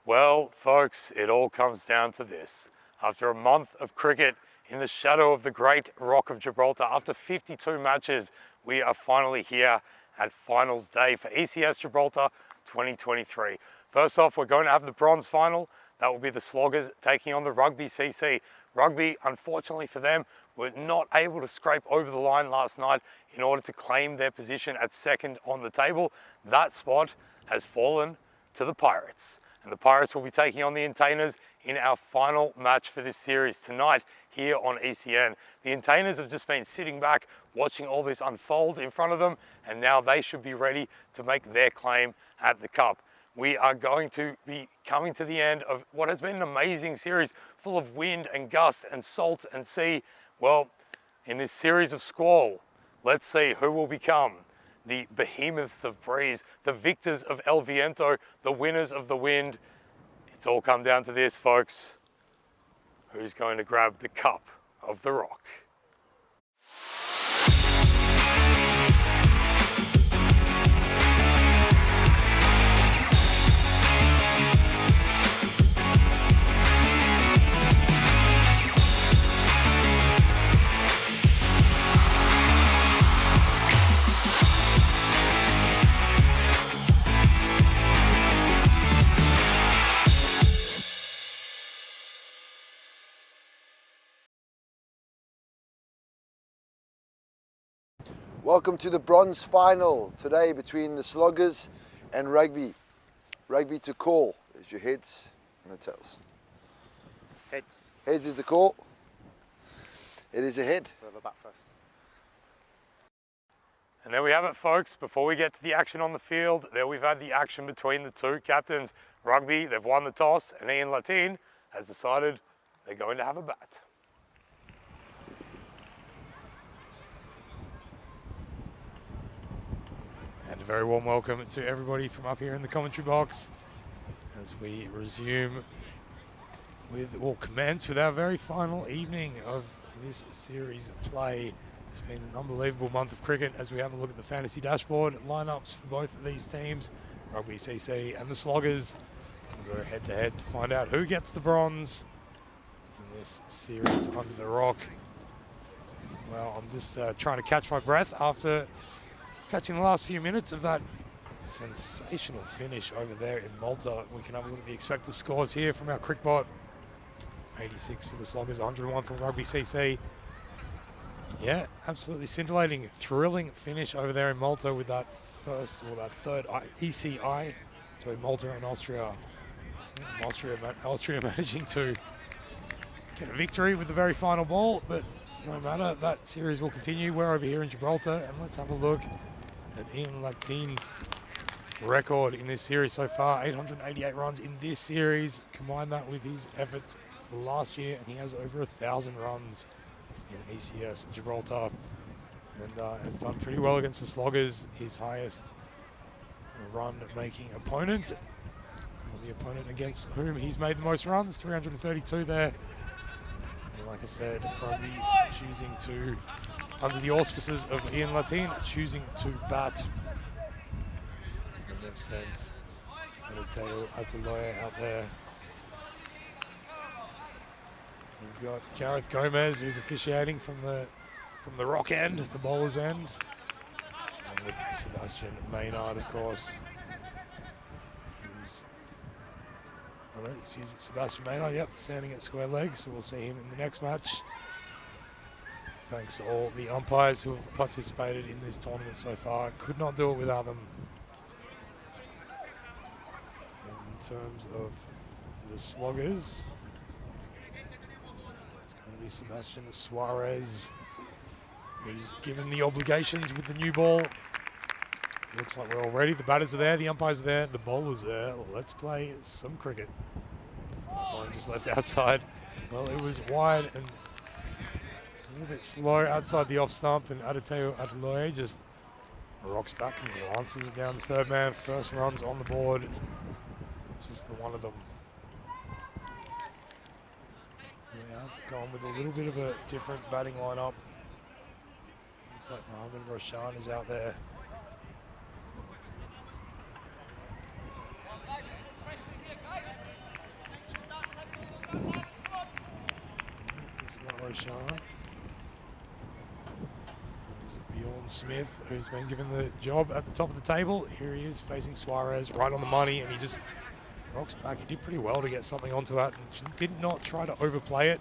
Well, folks, it all comes down to this. After a month of cricket in the shadow of the great Rock of Gibraltar, after 52 matches, we are finally here at finals day for ECS Gibraltar 2023. First off, we're going to have the bronze final. That will be the Sloggers taking on the Rugby CC. Rugby, unfortunately for them, were not able to scrape over the line last night in order to claim their position at second on the table. That spot has fallen to the Pirates. And the Pirates will be taking on the Entertainers in our final match for this series tonight here on ECN. The Entertainers have just been sitting back, watching all this unfold in front of them, and now they should be ready to make their claim at the Cup. We are going to be coming to the end of what has been an amazing series full of wind and gust and salt and sea. Well, in this series of squall, let's see who will become the behemoths of breeze, the victors of El Viento, the winners of the wind. It's all come down to this, folks. Who's going to grab the cup of the Rock? Welcome to the bronze final today between the Sloggers and Rugby. Rugby to call is your heads and the tails. Heads. Heads is the call. It is a head. We'll have a bat first. And there we have it, folks. Before we get to the action on the field, there we've had the action between the two captains. Rugby, they've won the toss, and Ian Latin has decided they're going to have a bat. And a very warm welcome to everybody from up here in the commentary box as we resume with, or commence with our very final evening of this series of play. It's been an unbelievable month of cricket as we have a look at the fantasy dashboard lineups for both of these teams, Rugby CC and the Sloggers. We'll go head to head to find out who gets the bronze in this series under the Rock. Well, I'm just trying to catch my breath after catching the last few minutes of that sensational finish over there in Malta. We can have a look at the expected scores here from our Crickbot. 86 for the Sloggers, 101 from Rugby CC. Yeah, absolutely scintillating, thrilling finish over there in Malta with that first, or that third ECI between Malta and Austria. So Austria managing to get a victory with the very final ball, but no matter, that series will continue. We're over here in Gibraltar, and let's have a look at Ian Latin's record in this series so far. 888 runs in this series. Combine that with his efforts last year, and he has over 1,000 runs in ECS Gibraltar, and has done pretty well against the Sloggers. His highest run-making opponent, or the opponent against whom he's made the most runs, 332 there. And like I said, Rugby choosing to, under the auspices of Ian Latin, choosing to bat. And they've sent Adeteo Ataloya out there. We've got Gareth Gomez, who's officiating from the Rock end, the bowler's end. And with Sebastian Maynard, of course. Sebastian Maynard, yep, standing at square legs, so we'll see him in the next match. Thanks to all the umpires who have participated in this tournament so far. Could not do it without them. And in terms of the Sloggers, it's going to be Sebastian Suarez, who's given the obligations with the new ball. Looks like we're all ready. The batters are there, the umpires are there, the bowlers are there. Well, let's play some cricket. One just left outside. Well, it was wide and a little bit slow outside the off stump, and Adeteo Ataloye just rocks back and glances it down the third man. First runs on the board. Just the one of them. So they have gone with a little bit of a different batting lineup. Looks like Mohamed Roshan is out there. Rochon. There's Bjorn Smith, who's been given the job at the top of the table. Here he is facing Suarez right on the money, and he just rocks back. He did pretty well to get something onto it, and did not try to overplay it,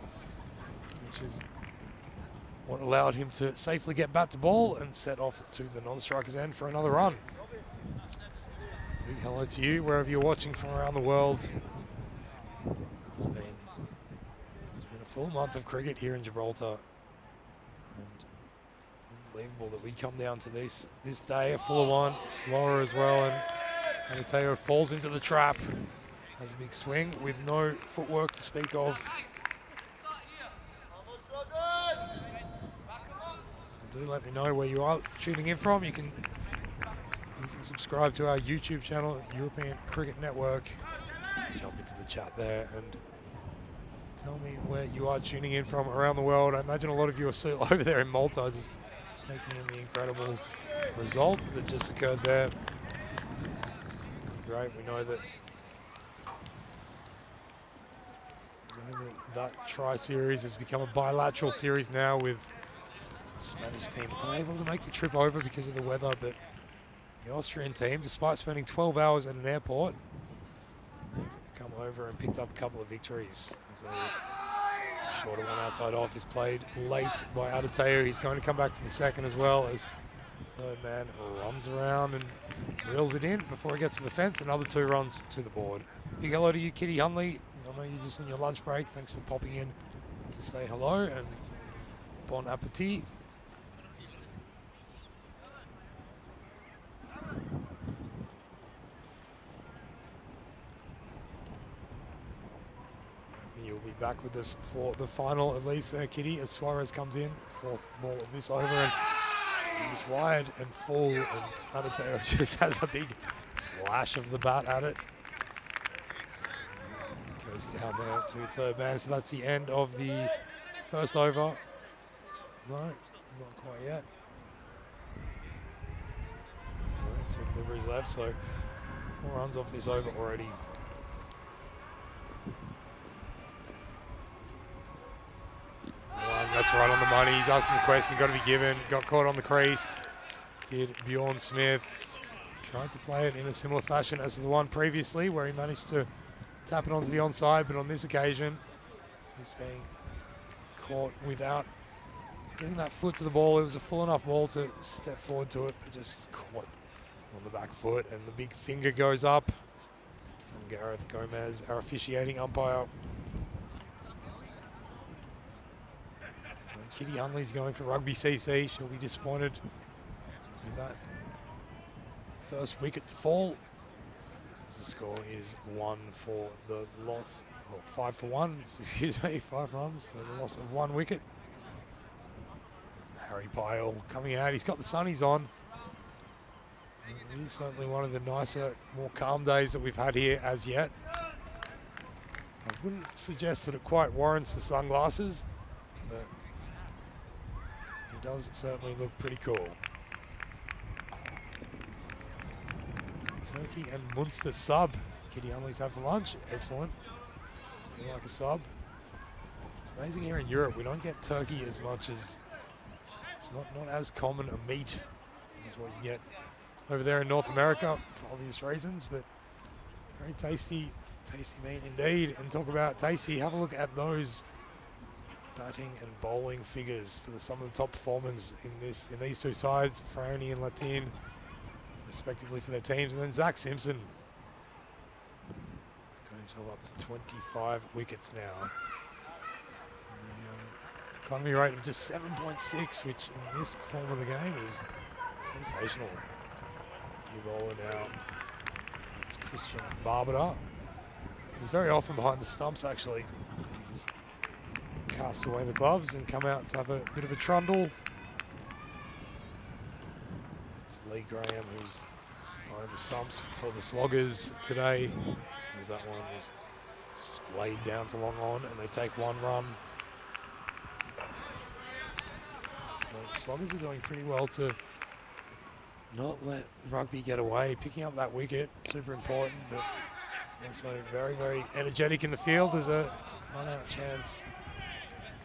which is what allowed him to safely get bat to ball and set off to the non-striker's end for another run. Big hello to you, wherever you're watching from around the world. It's been a full month of cricket here in Gibraltar. And unbelievable that we come down to this day, a fuller one, slower as well, and Anateo falls into the trap. Has a big swing with no footwork to speak of. So do let me know where you are tuning in from. You can subscribe to our YouTube channel, European Cricket Network. Jump into the chat there and tell me where you are tuning in from around the world. I imagine a lot of you are still over there in Malta, just taking in the incredible result that just occurred there. It's great. We know that that tri-series has become a bilateral series now, with the Spanish team unable to make the trip over because of the weather, but the Austrian team, despite spending 12 hours at an airport, they've come over and picked up a couple of victories. As a shorter one outside off is played late by Adateo. He's going to come back for the second as well, as third man runs around and reels it in before he gets to the fence. Another 2 runs to the board. Big hello to you, Kitty Hunley. I know you're just on your lunch break. Thanks for popping in to say hello and bon appetit. You'll be back with us for the final, at least there, Kitty, as Suarez comes in. 4th ball of this over, and he's wide and full, and Anateo just has a big slash of the bat at it. Goes down there to third man, so that's the end of the first over. No, not quite yet. No, 2 deliveries left, so 4 runs off this over already. That's right on the money. He's asking the question, got to be given. Got caught on the crease. Did Bjorn Smith. Tried to play it in a similar fashion as the one previously, where he managed to tap it onto the onside, but on this occasion, he's being caught without getting that foot to the ball. It was a full enough ball to step forward to it, but just caught on the back foot, and the big finger goes up from Gareth Gomez, our officiating umpire. Kitty Hunley's going for rugby CC. She'll be disappointed with that first wicket to fall. As the score is 1 for the loss, or 5 for 1, excuse me, 5 runs for the loss of 1 wicket. Harry Pyle coming out. He's got the sunnies on. It is certainly one of the nicer, more calm days that we've had here as yet. I wouldn't suggest that it quite warrants the sunglasses, but he does certainly look pretty cool. Turkey and Munster sub. Kitty Hunley's had for lunch. Excellent. Do you like a sub? It's amazing here in Europe, we don't get turkey as much as, it's not as common a meat as what you get over there in North America for obvious reasons, but very tasty meat indeed. And talk about tasty, have a look at those batting and bowling figures for some of the top performers in these two sides, Fraoni and Latin, respectively, for their teams. And then Zach Simpson got himself up to 25 wickets now. Economy rate of just 7.6, which in this form of the game is sensational. New bowler now, it's Christian Barbara. He's very often behind the stumps, actually. He's cast away the gloves and come out to have a bit of a trundle. It's Lee Graham who's behind the stumps for the Sloggers today, as that one is splayed down to long on, and they take 1 run. The Sloggers are doing pretty well to not let rugby get away. Picking up that wicket, super important, but also very, very energetic in the field. There's a run-out chance.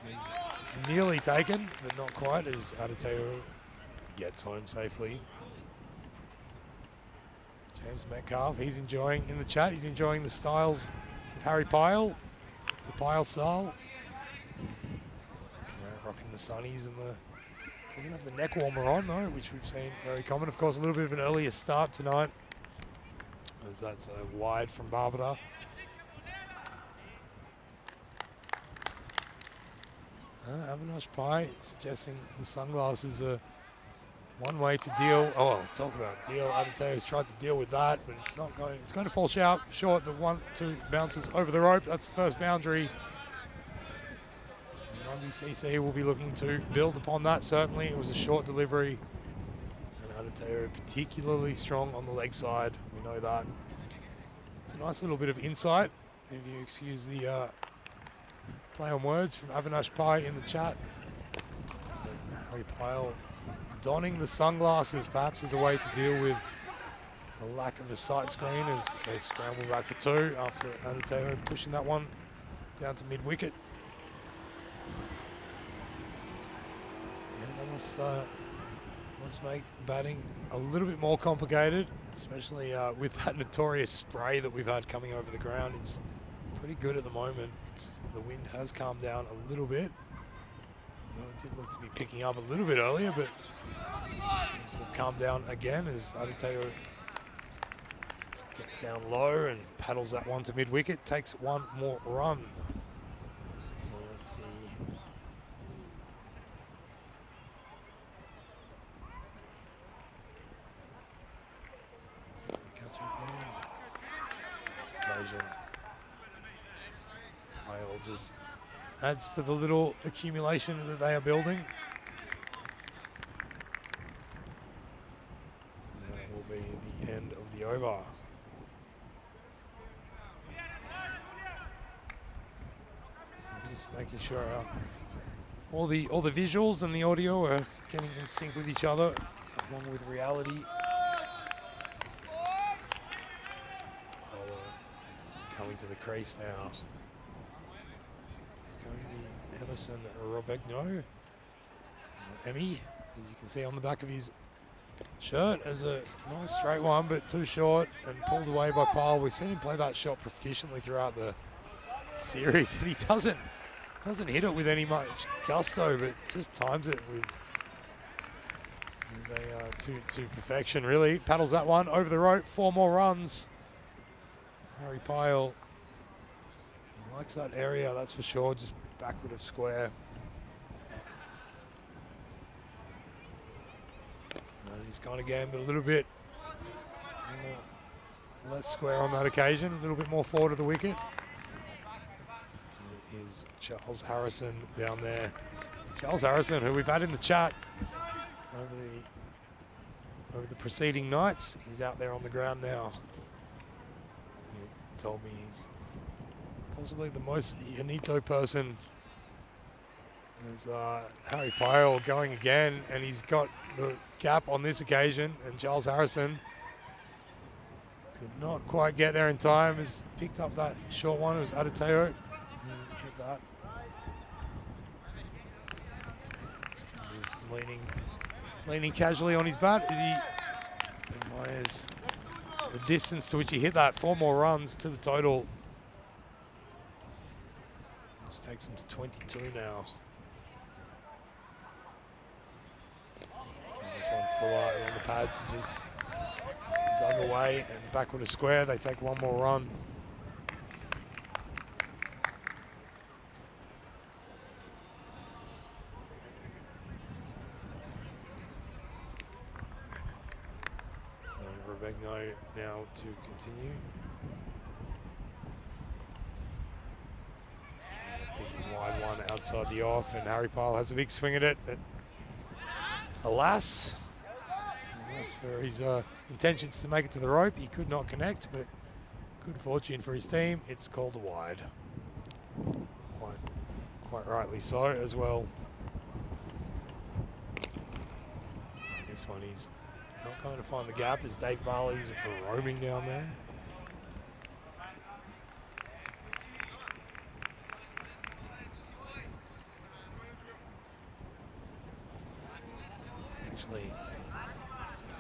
There's nearly taken, but not quite, as Adateo gets home safely. James Metcalf, he's enjoying, in the chat, he's enjoying the styles of Harry Pyle, the Pyle style. Rocking the sunnies and the, doesn't have the neck warmer on though, which we've seen very common. Of course, a little bit of an earlier start tonight, as that's a wide from Barbara. Avinash Pai suggesting the sunglasses are one way to deal. Oh, I'll talk about deal. Adeteo's tried to deal with that, but it's not going. It's going to fall short. The 1-2 bounces over the rope. That's the first boundary. Rugby CC will be looking to build upon that. Certainly, it was a short delivery, and Adeteo particularly strong on the leg side. We know that. It's a nice little bit of insight, if you excuse the play on words from Avinash Pai in the chat. Harry Pyle donning the sunglasses perhaps as a way to deal with the lack of a sight screen as they scramble back for two after Adeteo pushing that one down to mid-wicket. Yeah, that must make batting a little bit more complicated, especially with that notorious spray that we've had coming over the ground. It's pretty good at the moment. The wind has calmed down a little bit. Though it did look to be picking up a little bit earlier, but seems to have calmed down again as Adeteo gets down low and paddles that one to mid-wicket, takes one more run. So let's see. Catch up there. This occasion, I'll just adds to the little accumulation that they are building. And that will be the end of the over. So just making sure all the visuals and the audio are getting in sync with each other, along with reality. Coming to the crease now. Emerson Robegno, Emmy, as you can see on the back of his shirt, as a nice straight one, but too short and pulled away by Pyle. We've seen him play that shot proficiently throughout the series, and he doesn't hit it with any much gusto, but just times it with to perfection, really. Paddles that one over the rope, 4 more runs. Harry Pyle likes that area, that's for sure, just backward of square. And he's gone again, but a little bit less square on that occasion, a little bit more forward of the wicket. And it is Charles Harrison down there. Charles Harrison, who we've had in the chat over the preceding nights. He's out there on the ground now. He told me he's possibly the most Yanito person. There's Harry Pyle going again, and he's got the gap on this occasion, and Charles Harrison could not quite get there in time. Has picked up that short one. It was Adeteo. Hit that. Just leaning casually on his bat as he admires the distance to which he hit that. 4 more runs to the total. This takes him to 22 now. And this one Fuller on the pads and just dug away and backward to square. They take 1 more run. So Robegno now to continue. Big wide one outside the off, and Harry Pyle has a big swing at it, but alas for his intentions to make it to the rope, he could not connect, but good fortune for his team, it's called a wide. Quite rightly so as well. This one he's not going to find the gap as Dave Barley's roaming down there. actually,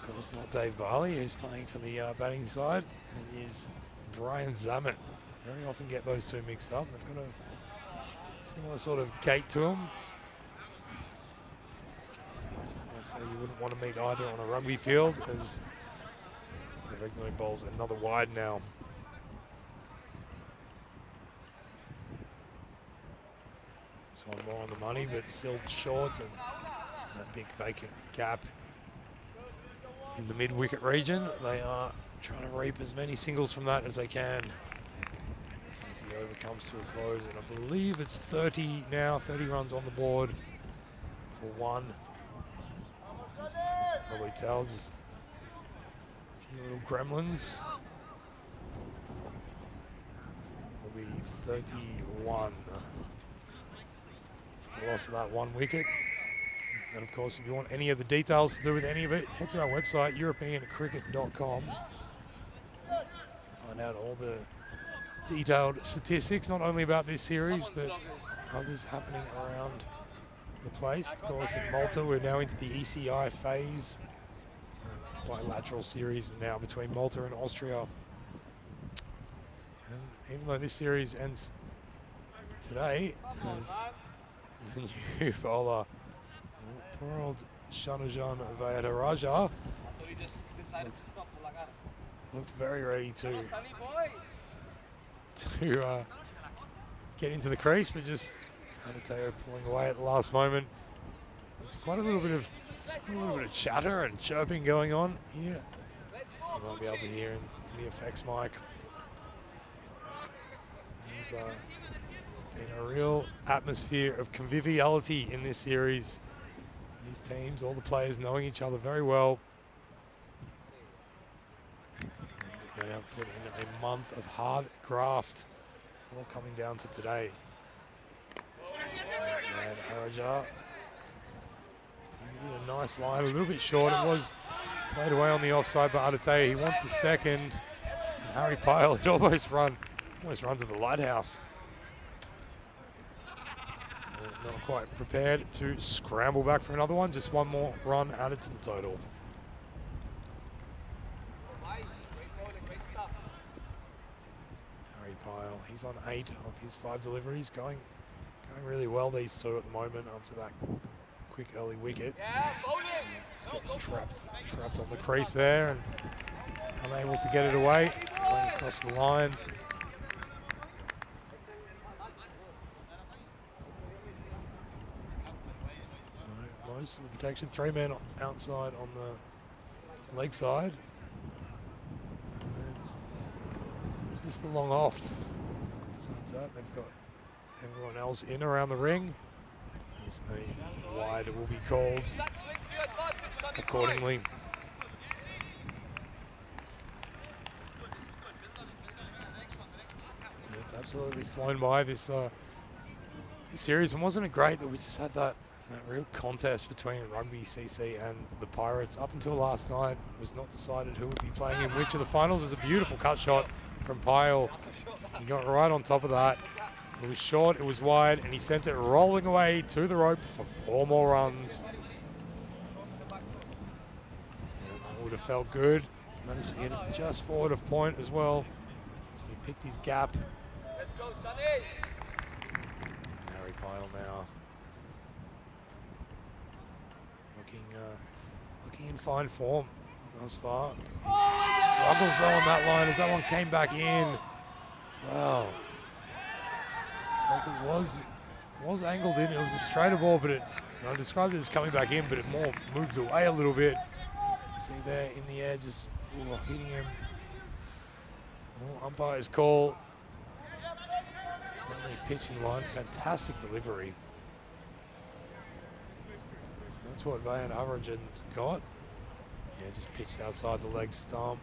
of course, not Dave Barley, who's playing for the batting side. It is Brian Zammit. Very often get those two mixed up. They've got a similar sort of gait to them. So you wouldn't want to meet either on a rugby field, as the regular bowls another wide now. This one more on the money, but still short, and that big vacant gap in the mid-wicket region. They are trying to reap as many singles from that as they can as the over comes to a close, and I believe it's 30 now, 30 runs on the board for one. Probably tell, just a few little gremlins. Will be 31 for the loss of that one wicket. And of course, if you want any of the details to do with any of it, head to our website, europeancricket.com. Find out all the detailed statistics, not only about this series, but others happening around the place. Of course, in Malta, we're now into the ECI phase. Bilateral series now between Malta and Austria. And even though this series ends today, as the new bowler, poor old Shanajan Vayadaraja, looks very ready to get into the crease, but just Anateo pulling away at the last moment. There's quite a little bit of chatter and chirping going on here. You might be able to hear in the effects mic. There's been a real atmosphere of conviviality in this series. These teams, all the players knowing each other very well. They have put in a month of hard graft, all coming down to today. And Harajar, a nice line, a little bit short. It was played away on the offside by Adatei. He wants a second. And Harry Pyle had almost run to the lighthouse. So not quite prepared to scramble back for another one. Just one more run added to the total. Harry Pyle, he's on 8 of his 5 deliveries, going really well, these two at the moment, after that quick early wicket. Just gets trapped on the crease there and unable to get it away, going across the line. So most of the protection, 3 men outside on the leg side. And then just the long off. Besides that, they've got everyone else in around the ring. As a wide will be called accordingly. And it's absolutely flown by this series, and wasn't it great that we just had that real contest between Rugby CC and the Pirates up until last night. It was not decided who would be playing in which of the finals. It was a beautiful cut shot from Pyle. He got right on top of that. It was short, it was wide, and he sent it rolling away to the rope for 4 more runs. It would have felt good. Managed to get it just forward of point as well. So he picked his gap. Let's go, Sonny! Harry Pyle now. Looking in fine form thus far. Struggles though on that line as that one came back in. Wow. It was angled in. It was a straighter ball, but I described it as coming back in, but it more moved away a little bit. See there in the air, just hitting him. Umpire's call. Certainly pitch in line. Fantastic delivery. So that's what Vayan Averajan's got. Yeah, just pitched outside the leg stump.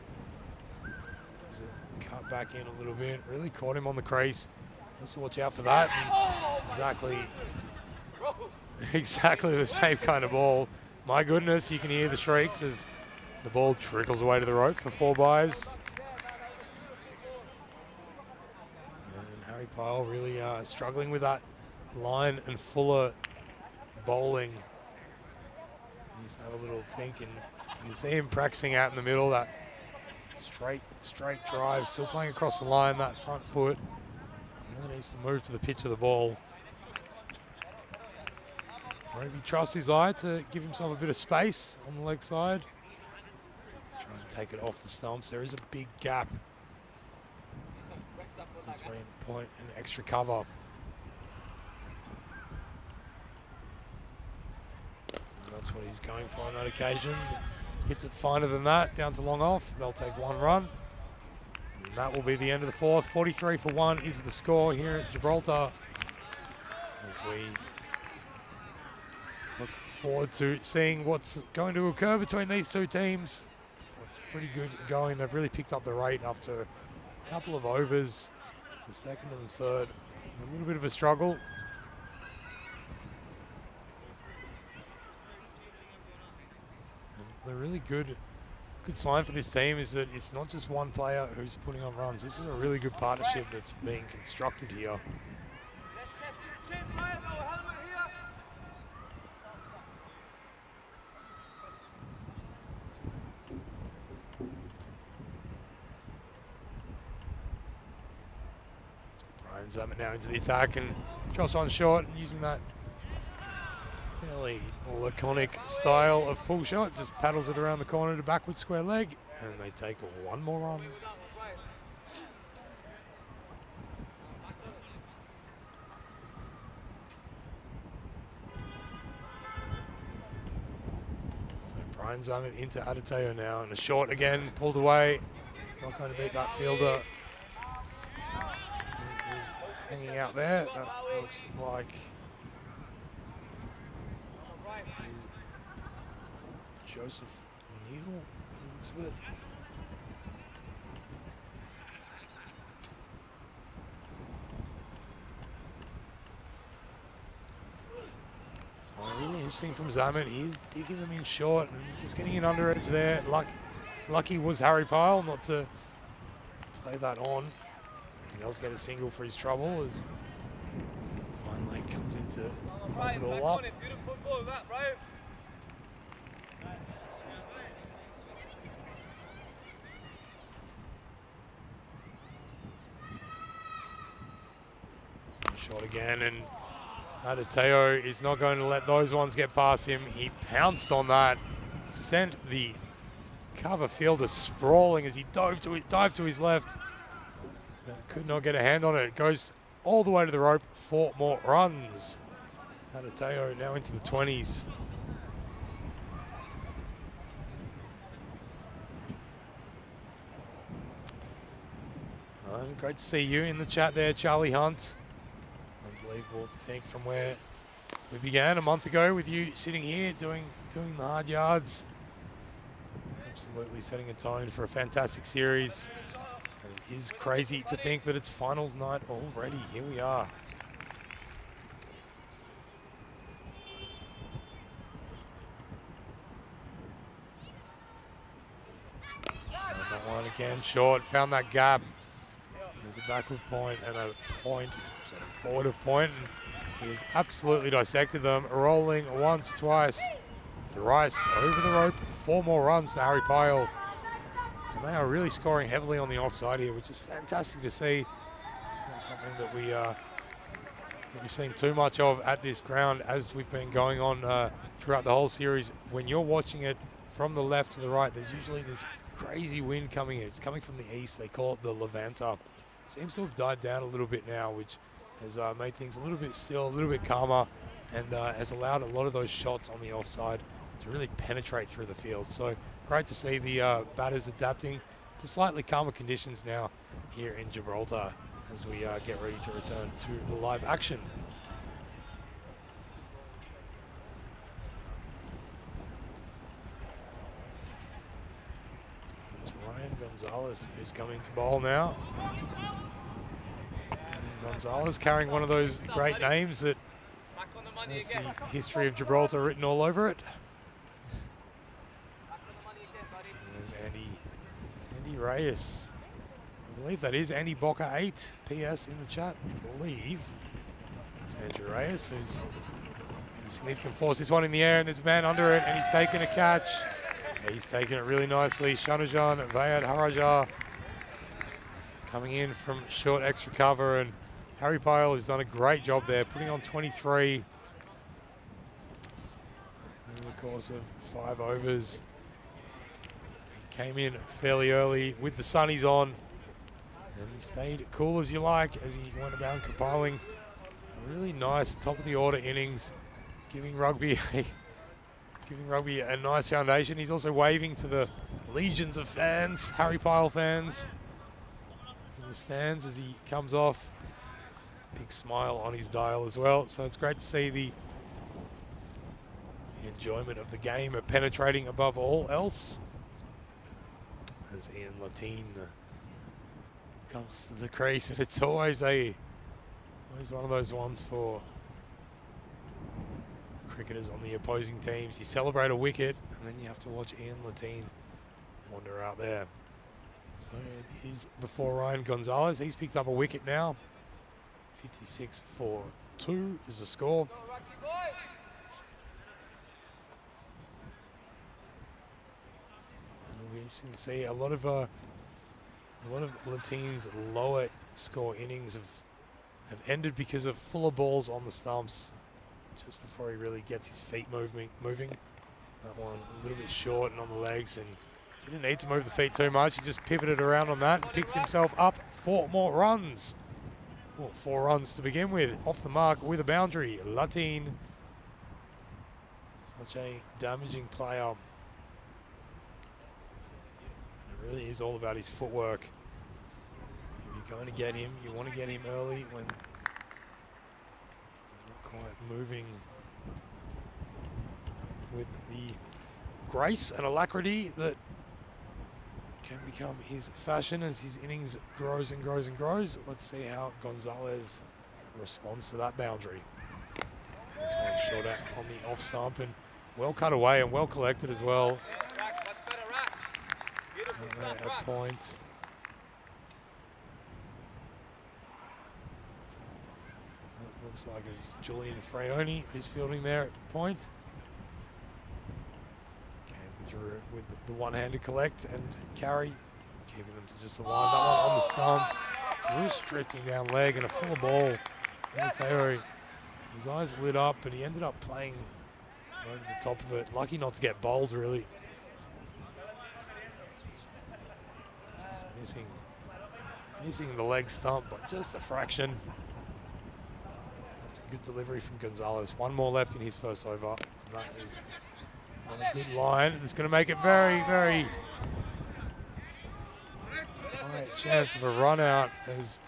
As it cut back in a little bit. Really caught him on the crease. So watch out for that. It's exactly the same kind of ball. My goodness, you can hear the shrieks as the ball trickles away to the rope for 4 byes. And Harry Pyle really struggling with that line and Fuller bowling. He's have a little think, and you can see him practicing out in the middle, that straight drive, still playing across the line, that front foot. Really needs to move to the pitch of the ball. Maybe trusts his eye to give himself a bit of space on the leg side. Try and take it off the stumps. There is a big gap between point and extra cover. And that's what he's going for on that occasion. Hits it finer than that, down to long off. They'll take one run. And that will be the end of the fourth. 43-1 is the score here at Gibraltar. As we look forward to seeing what's going to occur between these two teams. It's pretty good going. They've really picked up the rate after a couple of overs. The second and the third, a little bit of a struggle. And the really good sign for this team is that it's not just one player who's putting on runs. This is a really good partnership that's being constructed here. Zammit now into the attack and drops one short, and using that fairly laconic style of pull shot, just paddles it around the corner to backward square leg, and they take one more run. So Brian Zammit into Adateo now, and a short again, pulled away. It's not going to beat that fielder. Hanging out there, that looks like Joseph Neal, looks of it. So really interesting from Zammit. He's digging them in short and just getting an under edge there. Lucky was Harry Pyle not to play that on. He does get a single for his trouble as Fine Leg comes in to mop it all up. Beautiful ball, that, right? Shot again, and Adateo is not going to let those ones get past him. He pounced on that, sent the cover fielder sprawling as he dived to his left. Could not get a hand on it. It goes all the way to the rope. 4 more runs. Adateo now into the 20s. Great to see you in the chat there, Charlie Hunt. Unbelievable to think from where we began a month ago with you sitting here doing the hard yards. Absolutely setting a tone for a fantastic series. It is crazy to think that it's finals night already. Here we are. And that one again short, found that gap. There's a backward point and a point, sort of forward of point. And he has absolutely dissected them, rolling once, twice, thrice over the rope. 4 more runs to Harry Pyle. And they are really scoring heavily on the offside here, which is fantastic to see. It's not something that we've seen too much of at this ground as we've been going on throughout the whole series. When you're watching it from the left to the right, there's usually this crazy wind coming in. It's coming from the east. They call it the Levanta. Seems to have died down a little bit now, which has made things a little bit still, a little bit calmer, and has allowed a lot of those shots on the offside to really penetrate through the field. So great to see the batters adapting to slightly calmer conditions now here in Gibraltar as we get ready to return to the live action. It's Ryan Gonzalez who's coming to bowl now. And Gonzalez carrying one of those great names that has the history of Gibraltar written all over it. Andy Reyes. I believe that is Andy Bocker 8 PS in the chat. I believe it's Andrew Reyes who's Smith can force this one in the air, and there's a man under it, and he's taken a catch. He's taken it really nicely. Shanajan Vayad Haraja coming in from short extra cover, and Harry Pyle has done a great job there, putting on 23 over the course of 5 overs. He came in fairly early with the sunnies on, and he stayed cool as you like as he went about compiling a really nice top of the order innings, giving rugby a nice foundation. He's also waving to the legions of fans, Harry Pyle fans, in the stands as he comes off. Big smile on his dial as well. So it's great to see the enjoyment of the game penetrating above all else. As Ian Latine comes to the crease, and it's always one of those ones for cricketers on the opposing teams. You celebrate a wicket, and then you have to watch Ian Latine wander out there. So it is before Ryan Gonzalez. He's picked up a wicket now. 56 for 2 is the score. And it'll be interesting to see a lot of Latine's lower score innings have ended because of fuller balls on the stumps just before he really gets his feet moving. That one a little bit short and on the legs, and didn't need to move the feet too much. He just pivoted around on that and picks himself up 4 more runs. Well, 4 runs to begin with, off the mark with a boundary. Latine, such a damaging player. And it really is all about his footwork. If you're going to get him, you want to get him early when he's not quite moving with the grace and alacrity that can become his fashion as his innings grows and grows and grows. Let's see how Gonzalez responds to that boundary. This one short out on the off stump, and well cut away and well collected as well. At point. It looks like it's Julian Fraioni who's fielding there at the point. Through it with the one-handed collect and carry, keeping them to just the line. That one on the stumps, just drifting down leg and a full ball. Mateo, his eyes lit up, but he ended up playing over the top of it. Lucky not to get bowled, really. Just missing the leg stump by just a fraction. That's a good delivery from Gonzalez. 1 more left in his first over. And that is on a good line. It's going to make it very, very high chance of a run out as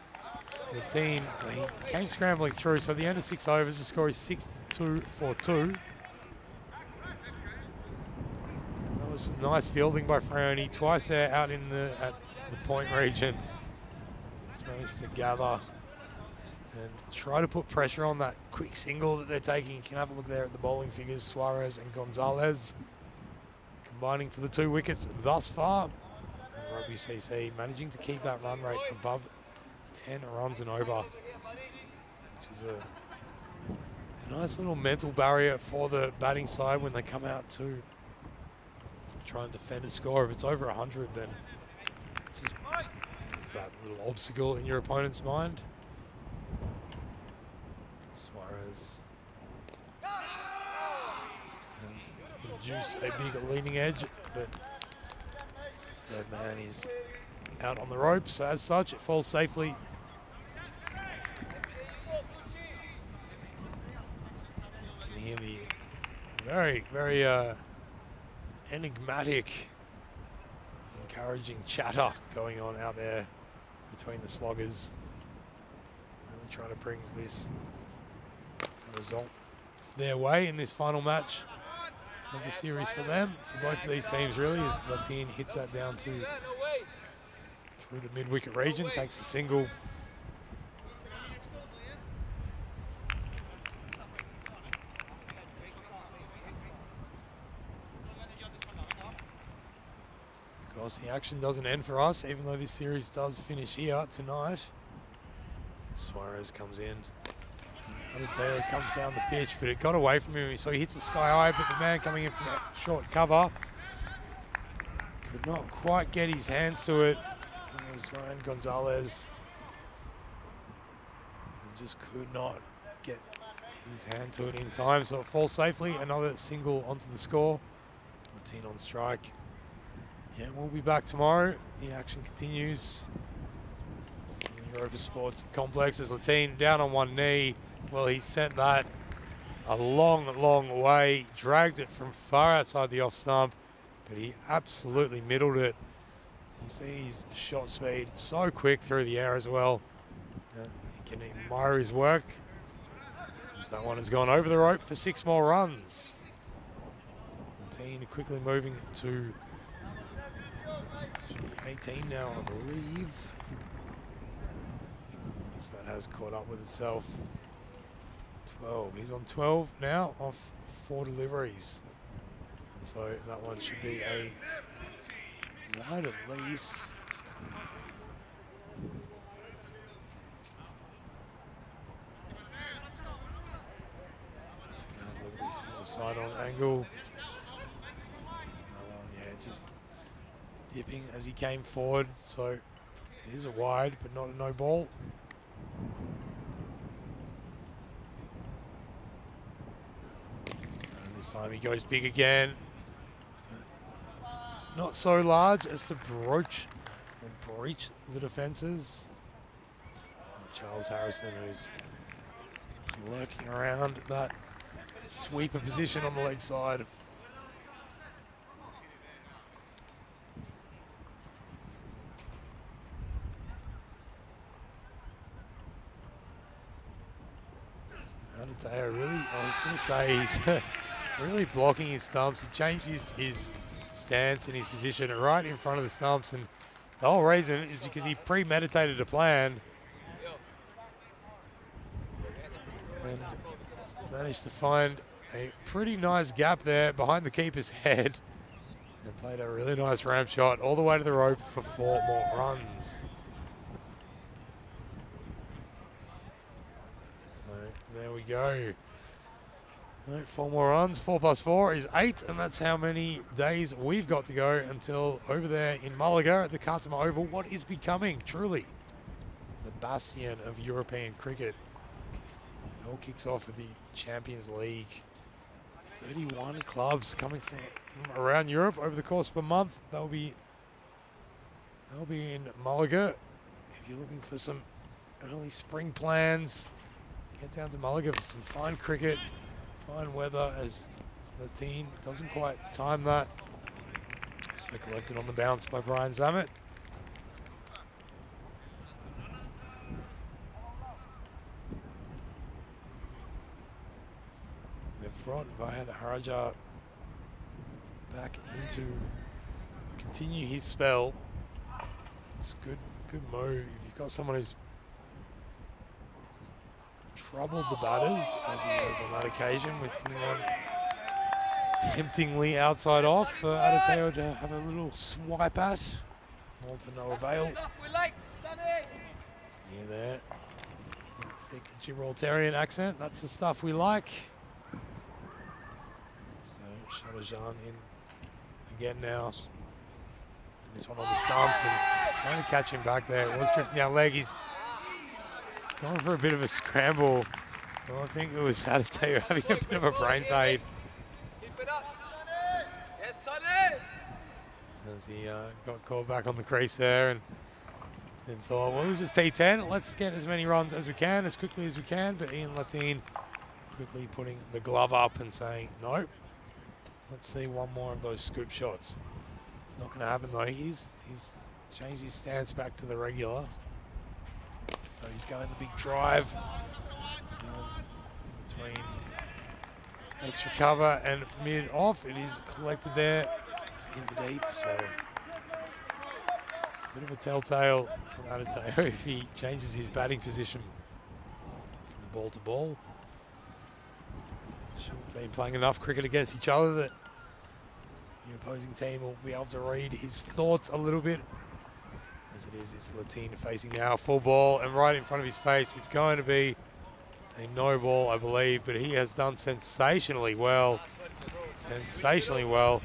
the team, he came scrambling through. So the end of 6 overs, the score is 62 for 2. And that was some nice fielding by Fraioni. Twice there out in at the point region. Just managed to gather and try to put pressure on that quick single that they're taking. You can have a look there at the bowling figures. Suarez and Gonzalez combining for the 2 wickets thus far. And Rugby CC managing to keep that run rate above 10 runs and over, which is a nice little mental barrier for the batting side when they come out to try and defend a score. If it's over 100, then just puts that little obstacle in your opponent's mind. Suarez has induced a big leading edge, but third man is out on the ropes, so as such it falls safely. You can hear the very, very enigmatic, encouraging chatter going on out there between the sloggers. Really trying to bring this result their way in this final match of the series for them, for both of these teams really, as Latine hits that down to through the mid-wicket region, takes a single. Of course, the action doesn't end for us, even though this series does finish here tonight. Suarez comes in, Adateo comes down the pitch, but it got away from him, so he hits the sky high, but the man coming in from that short cover could not quite get his hands to it. It was Ryan Gonzalez. He just could not get his hand to it in time, so it falls safely. Another single onto the score. Latin on strike. Yeah, we'll be back tomorrow. The action continues. In the Europa Sports Complex as Latin down on one knee. Well, he sent that a long, long way, dragged it from far outside the off stump, but he absolutely middled it. You see his shot speed so quick through the air as well. He can admire his work. As that one has gone over the rope for 6 more runs. Latin quickly moving to 18 now, I believe. So that has caught up with itself. 12. He's on 12 now off 4 deliveries. So that one should be a wide at least. Just gonna have a look at this from the side on angle. Yeah, just dipping as he came forward. So it is a wide, but not a no ball. This time he goes big again. Not so large as to breach the defences. Charles Harrison, who's lurking around that sweeper position on the leg side. Adateo really, I was going to say, he's really blocking his stumps. He changed his stance and his position right in front of the stumps, and the whole reason is because he premeditated a plan and managed to find a pretty nice gap there behind the keeper's head and played a really nice ramp shot all the way to the rope for 4 more runs. So there we go. 4 more runs. 4 plus 4 is 8, and that's how many days we've got to go until over there in Malaga at the Khartoum Oval, what is becoming truly the bastion of European cricket. It all kicks off with the Champions League. 31 clubs coming from around Europe over the course of a month. They'll be in Malaga. If you're looking for some early spring plans, get down to Malaga for some fine cricket. Fine weather as the team doesn't quite time that. So collected on the bounce by Brian Zammit. They've brought Vahid Haraja back in to continue his spell. It's good move. If you've got someone who's troubled the batters, as he was on that occasion, with putting on temptingly outside off for Adateo to have a little swipe at. All to no avail. Yeah, there. Thick Gibraltarian accent. That's the stuff we like. So Shadajan in again now. And this one on the stumps and trying to catch him back there. It was drifting down leg. He's going for a bit of a scramble. Well, I think it was Adateo having a bit of a brain fade. Keep it up. Yes, Sonny. As he got caught back on the crease there and then thought, well, this is T10. Let's get as many runs as we can, as quickly as we can. But Ian Latin quickly putting the glove up and saying, nope. Let's see one more of those scoop shots. It's not going to happen though. He's changed his stance back to the regular. So he's going the big drive between extra cover and mid off. It is collected there in the deep. So it's a bit of a telltale from Adateo if he changes his batting position from ball to ball. Should have been playing enough cricket against each other that the opposing team will be able to read his thoughts a little bit. As it is, it's Latin facing now, full ball, and right in front of his face, it's going to be a no ball, I believe, but he has done sensationally well. Sensationally well.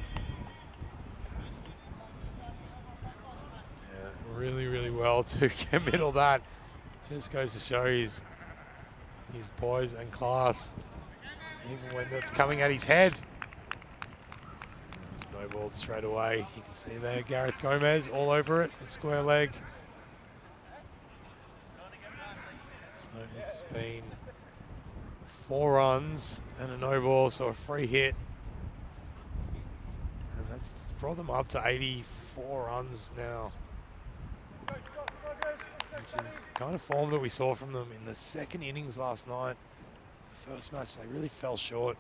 Yeah, really, really well to get middle that. Just goes to show his poise and class, even when that's coming at his head. Snowballed straight away. You can see there Gareth Gomez all over it, a square leg. So it's been 4 runs and a no ball, so a free hit. And that's brought them up to 84 runs now, which is the kind of form that we saw from them in the second innings last night. The first match, they really fell short,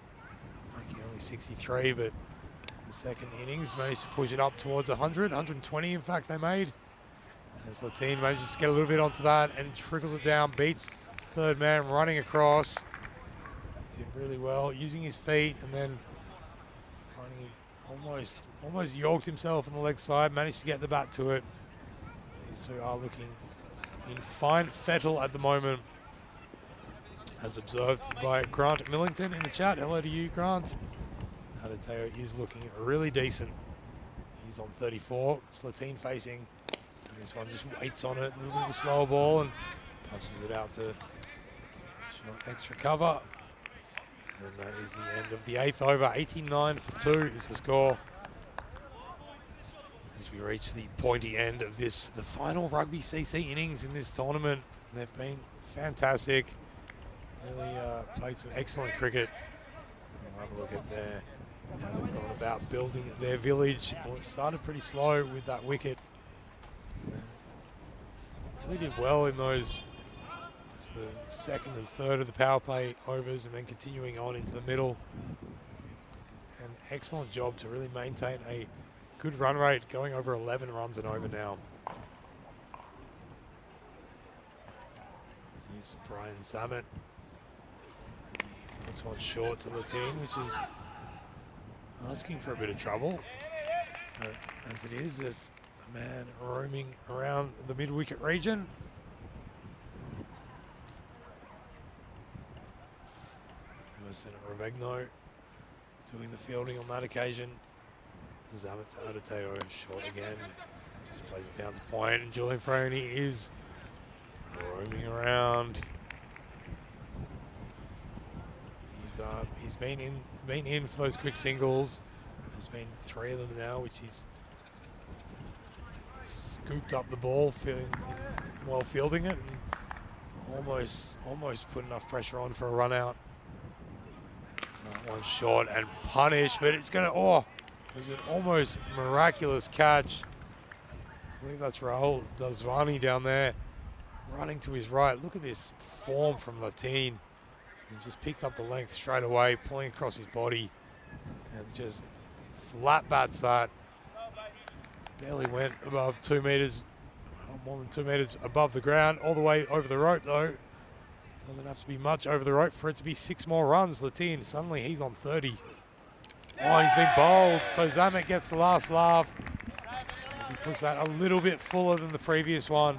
making only 63, but the second innings managed to push it up towards 100, 120 in fact they made. As Latine manages to get a little bit onto that and trickles it down, beats third man running across. Did really well, using his feet, and then finally almost yoked himself on the leg side, managed to get the bat to it. These two are looking in fine fettle at the moment, as observed by Grant Millington in the chat. Hello to you, Grant. Adeteo is looking really decent. He's on 34. Latine facing, and this one just waits on it, a little bit of a slower ball, and punches it out to short extra cover. And that is the end of the 8th over. 89 for 2 is the score. As we reach the pointy end of this, the final rugby CC innings in this tournament. And they've been fantastic. Really played some excellent cricket. We'll have a look at their, how they've gone about building their village. Well, it started pretty slow with that wicket. Really did well in those, the second and third of the power play overs, and then continuing on into the middle. An excellent job to really maintain a good run rate, going over 11 runs and over now. Here's Brian Zammit. Puts one short to Latine, which is asking for a bit of trouble. But as it is, there's a man roaming around the mid-wicket region. Emerson Ravegno doing the fielding on that occasion. Zammit to Adeteo, short again. Just plays it down to point, and Julian Frayoni is roaming around. He's been in for those quick singles. There's been 3 of them now, which he's scooped up the ball, while fielding it, and almost put enough pressure on for a run out. One short and punish, but it's gonna, it was an almost miraculous catch. I believe that's Rahul Daswani down there, running to his right. Look at this form from Latine. He just picked up the length straight away, pulling across his body, and just flat bats that. Barely went above 2 meters, more than 2 meters above the ground, all the way over the rope though. Doesn't have to be much over the rope for it to be 6 more runs. Latine, suddenly he's on 30. Oh, he's been bowled, so Zammit gets the last laugh as he puts that a little bit fuller than the previous one.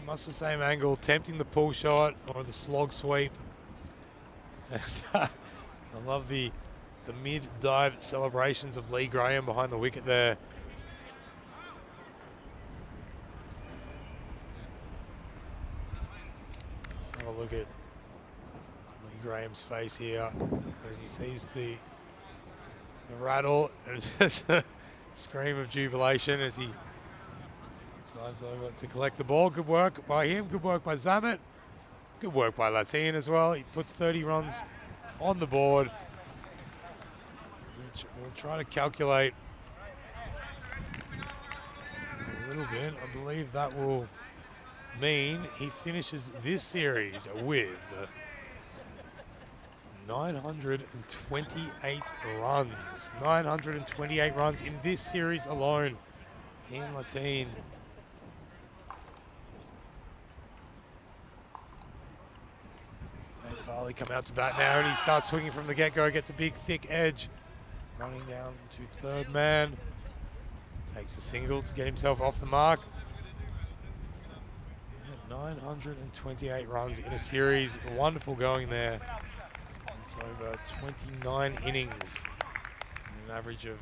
Much the same angle, tempting the pull shot or the slog sweep. And I love the mid-dive celebrations of Lee Graham behind the wicket there. Let's have a look at Lee Graham's face here as he sees the rattle, and it's just a scream of jubilation as he dives over to collect the ball. Good work by him, good work by Zammit, good work by Latine as well. He puts 30 runs on the board, which we'll try to calculate a little bit. I believe that will mean he finishes this series with 928 runs. 928 runs in this series alone in Latine. Dave Farley come out to bat now, and he starts swinging from the get-go, gets a big thick edge, running down to third man, takes a single to get himself off the mark. 928 runs in a series. Wonderful going there. It's over 29 innings. An average of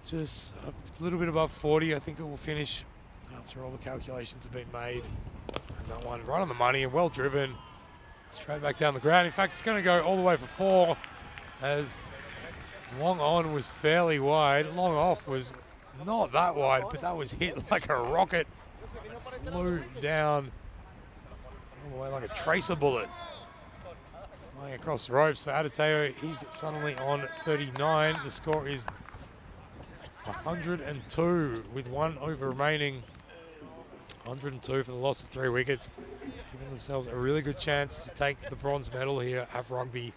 just a little bit above 40. I think it will finish after all the calculations have been made. And that one right on the money and well driven. Straight back down the ground. In fact, it's going to go all the way for 4 as long on was fairly wide. Long off was not that wide, but that was hit like a rocket. Flew down all the way like a tracer bullet. Flying across the ropes. So Adeteo, he's suddenly on 39. The score is 102 with 1 over remaining. 102 for the loss of 3 wickets. Giving themselves a really good chance to take the bronze medal here at rugby.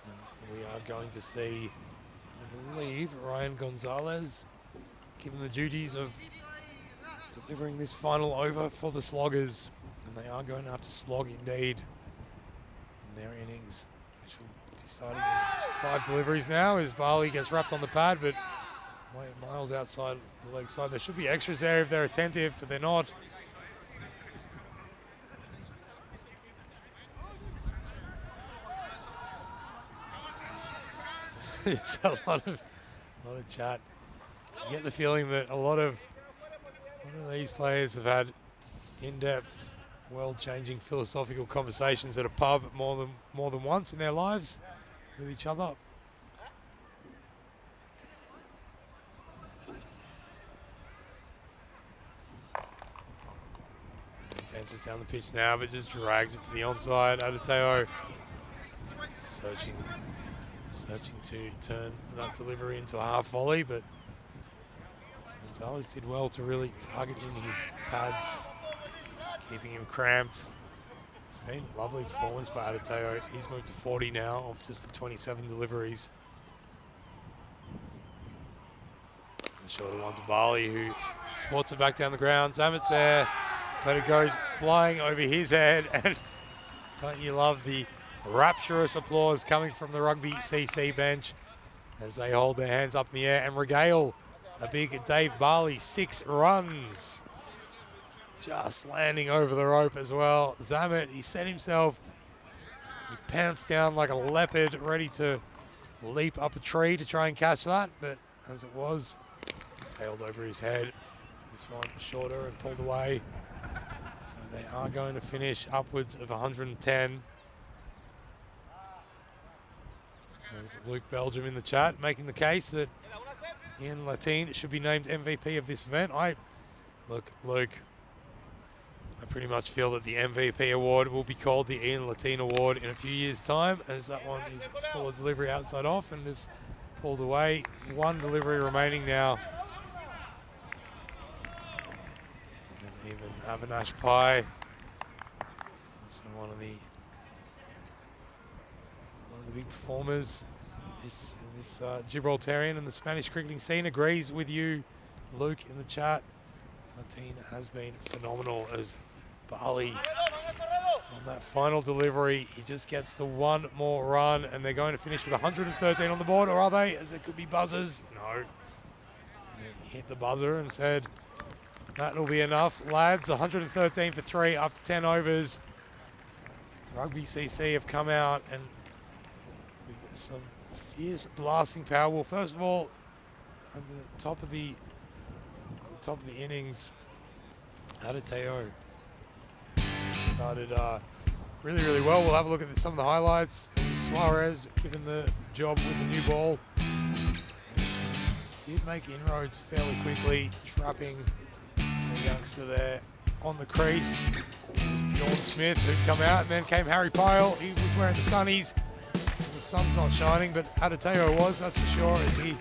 And we are going to see, I believe, Ryan Gonzalez given the duties of delivering this final over for the Sloggers. And they are going to have to slog indeed in their innings, which will be starting in 5 deliveries now as Bali gets wrapped on the pad, but miles outside the leg side. There should be extras there if they're attentive, but they're not. There's a lot of chat. You get the feeling that a lot of these players have had in-depth, world-changing philosophical conversations at a pub more than once in their lives with each other. Dances down the pitch now, but just drags it to the onside. Adeteo searching to turn that delivery into a half volley, but Gonzalez did well to really target in his pads, keeping him cramped. It's been a lovely performance by Adeteo. He's moved to 40 now off just the 27 deliveries. The shorter one to Bali, who swats it back down the ground. Zamet's there, but it goes flying over his head, and don't you love the rapturous applause coming from the Rugby CC bench as they hold their hands up in the air and regale a big Dave Barley. 6 runs. Just landing over the rope as well. Zamet, he set himself. He pounced down like a leopard, ready to leap up a tree to try and catch that, but as it was, he sailed over his head. This one shorter and pulled away. So they are going to finish upwards of 110. There's Luke Belgium in the chat making the case that Ian Latine should be named MVP of this event. Look, Luke, I pretty much feel that the MVP award will be called the Ian Latine Award in a few years' time, as that one is full of delivery outside off and is pulled away. 1 delivery remaining now. And even Avinash Pai, so one of the big performers this Gibraltarian and the Spanish cricketing scene, agrees with you, Luke, in the chat. Latine has been phenomenal as Bali on that final delivery. He just gets the 1 more run, and they're going to finish with 113 on the board, or are they? As there could be buzzers. No. He hit the buzzer and said, that'll be enough. Lads, 113 for 3 after 10 overs. Rugby CC have come out and with some fierce blasting power. Well, first of all, at the top of the innings, Adeteo started really, really well. We'll have a look at some of the highlights. Suarez given the job with the new ball. Did make inroads fairly quickly, trapping the youngster there on the crease. It was Bjorn Smith who'd come out, and then came Harry Pyle. He was wearing the sunnies. The sun's not shining, but Adeteo was, that's for sure, as he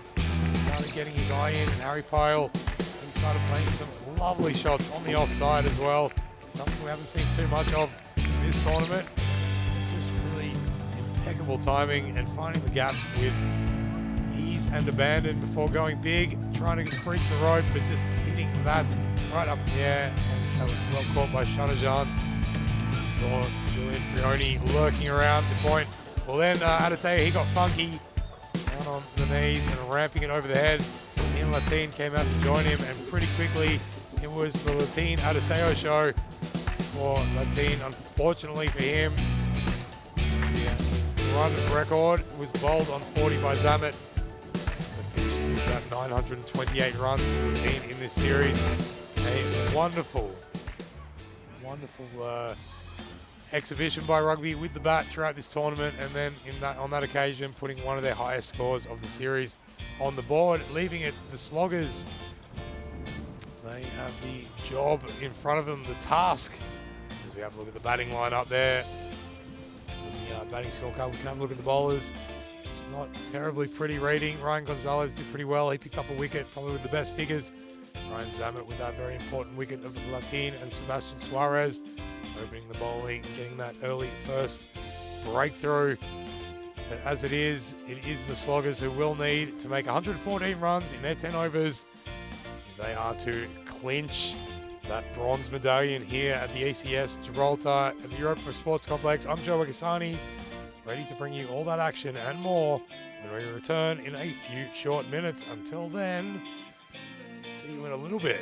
started getting his eye in. And Harry Pyle, he started playing some lovely shots on the offside as well. Something we haven't seen too much of in this tournament. Just really impeccable timing and finding the gaps with ease and abandon before going big, trying to breach the rope, but just hitting that right up in the air. And that was well caught by Shanajan. We saw Julian Frioni lurking around the point. Well, then Adeteo, he got funky, down on the knees and ramping it over the head. Ian Latine came out to join him, and pretty quickly it was the Latin Adateo show for Latin. Unfortunately for him, his run record was bowled on 40 by Zamet. So finished with about 928 runs for Latin in this series. A wonderful exhibition by Rugby with the bat throughout this tournament, and then on that occasion putting one of their highest scores of the series on the board, leaving it the Sloggers. They have the job in front of them, the task. As we have a look at the batting line up there, the batting scorecard, we can have a look at the bowlers. It's not terribly pretty reading. Ryan Gonzalez did pretty well. He picked up a wicket, probably with the best figures. Ryan Zamet with that very important wicket of the Latin, and Sebastian Suarez opening the bowling, getting that early first breakthrough. But as it is the Sloggers who will need to make 114 runs in their 10 overs. They are to clinch that bronze medallion here at the ECS Gibraltar at the Europa Sports Complex. I'm Joe Agasani, ready to bring you all that action and more when we return in a few short minutes. Until then, see you in a little bit.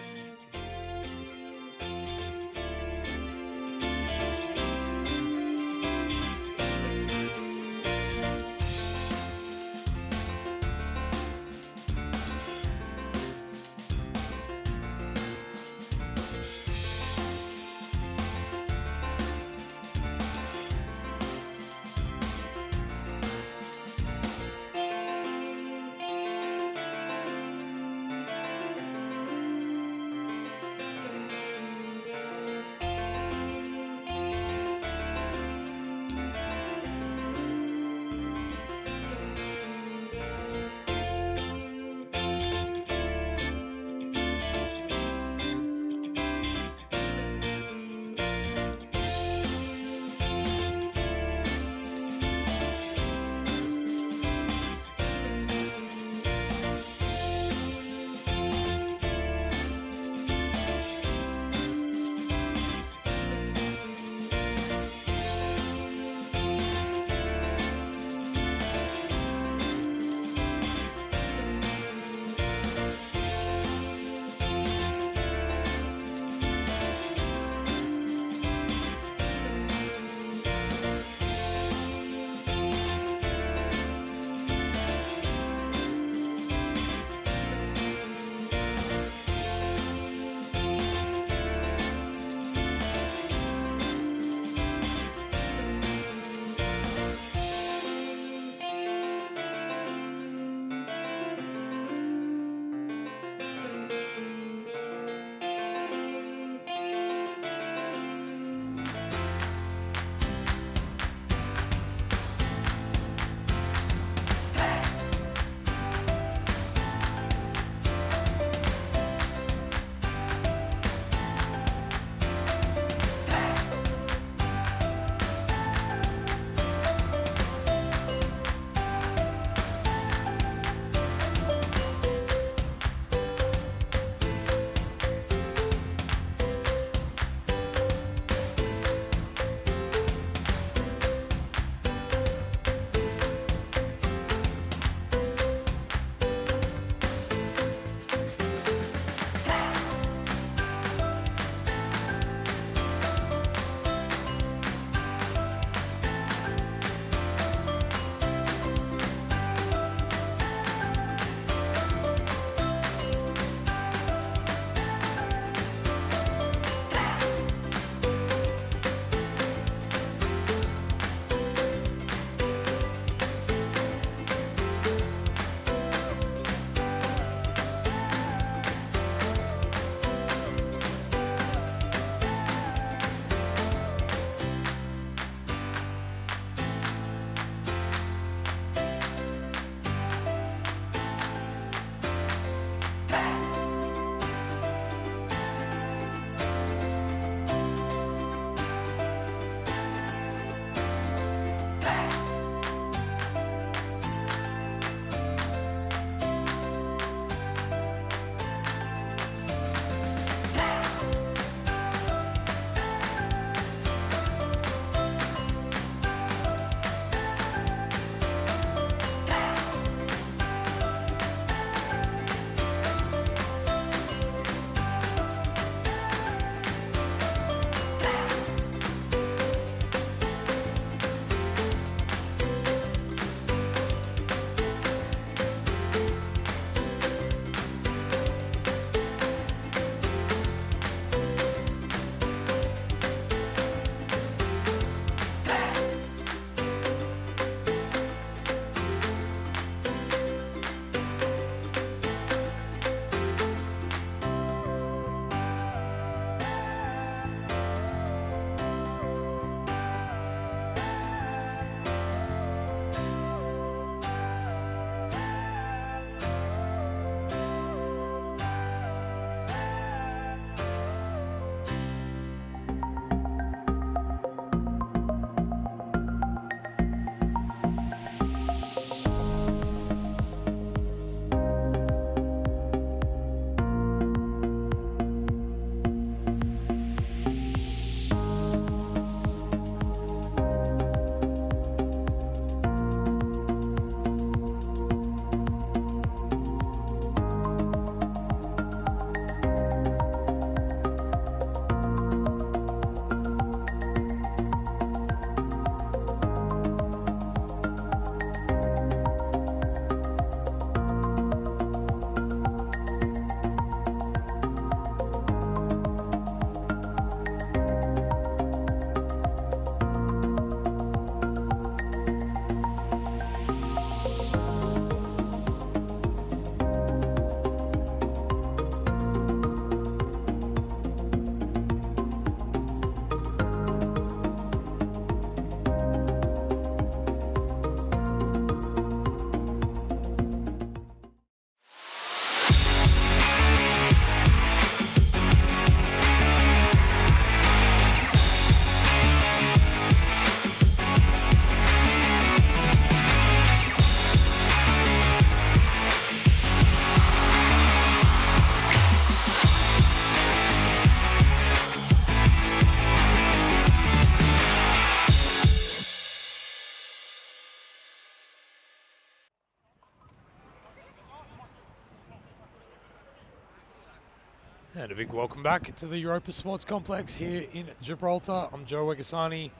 And a big welcome back to the Europa Sports Complex here in Gibraltar. I'm Joe Wegasani,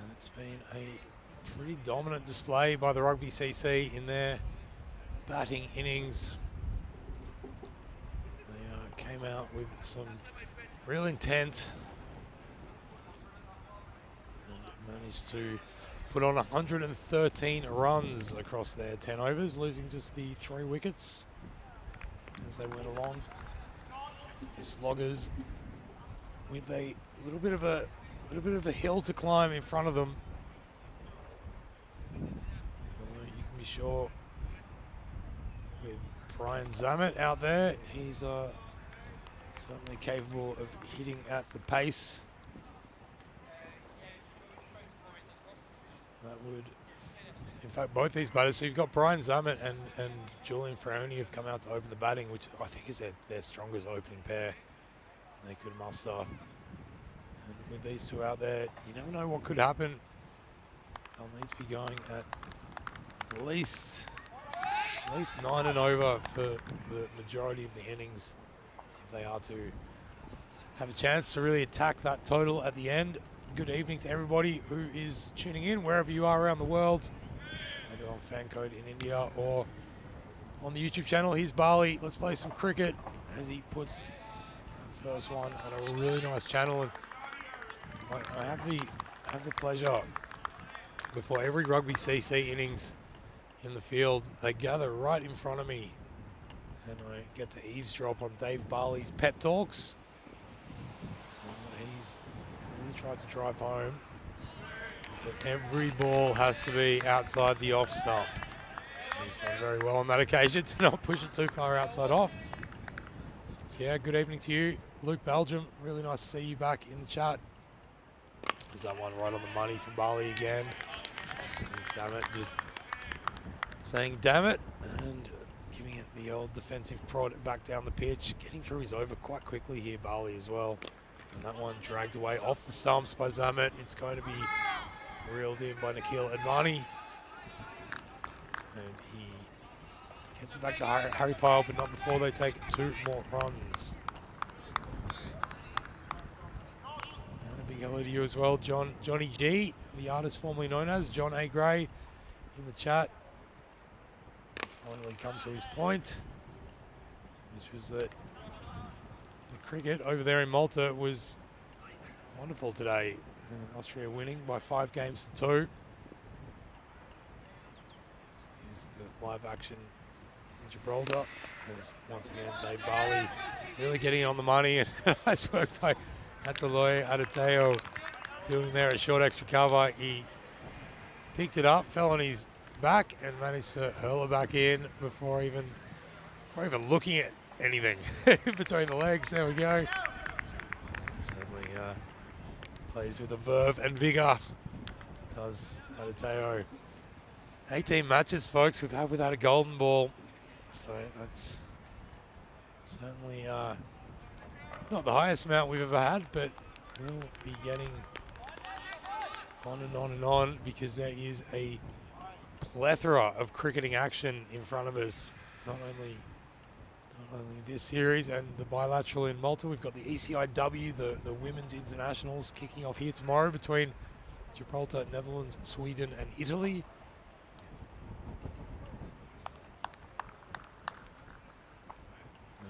and it's been a pretty dominant display by the Rugby CC in their batting innings. They came out with some real intent and managed to put on 113 runs across their 10 overs, losing just the 3 wickets as they went along. So the Sloggers with a little bit of a hill to climb in front of them. You can be sure with Brian Zammit out there, he's certainly capable of hitting at the pace. That would, in fact, both these batters, so you've got Brian Zammit and Julian Ferroni have come out to open the batting, which I think is their strongest opening pair they could muster. And with these two out there, you never know what could happen. They'll need to be going at least 9 and over for the majority of the innings if they are to have a chance to really attack that total at the end. Good evening to everybody who is tuning in wherever you are around the world, whether on FanCode in India or on the YouTube channel. Here's Bali. Let's play some cricket as he puts the first one on a really nice channel. And I have the pleasure before every Rugby CC innings in the field, they gather right in front of me, and I get to eavesdrop on Dave Barley's pep talks. He's really tried to drive home is that every ball has to be outside the off stump. He's done very well on that occasion to not push it too far outside off. So yeah, good evening to you, Luke Belgium. Really nice to see you back in the chat. There's that one right on the money from Barley again. And Zammit just saying damn it and giving it the old defensive prod back down the pitch. Getting through his over quite quickly here, Barley as well. And that one dragged away off the stumps by Zammit. It's going to be reeled in by Nikhil Advani. And he gets it back to Harry Pyle, but not before they take 2 more runs. And a big hello to you as well, Johnny G, the artist formerly known as John A. Gray, in the chat. He's finally come to his point, which was that the cricket over there in Malta was wonderful today. Austria winning by 5 games to 2. Here's the live action in Gibraltar. As once again, Dave Barley really getting on the money, and nice work by Ataloy Adateo fielding there at short extra cover. He picked it up, fell on his back, and managed to hurl it back in before even looking at anything between the legs. There we go. Certainly plays with a verve and vigor, does Adateo. 18 matches, folks, we've had without a golden ball, so that's certainly not the highest amount we've ever had, but we'll be getting on and on and on because there is a plethora of cricketing action in front of us. Not only this series and the bilateral in Malta, we've got the ECIW, the Women's Internationals, kicking off here tomorrow between Gibraltar, Netherlands, Sweden and Italy.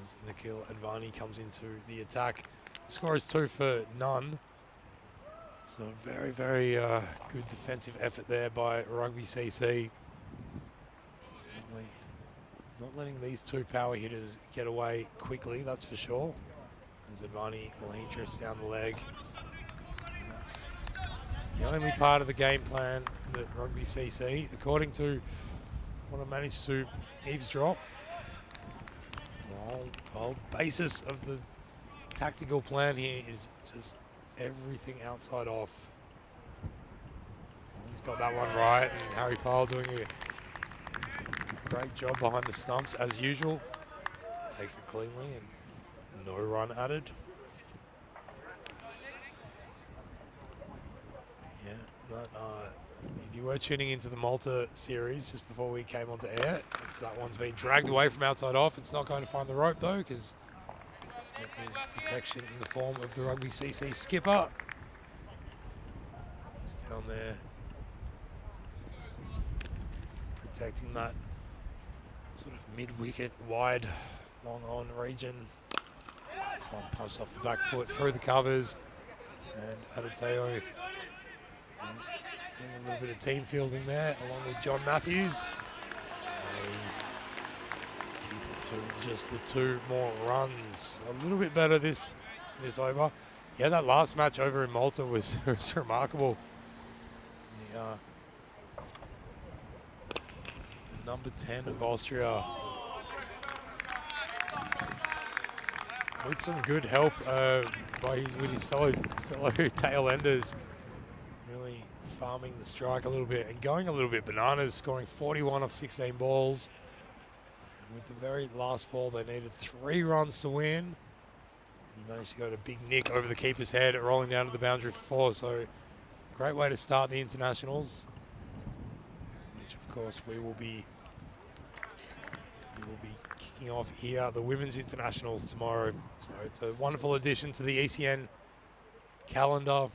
As Nikhil Advani comes into the attack. The score is 2 for none. So very, very good defensive effort there by Rugby CC. Certainly not letting these 2 power hitters get away quickly, that's for sure. As Advani will drifts down the leg. And that's the only part of the game plan that Rugby CC, according to what I managed to eavesdrop, the whole basis of the tactical plan here is just everything outside off. He's got that one right, and Harry Pyle doing a great job behind the stumps as usual. Takes it cleanly and no run added. Yeah, but if you were tuning into the Malta series just before we came onto air, that one's been dragged away from outside off. It's not going to find the rope though, because There's protection in the form of the Rugby CC skipper. He's down there protecting that sort of mid-wicket, wide, long-on region. This one punched off the back foot through the covers. And Adateo doing a little bit of team fielding there, along with John Matthews. They keep it to just the 2 more runs. A little bit better this over. Yeah, that last match over in Malta was remarkable. The number 10 of Austria, with some good help with his fellow tail enders, really farming the strike a little bit and going a little bit bananas, scoring 41 off 16 balls. And with the very last ball, they needed 3 runs to win. And he managed to go to big nick over the keeper's head, rolling down to the boundary for 4. So great way to start the internationals, which of course we will be kicking off here, the women's internationals tomorrow. So it's a wonderful addition to the ECN calendar.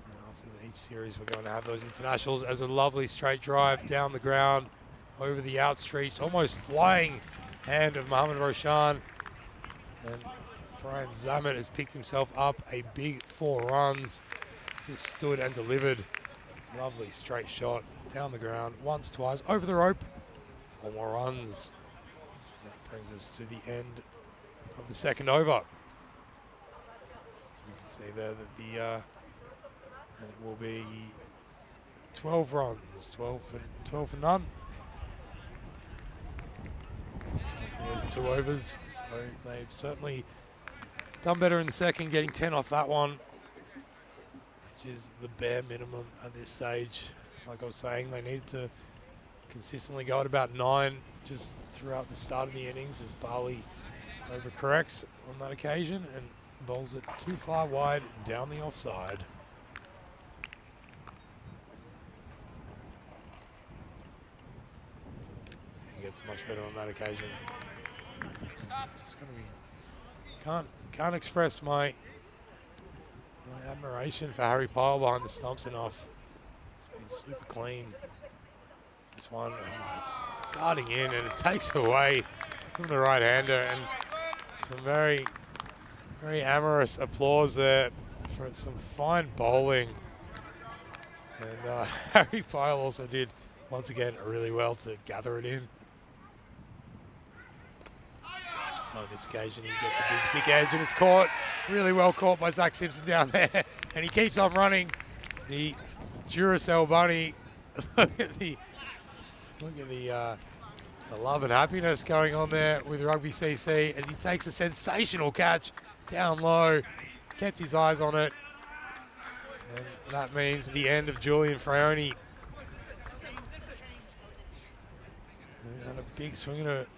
And after each series, we're going to have those internationals as a lovely straight drive down the ground, over the outstretched, almost flying hand of Mohamed Roshan. And Brian Zammit has picked himself up a big 4 runs. Just stood and delivered. Lovely straight shot down the ground, once, twice, over the rope. 4 more runs. That brings us to the end of the second over. So we can see there that and it will be 12 runs, 12 for none. There's 2 overs, so they've certainly done better in the second, getting 10 off that one, which is the bare minimum at this stage. Like I was saying, they need to consistently go at about 9 just throughout the start of the innings as Bali overcorrects on that occasion and bowls it too far wide down the offside. He gets much better on that occasion. Just gonna be, can't express my admiration for Harry Pyle behind the stumps enough. It's been super clean. This one, it's darting in and it takes away from the right-hander, and some very, very amorous applause there for some fine bowling. And Harry Pyle also did, once again, really well to gather it in. On this occasion, he gets a big thick edge and it's caught, really well caught by Zach Simpson down there. And he keeps on running. The Duracell bunny, look at the love and happiness going on there with Rugby CC as he takes a sensational catch down low, kept his eyes on it. And that means the end of Julian Freoni. And a big swing at it.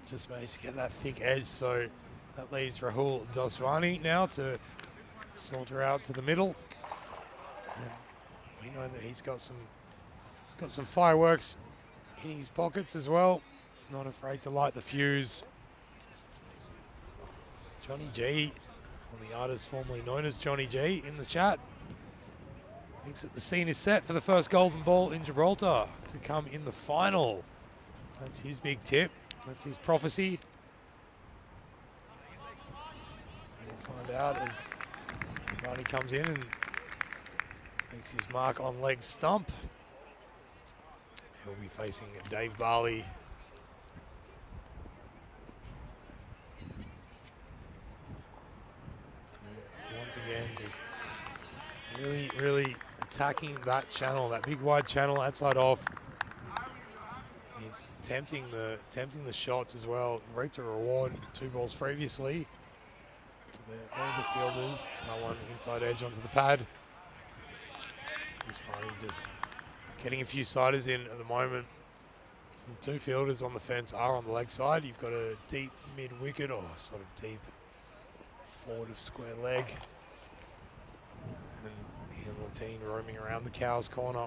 Just managed to get that thick edge, so that leaves Rahul Doswani now to saunter out to the middle. And we know that he's got some fireworks in his pockets as well. Not afraid to light the fuse. Johnny G, one of the artists formerly known as Johnny G, in the chat, thinks that the scene is set for the first golden ball in Gibraltar to come in the final. That's his big tip. That's his prophecy. So we'll find out as Ronnie comes in and makes his mark on leg stump. He'll be facing Dave Barley. Once again, just really, really attacking that channel, that big wide channel outside off. He's tempting the shots as well. Reaped a reward 2 balls previously. All the fielders. So one inside edge onto the pad. Just finally just getting a few siders in at the moment. So the 2 fielders on the fence are on the leg side. You've got a deep mid wicket or sort of deep forward of square leg. And Ian Latine roaming around the cows corner.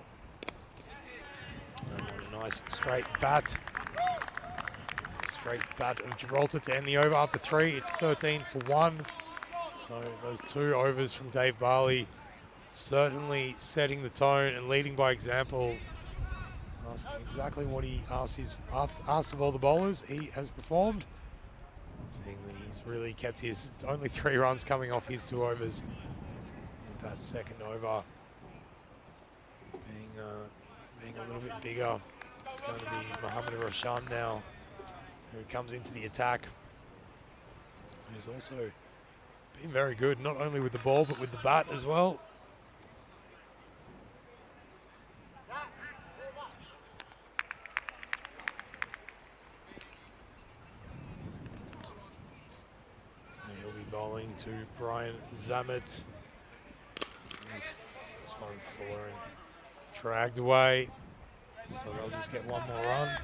And a nice straight bat. straight bat of Gibraltar to end the over after 3. It's 13 for 1. So those 2 overs from Dave Barley certainly setting the tone and leading by example. Asking exactly what he asked of all the bowlers. He has performed. Seeing that he's really kept his, it's only 3 runs coming off his 2 overs. With that second over being a little bit bigger. It's going to be Mohammad Roshan now, who comes into the attack. Who's also been very good, not only with the ball, but with the bat as well. Bowling to Brian Zamet. This one fuller and dragged away. So they'll just get 1 more run.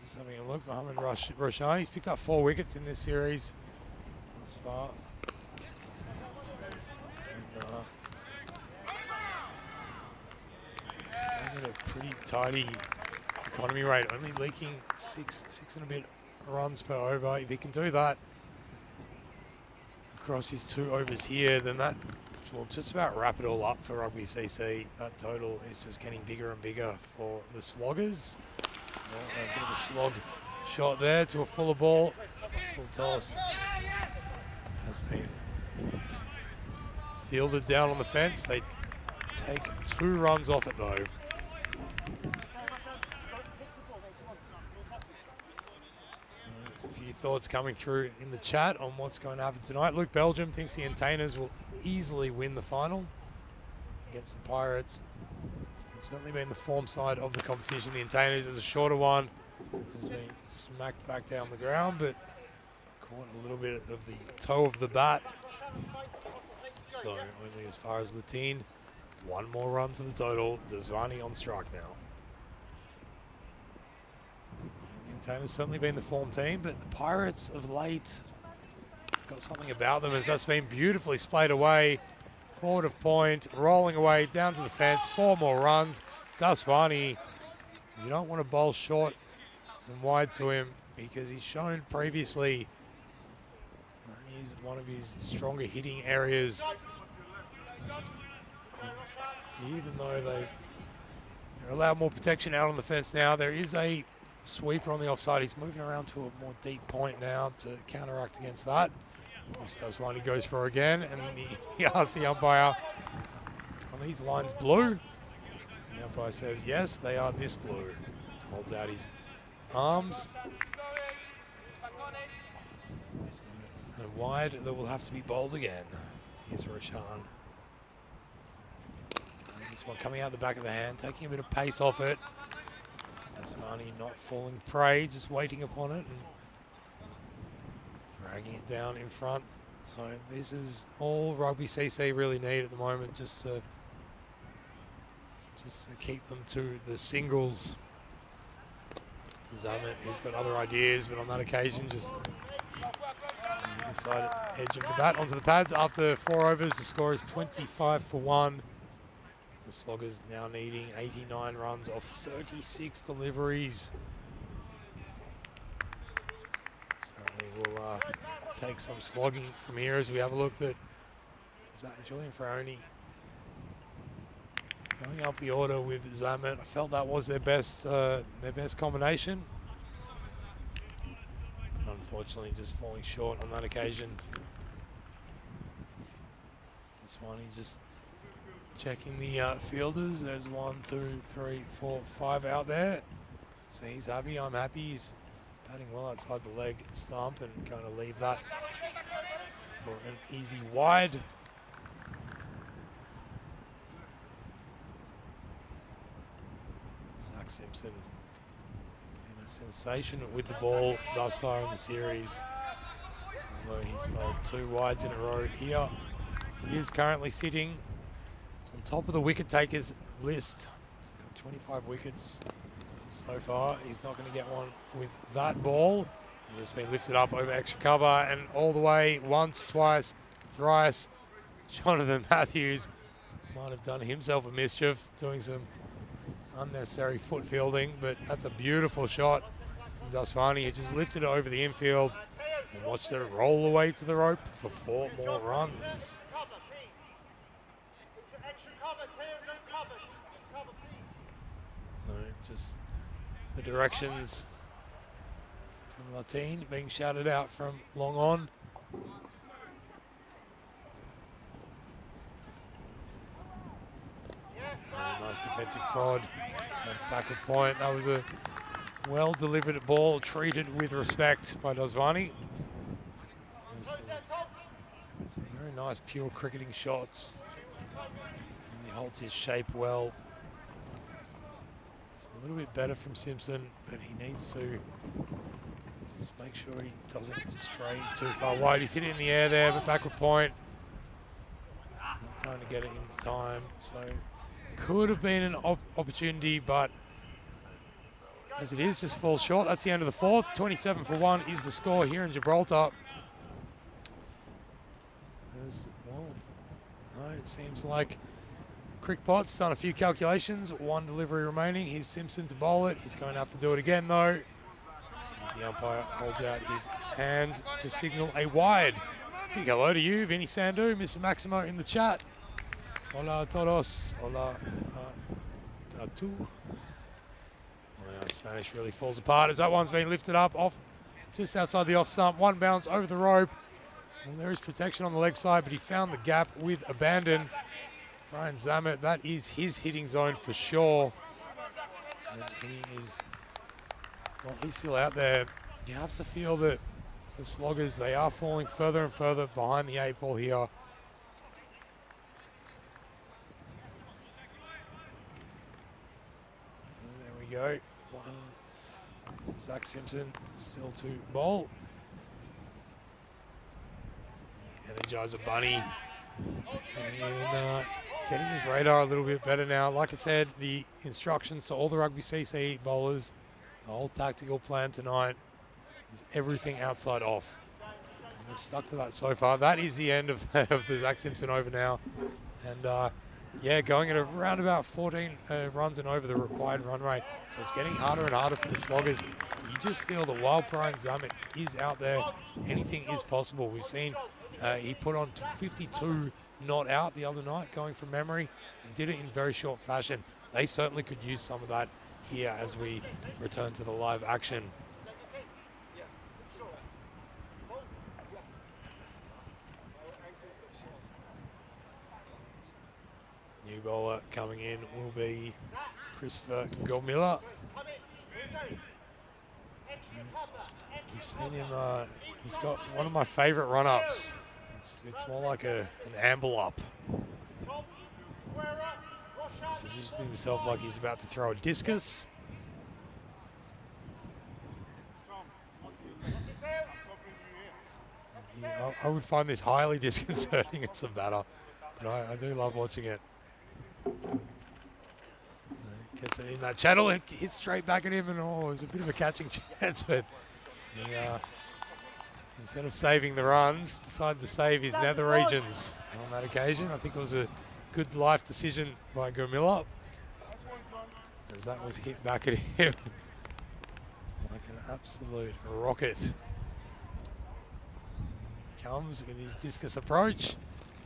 Just having a look, Mohammad Roshan, he's picked up 4 wickets in this series thus far. And, a pretty tidy economy rate, only leaking six and a bit runs per over. If he can do that across his 2 overs here, then that will just about wrap it all up for Rugby CC. That total is just getting bigger and bigger for the Sloggers. A bit of a slog shot there to a fuller ball. Full toss has been fielded down on the fence. They take 2 runs off it though. Thoughts coming through in the chat on what's going to happen tonight. Luke Belgium thinks the Entertainers will easily win the final against the Pirates. They've certainly been the form side of the competition. The Entertainers is a shorter one, has been smacked back down the ground, but caught a little bit of the toe of the bat. So only as far as Latine. 1 more run to the total. Dazwani on strike now. Entertainers certainly been the form team, but the Pirates of late have got something about them as that's been beautifully splayed away. Forward of point, rolling away down to the fence. 4 more runs. Daswani, you don't want to bowl short and wide to him because he's shown previously he's one of his stronger hitting areas. Even though they're allowed more protection out on the fence now, there is a sweeper on the offside. He's moving around to a more deep point now to counteract against that. Which does one, he goes for again, and he asks the umpire, are these lines blue? The umpire says, yes, they are this blue. Holds out his arms. And wide, that will have to be bowled again. Here's Roshan. This one coming out the back of the hand, taking a bit of pace off it. Asmani not falling prey, just waiting upon it and dragging it down in front. So this is all Rugby CC really need at the moment, just to keep them to the singles. Zamet, he's got other ideas, but on that occasion, just inside edge of the bat onto the pads. After 4 overs, the score is 25 for 1. The Sloggers now needing 89 runs off 36 deliveries. So they will take some slogging from here as we have a look at Julian Ferroni going up the order with Zamet. I felt that was their best combination. But unfortunately, just falling short on that occasion. This one, he just checking the fielders. There's 1, 2, 3, 4, 5 out there. So he's happy. I'm happy. He's batting well outside the leg stump and going to leave that for an easy wide. Zach Simpson in a sensation with the ball thus far in the series. Although he's bowled 2 wides in a row here. He is currently sitting on top of the wicket takers list. Got 25 wickets so far. He's not going to get one with that ball. It's been lifted up over extra cover and all the way once, twice, thrice. Jonathan Matthews might have done himself a mischief doing some unnecessary foot fielding, but that's a beautiful shot from Dasvani. He just lifted it over the infield and watched it roll away to the rope for 4 more runs. So just the directions from Latine being shouted out from long on. Nice defensive prod. That's backward point. That was a well-delivered ball, treated with respect by Dasvani. Some very nice pure cricketing shots. And he holds his shape well. It's a little bit better from Simpson, but he needs to just make sure he doesn't stray too far wide. He's hit it in the air there, but backward point. Not going to get it in time, so could have been an opportunity, but as it is, just falls short. That's the end of the 4th. 27 for 1 is the score here in Gibraltar. As well, no, it seems like Crickpot's done a few calculations. 1 delivery remaining. Here's Simpson to bowl it. He's going to have to do it again, though. As the umpire holds out his hands to signal a wide. Big hello to you, Vinny Sandu, Mr. Maximo in the chat. Hola a todos. Hola a tu. Spanish really falls apart as that one's been lifted up off just outside the off stump. 1 bounce over the rope. Well, there is protection on the leg side, but he found the gap with abandon. Brian Zammit, that is his hitting zone for sure. And he is, well, he's still out there. You have to feel that the Sloggers, they are falling further and further behind the 8 ball here. And there we go. Zach Simpson still to bowl. Energizer Bunny coming in and getting his radar a little bit better now. Like I said, the instructions to all the Rugby CC bowlers, the whole tactical plan tonight is everything outside off. And we've stuck to that so far. That is the end of the Zach Simpson over now. And yeah, going at around about 14 runs and over the required run rate. So it's getting harder and harder for the Sloggers. You just feel that while Brian Zammit is out there, anything is possible. We've seen he put on 52 not out the other night, going from memory, and did it in very short fashion. They certainly could use some of that here as we return to the live action. New bowler coming in will be Christopher Gormilla. You've seen him, he's got one of my favorite run-ups. It's more like an amble up. Positioning himself like he's about to throw a discus. Yeah, I would find this highly disconcerting as a batter, but I do love watching it. Gets it in that channel, it hits straight back at him, and oh, it was a bit of a catching chance, but he, instead of saving the runs, decided to save his nether regions on that occasion. I think it was a good life decision by Gormilla, as that was hit back at him like an absolute rocket. He comes with his discus approach.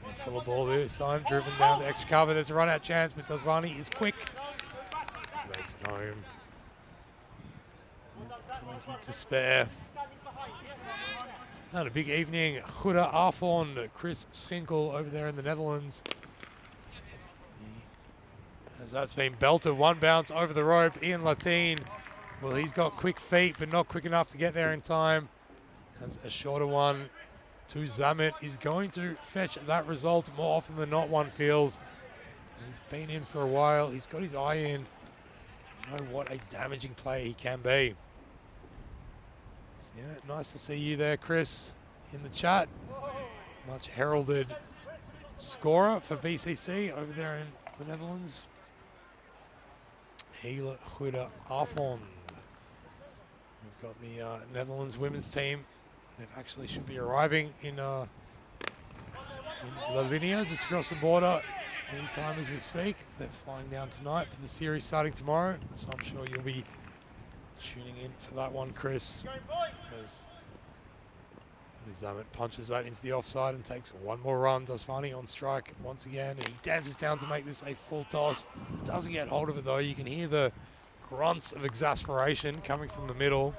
And full of ball this time, driven down the extra cover. There's a run out chance, but Dasvani is quick. Makes it home. With plenty to spare. And a big evening. Huda Arfon, Chris Schinkel over there in the Netherlands. As that's been belted, 1 bounce over the rope. Ian Latine, well, he's got quick feet, but not quick enough to get there in time. Has a shorter one to Zammit. Is going to fetch that result more often than not, one feels. He's been in for a while. He's got his eye in. You know what a damaging player he can be. So yeah, nice to see you there, Chris, in the chat. Much heralded scorer for VCC over there in the Netherlands. Hele Goede Avond. We've got the Netherlands women's team. They actually should be arriving in in La Linea, just across the border. Anytime as we speak. They're flying down tonight for the series starting tomorrow. So I'm sure you'll be tuning in for that one, Chris. As Zamet punches that into the offside and takes one more run. Dasvani on strike once again, and he dances down to make this a full toss. Doesn't get hold of it though. You can hear the grunts of exasperation coming from the middle.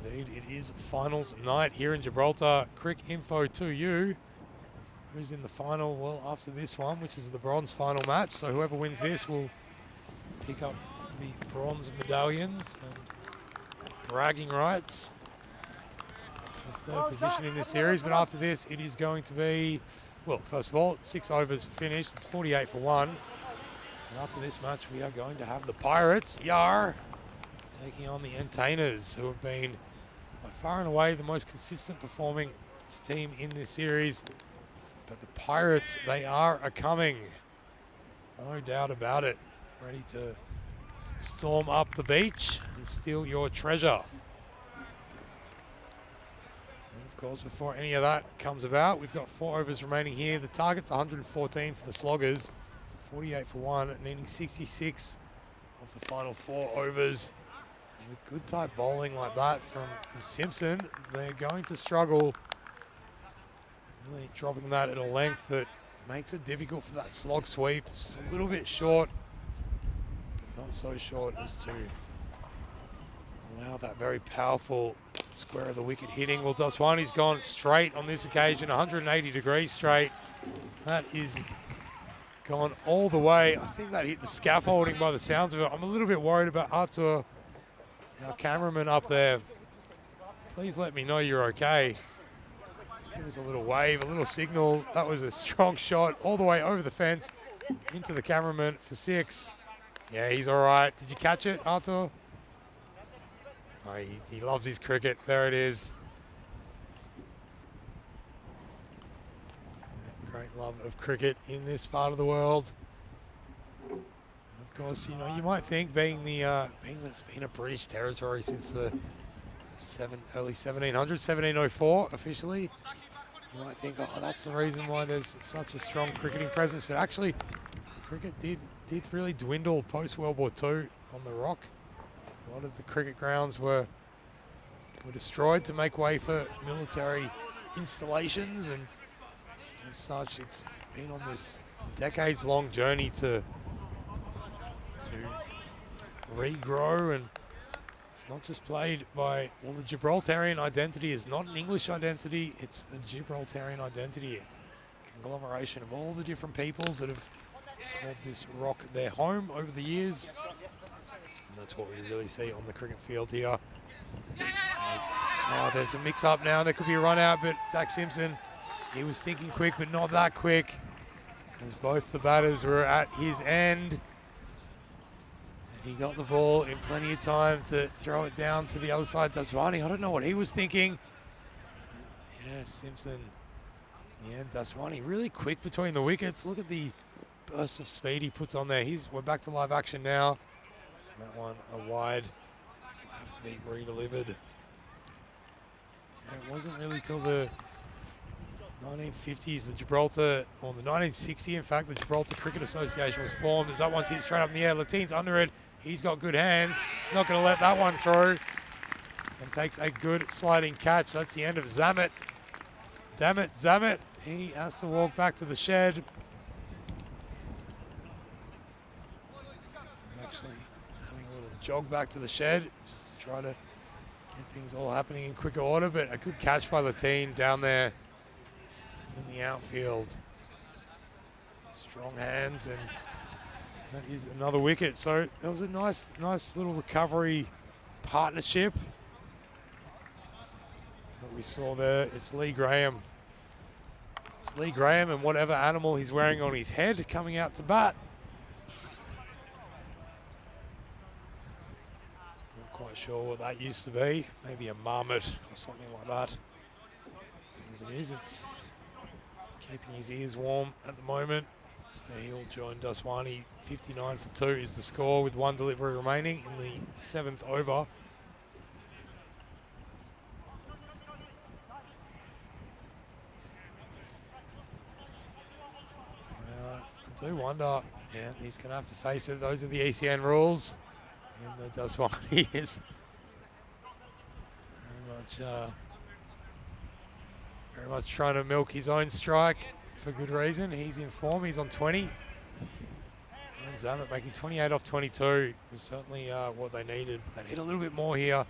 Indeed, it is finals night here in Gibraltar. Quick info to you. Who's in the final? Well, after this one, which is the bronze final match. So whoever wins this will pick up the bronze medallions and bragging rights for third position in this series. But after this, it is going to be, well, first of all, 6 overs finished. It's 48 for 1. And after this match, we are going to have the Pirates, Yar, taking on the Entertainers, who have been by far and away the most consistent performing team in this series. But the Pirates, they are a-coming. No doubt about it. Ready to storm up the beach and steal your treasure. And of course, before any of that comes about, we've got 4 overs remaining here. The target's 114 for the Sloggers. 48 for 1, needing 66 of the final 4 overs. And with good type bowling like that from Simpson, they're going to struggle. Really dropping that at a length that makes it difficult for that slog sweep. It's just a little bit short, but not so short as to allow that very powerful square of the wicket hitting. Well, Daswani's gone straight on this occasion, 180 degrees straight. That is gone all the way. I think that hit the scaffolding by the sounds of it. I'm a little bit worried about Artur, our cameraman up there. Please let me know you're okay. Just give us a little wave, a little signal. That was a strong shot all the way over the fence into the cameraman for 6. Yeah, he's all right. Did you catch it, Artur? Oh, he loves his cricket. There it is. Great love of cricket in this part of the world. And of course, you know, you might think being that it's been a British territory since the early 1700s, 1704 officially. You might think, oh, that's the reason why there's such a strong cricketing presence. But actually, cricket did really dwindle post World War II on the Rock. A lot of the cricket grounds were destroyed to make way for military installations, and as such, it's been on this decades-long journey to regrow, and it's not just played by, well, the Gibraltarian identity is not an English identity, it's a Gibraltarian identity, a conglomeration of all the different peoples that have called this rock their home over the years. And that's what we really see on the cricket field here. There's a mix-up now, there could be a run-out, but Zach Simpson, he was thinking quick, but not that quick, as both the batters were at his end. He got the ball in plenty of time to throw it down to the other side. Daswani, I don't know what he was thinking. Yeah, Simpson. In the end, Daswani really quick between the wickets. Look at the burst of speed he puts on there. We're back to live action now. And that one, a wide, will have to be re-delivered. Yeah, it wasn't really till the 1950s, the 1960, in fact, the Gibraltar Cricket Association was formed. As that one's hit straight up in the air, Lateen's under it. He's got good hands. Not going to let that one through. And takes a good sliding catch. That's the end of Zamet. Damn it, Zamet. He has to walk back to the shed. He's actually having a little jog back to the shed just to try to get things all happening in quicker order. But a good catch by Lateen down there in the outfield. Strong hands, and that is another wicket. So that was a nice little recovery partnership that we saw there. It's Lee Graham. It's Lee Graham and whatever animal he's wearing on his head coming out to bat. Not quite sure what that used to be. Maybe a marmot or something like that. As it is, it's keeping his ears warm at the moment. So he'll join Daswani. 59 for 2 is the score with 1 delivery remaining in the 7th over. I do wonder, yeah, he's going to have to face it. Those are the ECN rules. And the Daswani is very much trying to milk his own strike for good reason. He's in form. He's on 20. And Zamet making 28 off 22 was certainly what they needed. They need a little bit more here.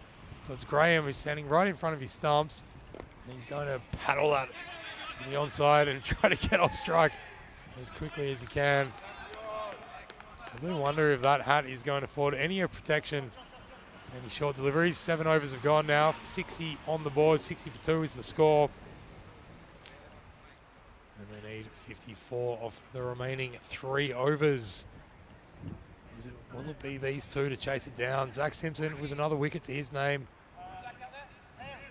So it's Graham who's standing right in front of his stumps. And he's going to paddle that to the onside and try to get off strike as quickly as he can. I do wonder if that hat is going to afford any protection to any short deliveries. 7 overs have gone now. 60 on the board. 60 for 2 is the score. And they need 54 of the remaining 3 overs. Will it be these two to chase it down? Zach Simpson with another wicket to his name.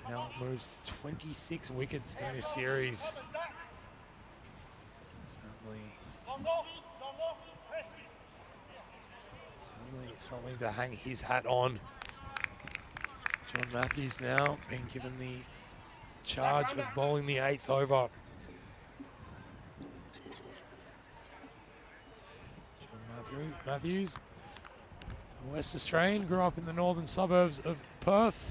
Now it moves to 26 wickets in this series. Certainly something to hang his hat on. John Matthews now being given the charge of bowling the 8th over. Matthews, a West Australian, grew up in the northern suburbs of Perth.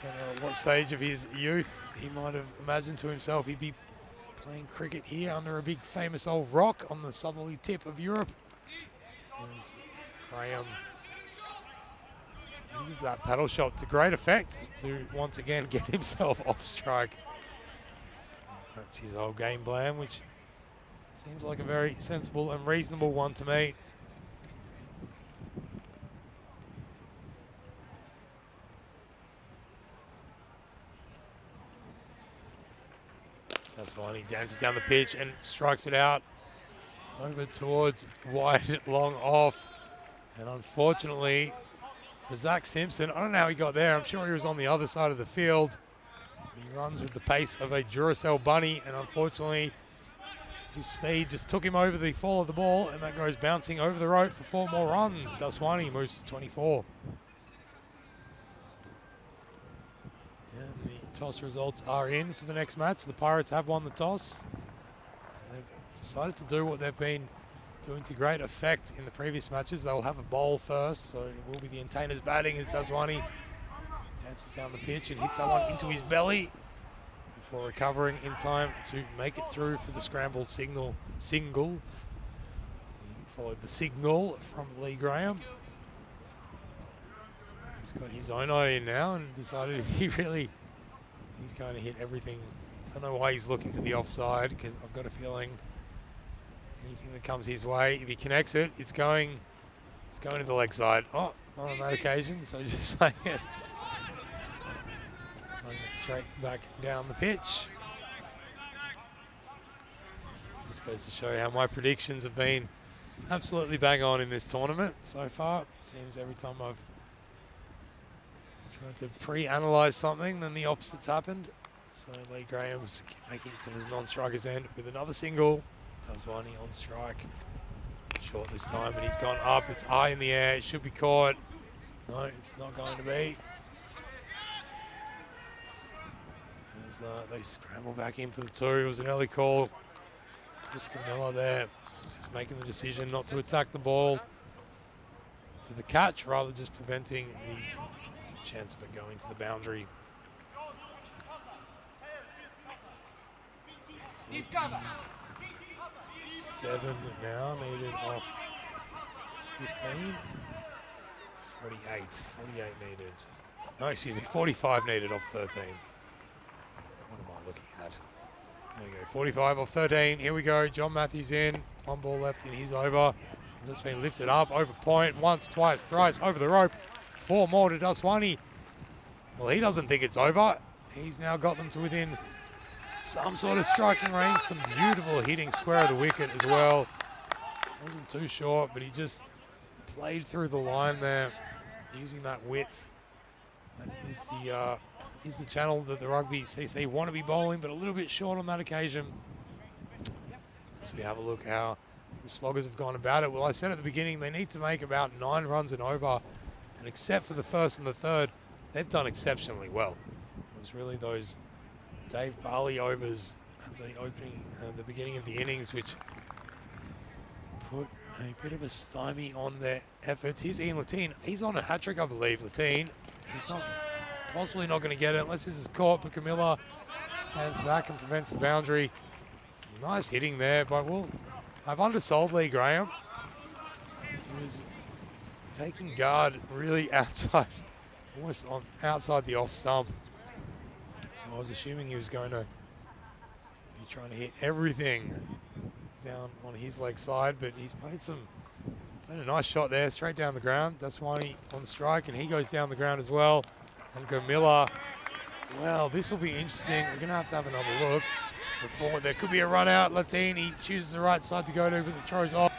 Don't know at what stage of his youth he might have imagined to himself he'd be playing cricket here under a big famous old rock on the southerly tip of Europe. As Graham uses that paddle shot to great effect to once again get himself off strike. That's his whole game plan, which seems like a very sensible and reasonable one to me. That's why he dances down the pitch and strikes it out over towards wide, long off. And unfortunately for Zach Simpson, I don't know how he got there. I'm sure he was on the other side of the field. He runs with the pace of a Duracell bunny, and unfortunately his speed just took him over the fall of the ball, and that goes bouncing over the rope for 4 more runs. Daswani moves to 24. And the toss results are in for the next match. The Pirates have won the toss. And they've decided to do what they've been doing to great effect in the previous matches. They'll have a bowl first, so it will be the Entertainers batting as Daswani dances down the pitch and hits that one into his belly before recovering in time to make it through for the scramble single. He followed the signal from Lee Graham. He's got his own idea now and decided he's going to hit everything. Don't know why he's looking to the offside, because I've got a feeling anything that comes his way, if he connects it, it's going to the leg side. Oh, not on that occasion, so just playing it straight back down the pitch. Just goes to show how my predictions have been absolutely bang on in this tournament so far. Seems every time I've tried to pre-analyse something, then the opposite's happened. So Lee Graham's making it to the non-striker's end with another single. Daswani on strike. Short this time, and he's gone up. It's high in the air. It should be caught. No, it's not going to be. As they scramble back in for the 2. It was an early call. Chris Camilla there, just making the decision not to attack the ball for the catch, rather just preventing the chance of it going to the boundary. Keep cover. 7 now needed off 15. 48 needed. No, excuse me, 45 needed off 13. What am I looking at? There we go, 45 off 13. Here we go, John Matthews in. 1 ball left in his over. It's been lifted up over point once, twice, thrice, over the rope. 4 more to Daswani. Well, he doesn't think it's over. He's now got them to within some sort of striking range. Some beautiful hitting square of the wicket as well. Wasn't too short, but he just played through the line there, using that width. That is the channel that the Rugby CC want to be bowling, but a little bit short on that occasion. As we have a look how the Sloggers have gone about it. Well, I said at the beginning they need to make about 9 runs and over, and except for the first and the third, they've done exceptionally well. It was really those Dave Barley overs at the beginning of the innings, which put a bit of a stymie on their efforts. Here's Ian Latine. He's on a hat trick, I believe. Latine. He's not possibly not going to get it unless this is caught, but Camilla stands back and prevents the boundary. Some nice hitting there, but I've undersold Lee Graham. He was taking guard really outside, almost on outside the off stump. So I was assuming he was going to be trying to hit everything down on his leg side, but he's played a nice shot there, straight down the ground. Daswani on strike, and he goes down the ground as well. And Gomilla, well, this will be interesting. We're going to have another look before there could be a run out. Latine, he chooses the right side to go to, but the throw's off.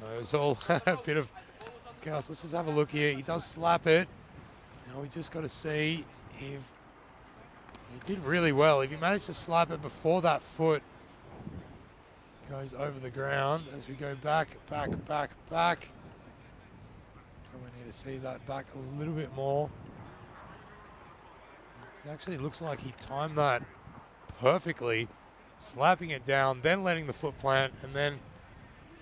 It was all a bit of chaos. Let's just have a look here. He does slap it. Now we just got to see if he did really well. If he managed to slap it before that foot goes over the ground, as we go back. Probably need to see that back a little bit more. It actually looks like he timed that perfectly, slapping it down, then letting the foot plant, and then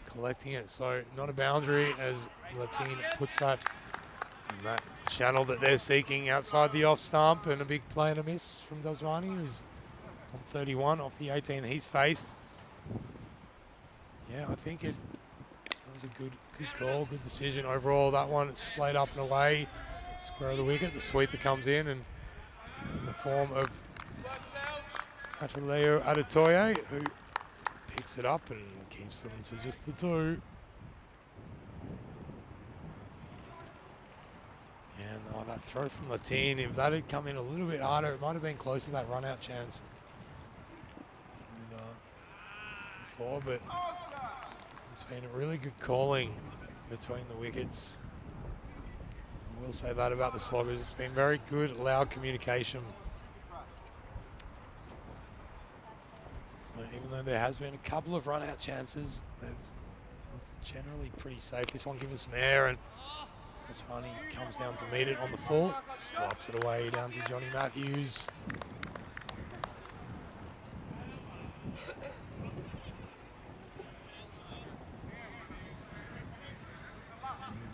collecting it. So not a boundary as Latine puts that in that channel that they're seeking outside the off stump, and a big play and a miss from Daswani, who's on 31 off the 18 that he's faced. Yeah, I think that was a good call, good decision overall. That one, it's splayed up and away, square of the wicket. The sweeper comes in, and in the form of Ataleo Adetoye, who picks it up and keeps them to just the 2. And that throw from Latine, if that had come in a little bit harder, it might have been close to that run out chance before, but it's been a really good calling between the wickets. I will say that about the Sloggers. It's been very good, loud communication. So even though there has been a couple of run-out chances, they've looked generally pretty safe. This one given some air, and this one he comes down to meet it on the full, slaps it away down to Johnny Matthews.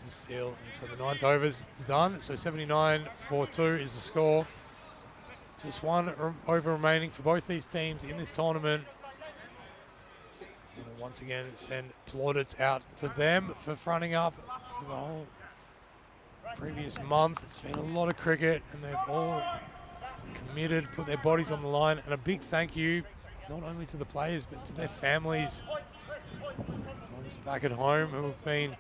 Just still, and so the 9th over's done. So 79 for 2 is the score. Just one over remaining for both these teams in this tournament. We'll once again send plaudits out to them for fronting up for the whole previous month. It's been a lot of cricket, and they've all committed, put their bodies on the line. And a big thank you not only to the players, but to their families, ones back at home who have been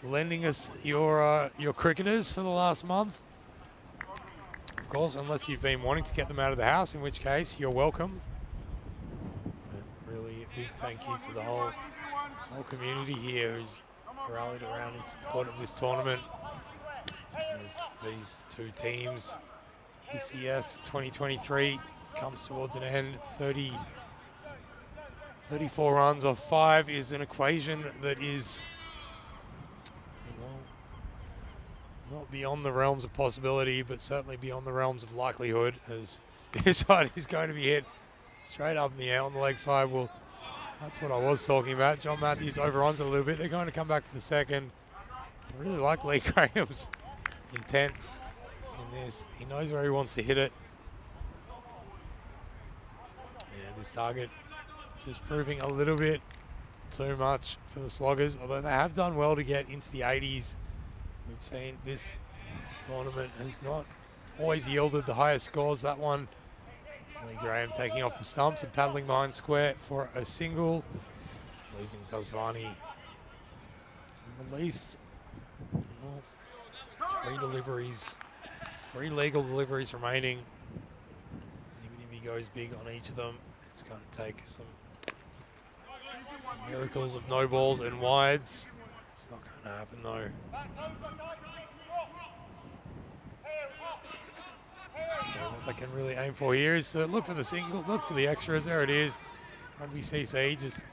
lending us your cricketers for the last month. Of course, unless you've been wanting to get them out of the house, in which case you're welcome. But really a big thank you to the whole community here who's rallied around in support of this tournament. As these two teams, ECS 2023 comes towards an end. 34 runs off 5 is an equation that is, well, not beyond the realms of possibility, but certainly beyond the realms of likelihood, as this one is going to be hit straight up in the air on the leg side. Well, that's what I was talking about. John Matthews overruns it a little bit. They're going to come back for the second. I really like Lee Graham's intent in this. He knows where he wants to hit it. Yeah, this target just proving a little bit too much for the Sloggers, although they have done well to get into the 80s. We've seen this tournament has not always yielded the highest scores. That one, Lee Graham taking off the stumps and paddling behind square for a single, leaving Daswani in the least. Well, 3 legal deliveries remaining. Even if he goes big on each of them, it's going to take some miracles of no balls and wides. It's not going to happen though. So what they can really aim for here is to look for the single, look for the extras. There it is. Rugby CC just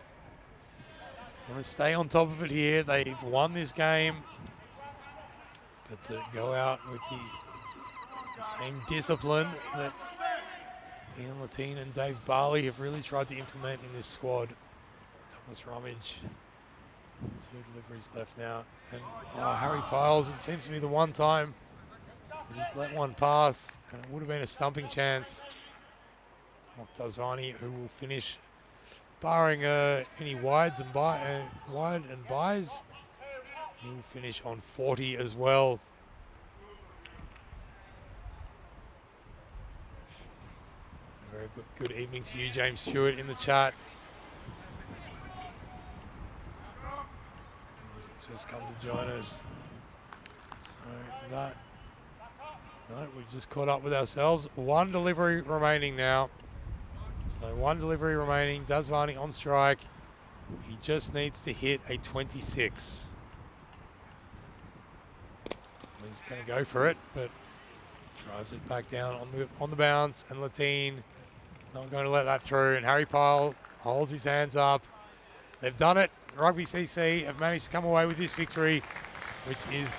want to stay on top of it here. They've won this game, but to go out with the same discipline that Ian Latine and Dave Barley have really tried to implement in this squad. Thomas Rummage, 2 deliveries left now. And Harry Piles, it seems to be the one time that he's let one pass, and it would have been a stumping chance off Dazvani, who will finish, barring any wides and wide and buys, he will finish on 40 as well. Very good evening to you, James Stewart, in the chat. He's just come to join us. So no, we've just caught up with ourselves. 1 delivery remaining now. So 1 delivery remaining. Dazvani on strike. He just needs to hit a 26. He's going to go for it, but drives it back down on the bounce, and Latine not going to let that through, and Harry Pyle holds his hands up. They've done it. Rugby CC have managed to come away with this victory, which is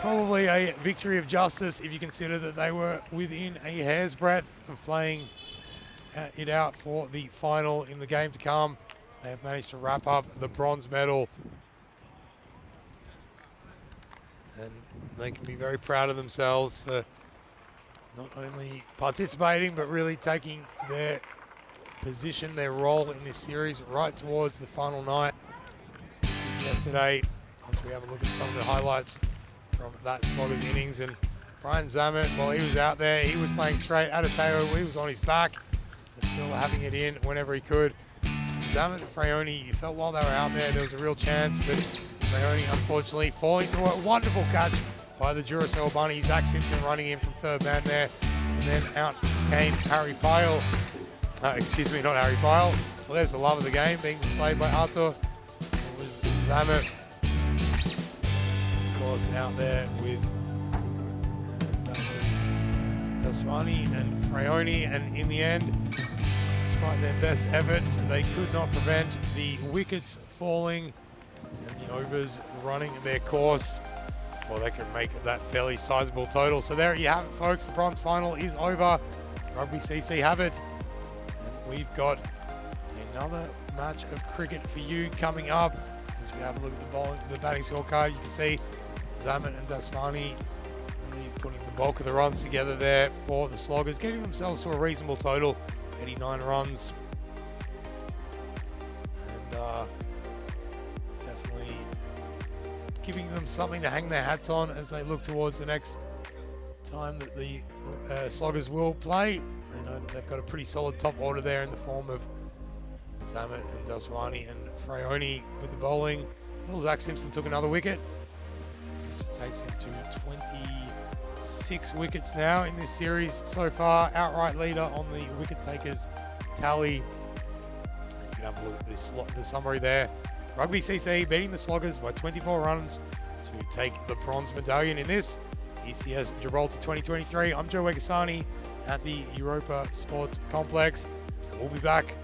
probably a victory of justice if you consider that they were within a hair's breadth of playing it out for the final in the game to come. They have managed to wrap up the bronze medal, and they can be very proud of themselves for not only participating, but really taking their position, their role in this series right towards the final night. Yesterday, as we have a look at some of the highlights from that Sloggers innings, and Brian Zammit, while he was out there, he was playing straight. Adateo, he was on his back, but still having it in whenever he could. Zammit and Fraioni, you felt while they were out there was a real chance, but Fraioni unfortunately falling to a wonderful catch by the Duracell bunny. Zach Simpson running in from third man there, and then out came Harry Pyle. Excuse me, not Harry Pyle. Well, there's the love of the game being displayed by Arthur. It was Zammit, of course, out there with that was Tasmani and Fraioni, and in the end, despite their best efforts, they could not prevent the wickets falling and the overs running their course, or they could make that fairly sizable total. So there you have it, folks. The bronze final is over. Rugby CC have it. And we've got another match of cricket for you coming up. As we have a look at the batting scorecard, you can see Zammit and Dasfani really putting the bulk of the runs together there for the Sloggers, getting themselves to a reasonable total, 89 runs. And definitely giving them something to hang their hats on as they look towards the next time that the Sloggers will play. They know that they've got a pretty solid top order there in the form of Zammit and Daswani and Fraioni with the bowling. Well, Zach Simpson took another wicket, which takes him to 26 wickets now in this series so far. Outright leader on the wicket takers tally. You can have a look at the summary there. Rugby CC beating the Sloggers by 24 runs to take the bronze medallion in this ECS Gibraltar 2023. I'm Joe Wegasani at the Europa Sports Complex. We'll be back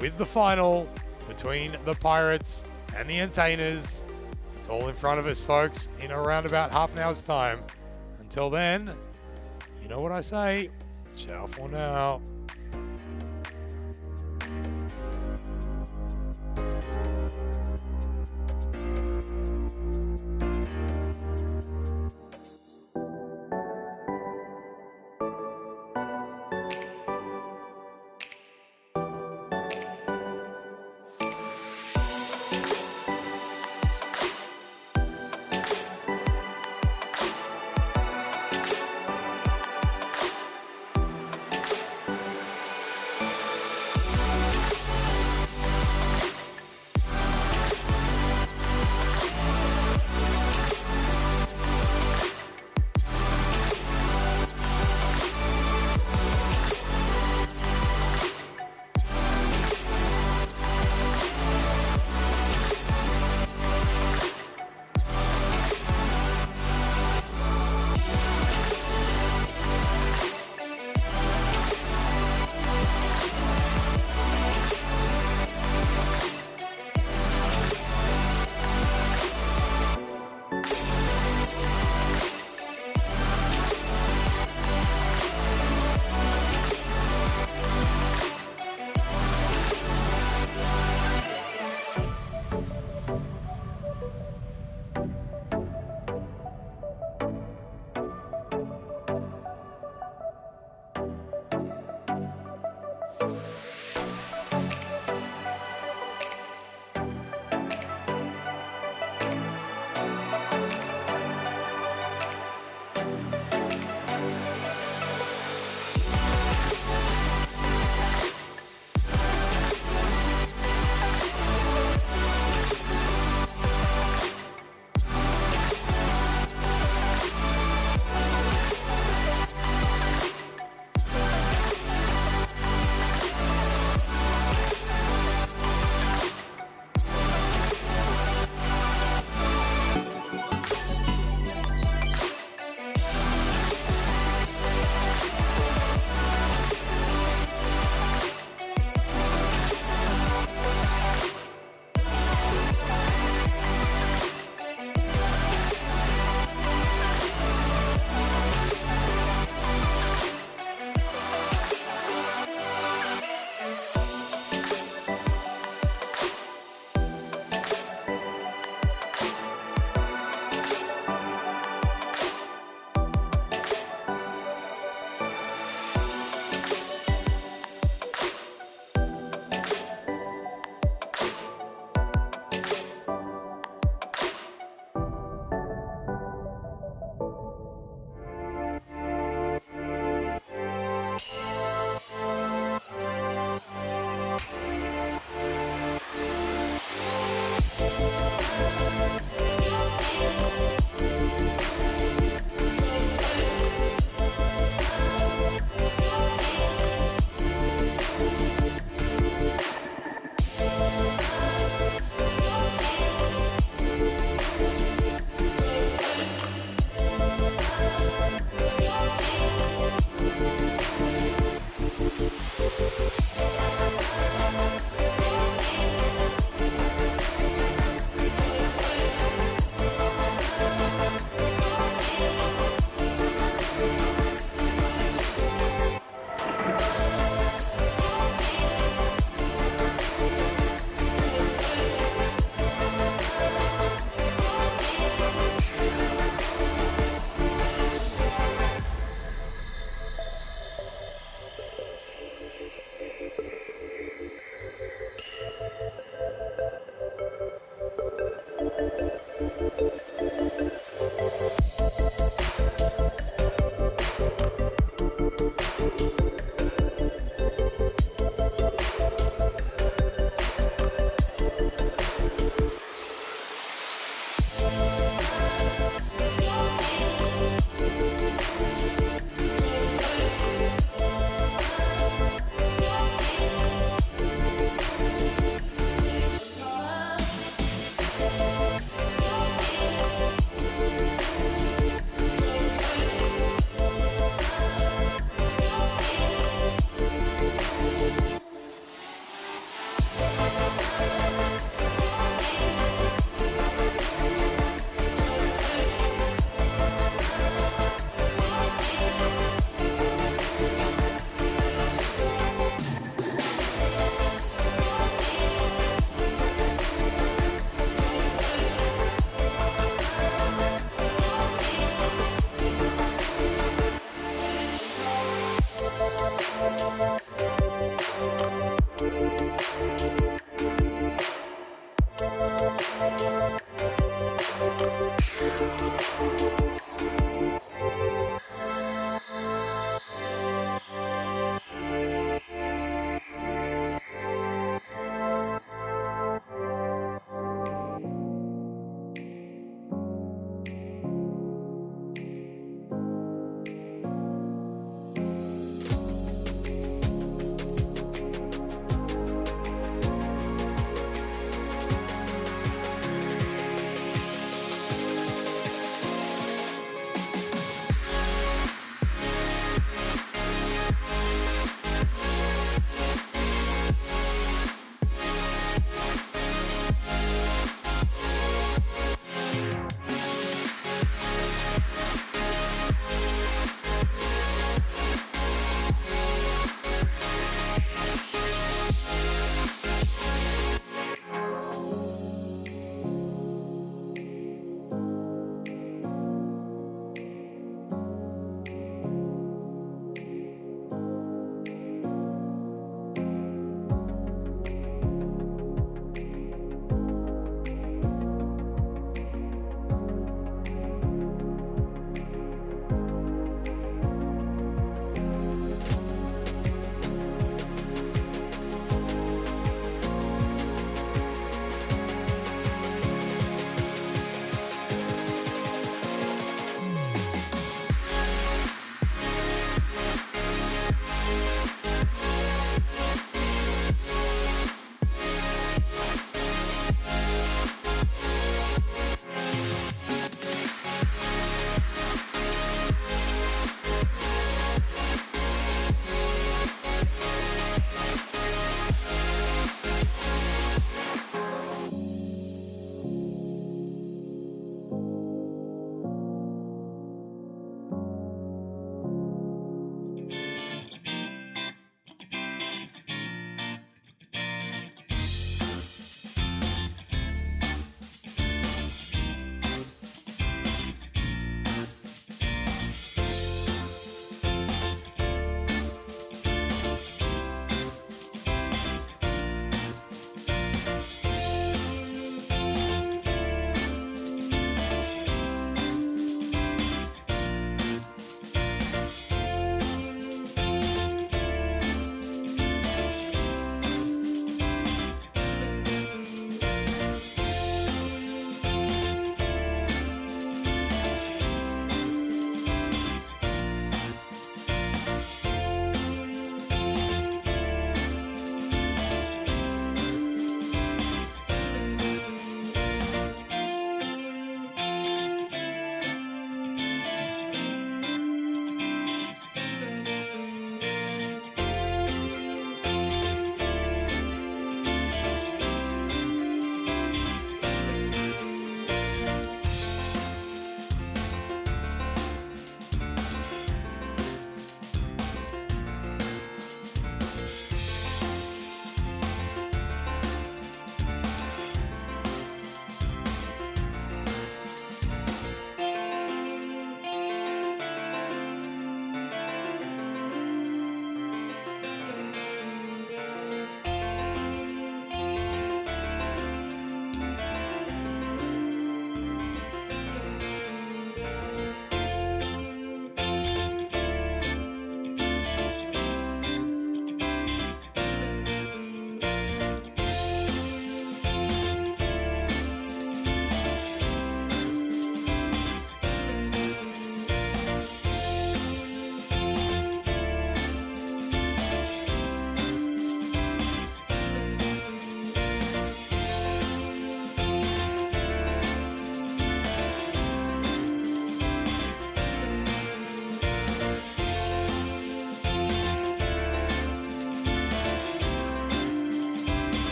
with the final between the Pirates and the Entertainers. It's all in front of us, folks, in around about half an hour's time. Until then, you know what I say. Ciao for now.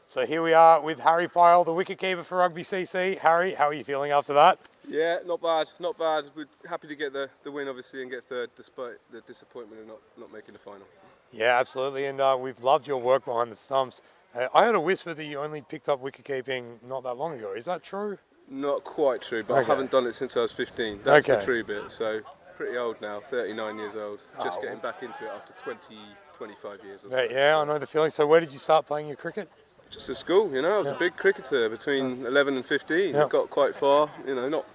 So here we are with Harry Pyle, the wicketkeeper for Rugby CC. Harry, how are you feeling after that? Yeah, not bad, not bad. We're happy to get the win, obviously, and get third, despite the disappointment of not making the final. Yeah, absolutely, and we've loved your work behind the stumps. I heard a whisper that you only picked up wicketkeeping not that long ago. Is that true? Not quite true, but Okay. I haven't done it since I was 15. That's Okay. the true bit. So pretty old now, 39 years old. Just Oh. getting back into it after 25 years or so. Yeah, I know the feeling. So where did you start playing your cricket? Just at school, you know, I was a big cricketer between 11 and 15. Yeah. Got quite far, you know, not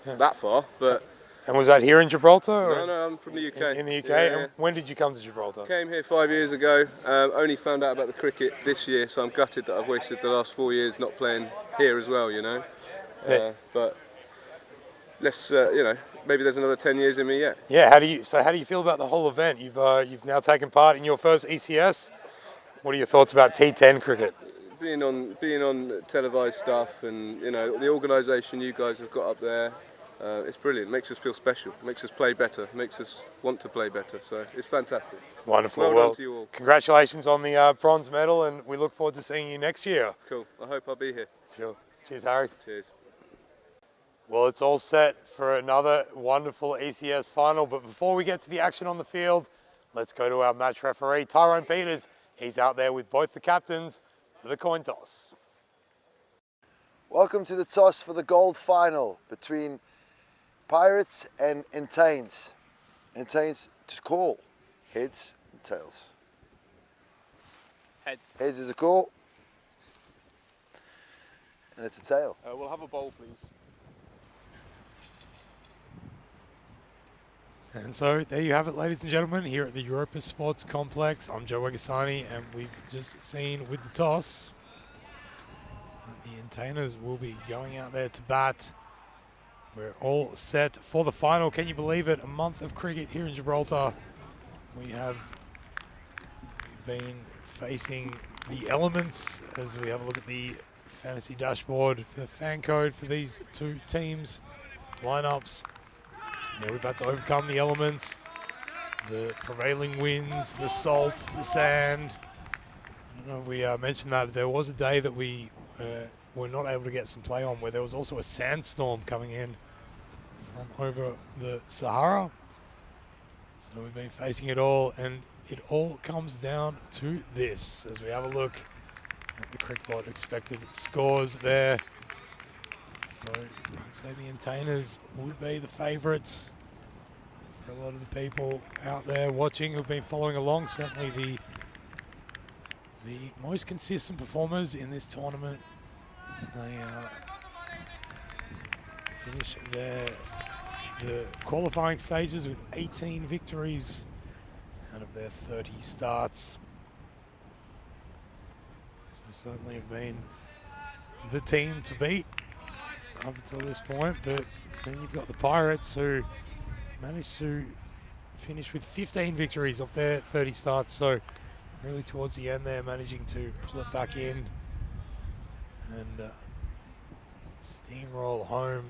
that far, but And was that here in Gibraltar? Or no, I'm from the UK. In the UK? Yeah, yeah. And when did you come to Gibraltar? Came here 5 years ago, only found out about the cricket this year, so I'm gutted that I've wasted the last 4 years not playing here as well, you know. Yeah. But let's, you know, maybe there's another 10 years in me yet. Yeah, how do you feel about the whole event? You've now taken part in your first ECS. What are your thoughts about T10 cricket? Being on televised stuff, and you know the organisation you guys have got up there, it's brilliant. It makes us feel special. It makes us play better. Makes us want to play better. So it's fantastic. Wonderful. Well done to you all. Congratulations on the bronze medal, and we look forward to seeing you next year. Cool. I hope I'll be here. Sure. Cheers, Harry. Cheers. Well, it's all set for another wonderful ECS final, but before we get to the action on the field, let's go to our match referee, Tyrone Peters. He's out there with both the captains for the coin toss. Welcome to the toss for the gold final between Pirates and Entains. Entains to call. Heads and tails. Heads. Heads is a call. And it's a tail. We'll have a bowl, please. And so there you have it, ladies and gentlemen, here at the Europa Sports Complex. I'm Joe Wegasani, and we've just seen with the toss, the Entertainers will be going out there to bat. We're all set for the final. Can you believe it? A month of cricket here in Gibraltar. We've been facing the elements as we have a look at the fantasy dashboard for FanCode for these two teams, lineups. Yeah, we've had to overcome the elements, the prevailing winds, the salt, the sand. I don't know if we mentioned that, but there was a day that we were not able to get some play on where there was also a sandstorm coming in from over the Sahara. So we've been facing it all, and it all comes down to this as we have a look at the Crickbot expected scores there. So I'd say the Entertainers would be the favourites for a lot of the people out there watching who've been following along. Certainly the most consistent performers in this tournament. They finish the qualifying stages with 18 victories out of their 30 starts. So certainly have been the team to beat up until this point, but then you've got the Pirates who managed to finish with 15 victories off their 30 starts, so really towards the end they're managing to pull it back in and steamroll home,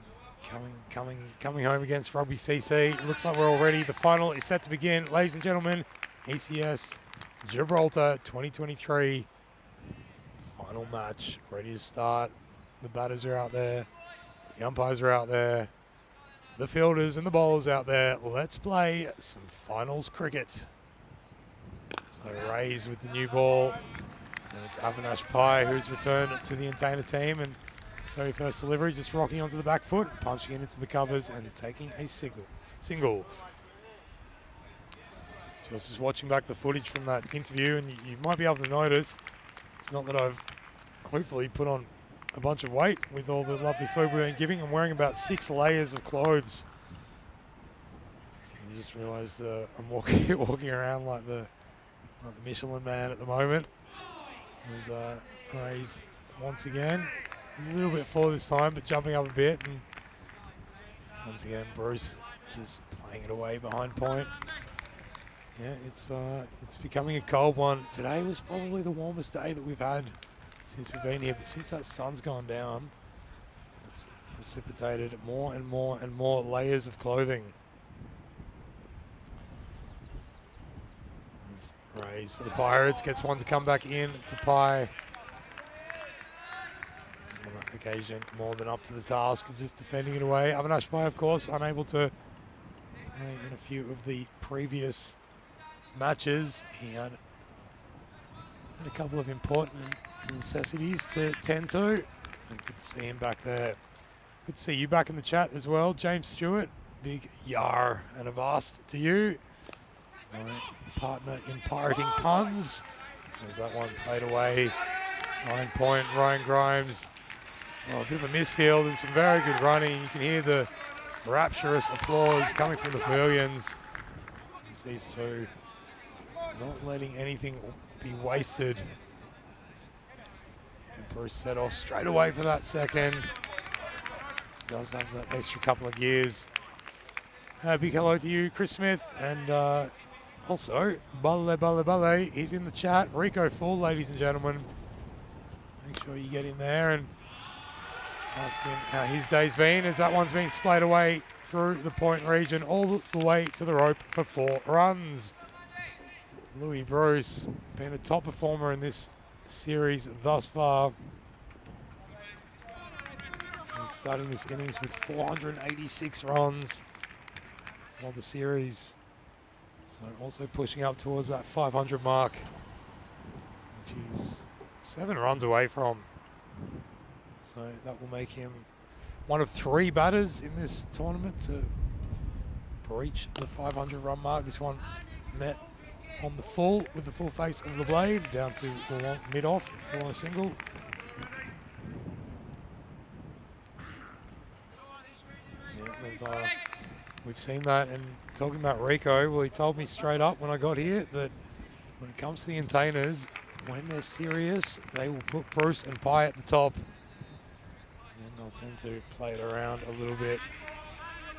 coming home against Rugby CC. It looks like we're all ready. The final is set to begin. Ladies and gentlemen, ECS Gibraltar 2023 final match ready to start. The batters are out there. The umpires are out there, the fielders and the bowlers out there. Let's play some finals cricket. So Rays with the new ball, and it's Avinash Pai who's returned to the Entertainer team, and very first delivery just rocking onto the back foot, punching it into the covers and taking a single. I was just watching back the footage from that interview, and you might be able to notice, it's not that I've hopefully put on a bunch of weight with all the lovely food we've been giving. I'm wearing about 6 layers of clothes. So I just realised I'm walking around like the Michelin man at the moment. There's Rays once again, a little bit full this time, but jumping up a bit. And once again, Bruce just playing it away behind point. Yeah, it's becoming a cold one. Today was probably the warmest day that we've had since we've been here, but since that sun's gone down, it's precipitated more and more and more layers of clothing. There's Rays for the Pirates, gets one to come back in to Pai. occasion more than up to the task of just defending it away. Avinash Pai, of course, unable to play in a few of the previous matches. He had a couple of important necessities to tend to. Good to see him back there. Good to see you back in the chat as well, James Stewart. Big yar and a vast to you. My partner in pirating puns. There's that one played away. 9 point, Ryan Grimes. Oh, a bit of a misfield and some very good running. You can hear the rapturous applause coming from the pavilions. As these two not letting anything be wasted. And Bruce set off straight away for that second. Does have that extra couple of gears. Big hello to you, Chris Smith, and also Balle. He's in the chat. Rico Full, ladies and gentlemen. Make sure you get in there and ask him how his day's been, as that one's been splayed away through the point region all the way to the rope for 4 runs. Louis Bruce been a top performer in this series thus far. He's starting this innings with 486 runs for the series. So also pushing up towards that 500 mark, which he's 7 runs away from. So that will make him one of 3 batters in this tournament to breach the 500 run mark. This one met on the full with the full face of the blade down to the long mid off for a single. Yeah, we've seen that. And talking about Rico, well, he told me straight up when I got here that when it comes to the entertainers, when they're serious, they will put Bruce and Pai at the top. And they'll tend to play it around a little bit.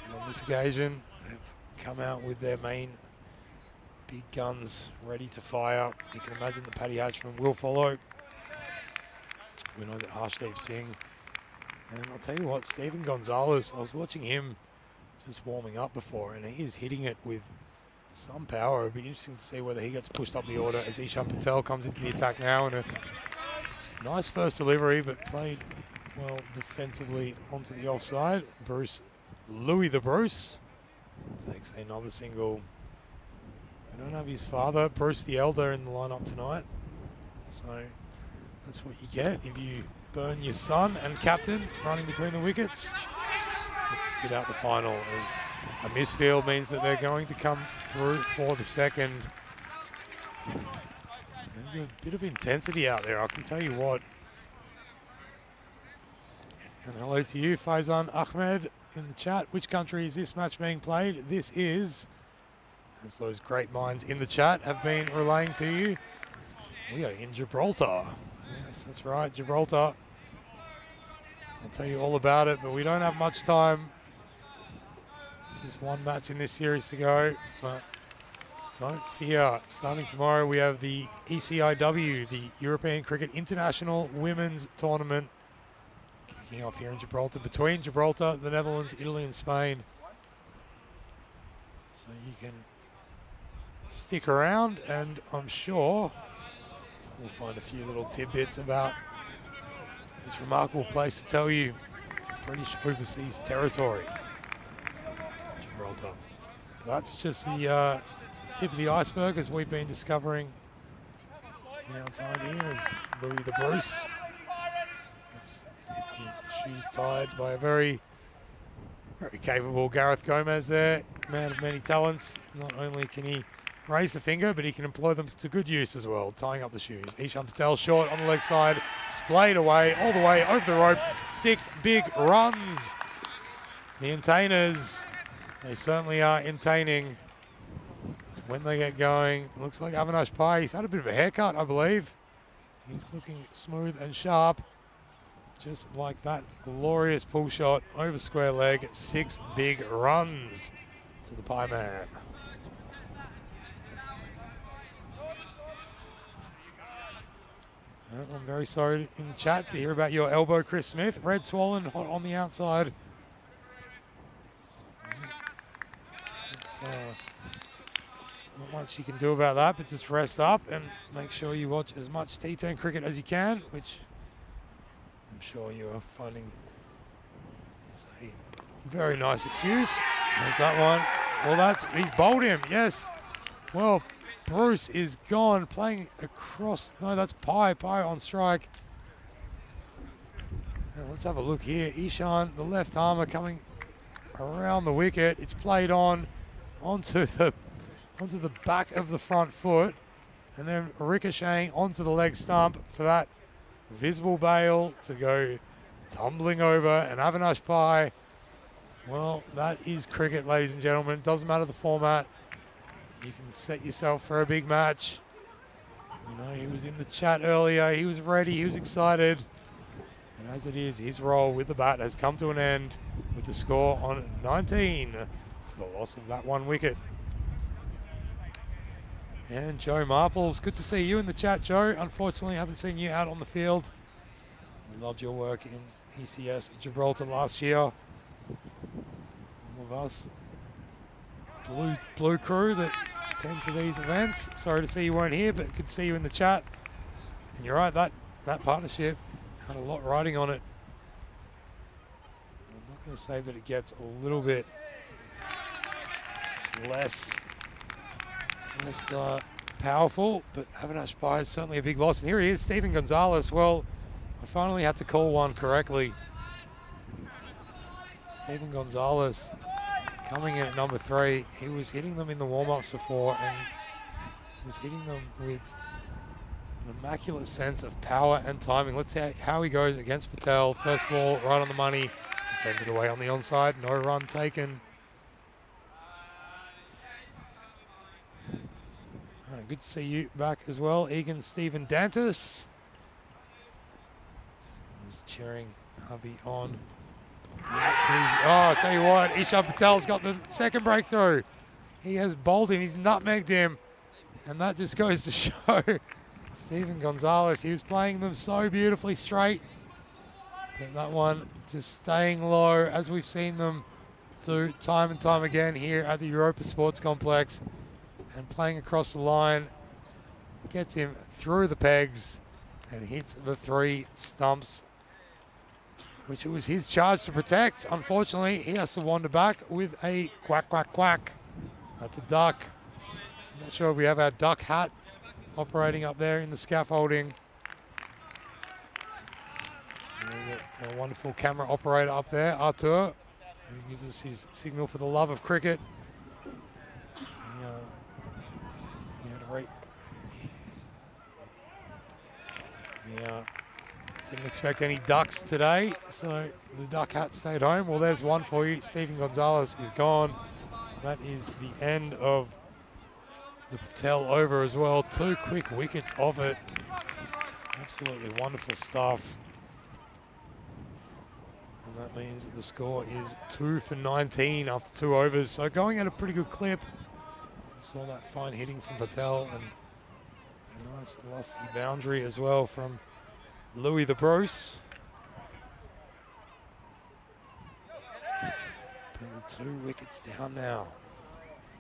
And on this occasion, they've come out with their main big guns ready to fire. You can imagine the Paddy Hatchman will follow. We know that Harshdeep Singh, and I'll tell you what, Stephen Gonzalez, I was watching him just warming up before, and he is hitting it with some power. It'll be interesting to see whether he gets pushed up the order as Ishan Patel comes into the attack now. And a nice first delivery, but played well defensively onto the offside. Louis the Bruce takes another single. We don't have his father, Bruce the Elder, in the lineup tonight. So that's what you get if you burn your son and captain running between the wickets. Get to sit out the final, as a misfield means that they're going to come through for the second. There's a bit of intensity out there, I can tell you what. And hello to you, Faizan Ahmed, in the chat. Which country is this match being played? This is, as those great minds in the chat have been relaying to you, we are in Gibraltar. Yes, that's right, Gibraltar. I'll tell you all about it, but we don't have much time. Just one match in this series to go, but don't fear. Starting tomorrow, we have the ECIW, the European Cricket International Women's Tournament, kicking off here in Gibraltar, between Gibraltar, the Netherlands, Italy and Spain. So you can stick around, and I'm sure we'll find a few little tidbits about this remarkable place to tell you. It's a British overseas territory, Gibraltar. But that's just the tip of the iceberg, as we've been discovering in our time here, as Louis the Bruce gets his shoes tied by a very capable Gareth Gomez there, man of many talents. Not only can he raise the finger, but he can employ them to good use as well, tying up the shoes. Ishan Patel short on the leg side, splayed away, all the way over the rope. 6 big runs. The entertainers, they certainly are entertaining when they get going. It looks like Avinash Pai, he's had a bit of a haircut, I believe. He's looking smooth and sharp, just like that glorious pull shot over square leg. 6 big runs to the Pai man. I'm very sorry in the chat to hear about your elbow, Chris Smith. Red swollen, hot on the outside. It's not much you can do about that, but just rest up and make sure you watch as much T10 cricket as you can, which I'm sure you are finding is a very nice excuse. There's that one. Well, he's bowled him, yes. Well, Bruce is gone, playing across. No, that's Pai on strike. Now let's have a look here. Ishan, the left armour, coming around the wicket. It's played onto the back of the front foot, and then ricocheting onto the leg stump for that visible bail to go tumbling over. And Avinash Pai, well, that is cricket, ladies and gentlemen. Doesn't matter the format. You can set yourself for a big match. You know, he was in the chat earlier. He was ready. He was excited. And as it is, his role with the bat has come to an end with the score on 19 for the loss of that one wicket. And Joe Marples, good to see you in the chat, Joe. Unfortunately, I haven't seen you out on the field. We loved your work in ECS Gibraltar last year. All of us blue crew that attend to these events. Sorry to see you weren't here, but good to see you in the chat. And you're right, that partnership had a lot riding on it. I'm not going to say that it gets a little bit less powerful, but Avinash Pai is certainly a big loss. And here he is, Stephen Gonzalez. Well, I finally had to call one correctly. Stephen Gonzalez coming in at number 3. He was hitting them in the warm-ups before, and he was hitting them with an immaculate sense of power and timing. Let's see how he goes against Patel. First ball, right on the money. Defended away on the onside. No run taken. Good to see you back as well, Egan Stephen Dantas. Who's cheering Harvey on. I tell you what, Ishan Patel's got the second breakthrough. He has bowled him, he's nutmegged him. And that just goes to show Stephen Gonzalez, he was playing them so beautifully straight. But that one just staying low, as we've seen them do time and time again here at the Europa Sports Complex. And playing across the line, gets him through the pegs and hits the 3 stumps, which it was his charge to protect. Unfortunately, he has to wander back with a quack, quack, quack. That's a duck. I'm not sure if we have our duck hat operating up there in the scaffolding. A wonderful camera operator up there, Artur, who gives us his signal for the love of cricket. Yeah, didn't expect any ducks today, so the duck hat stayed home. Well, there's one for you. Stephen Gonzalez is gone. That is the end of the Patel over as well. 2 quick wickets off it. Absolutely wonderful stuff. And that means that the score is 2 for 19 after 2 overs. So going at a pretty good clip. Saw that fine hitting from Patel and a nice lusty boundary as well from Louis the Bruce. But the 2 wickets down now.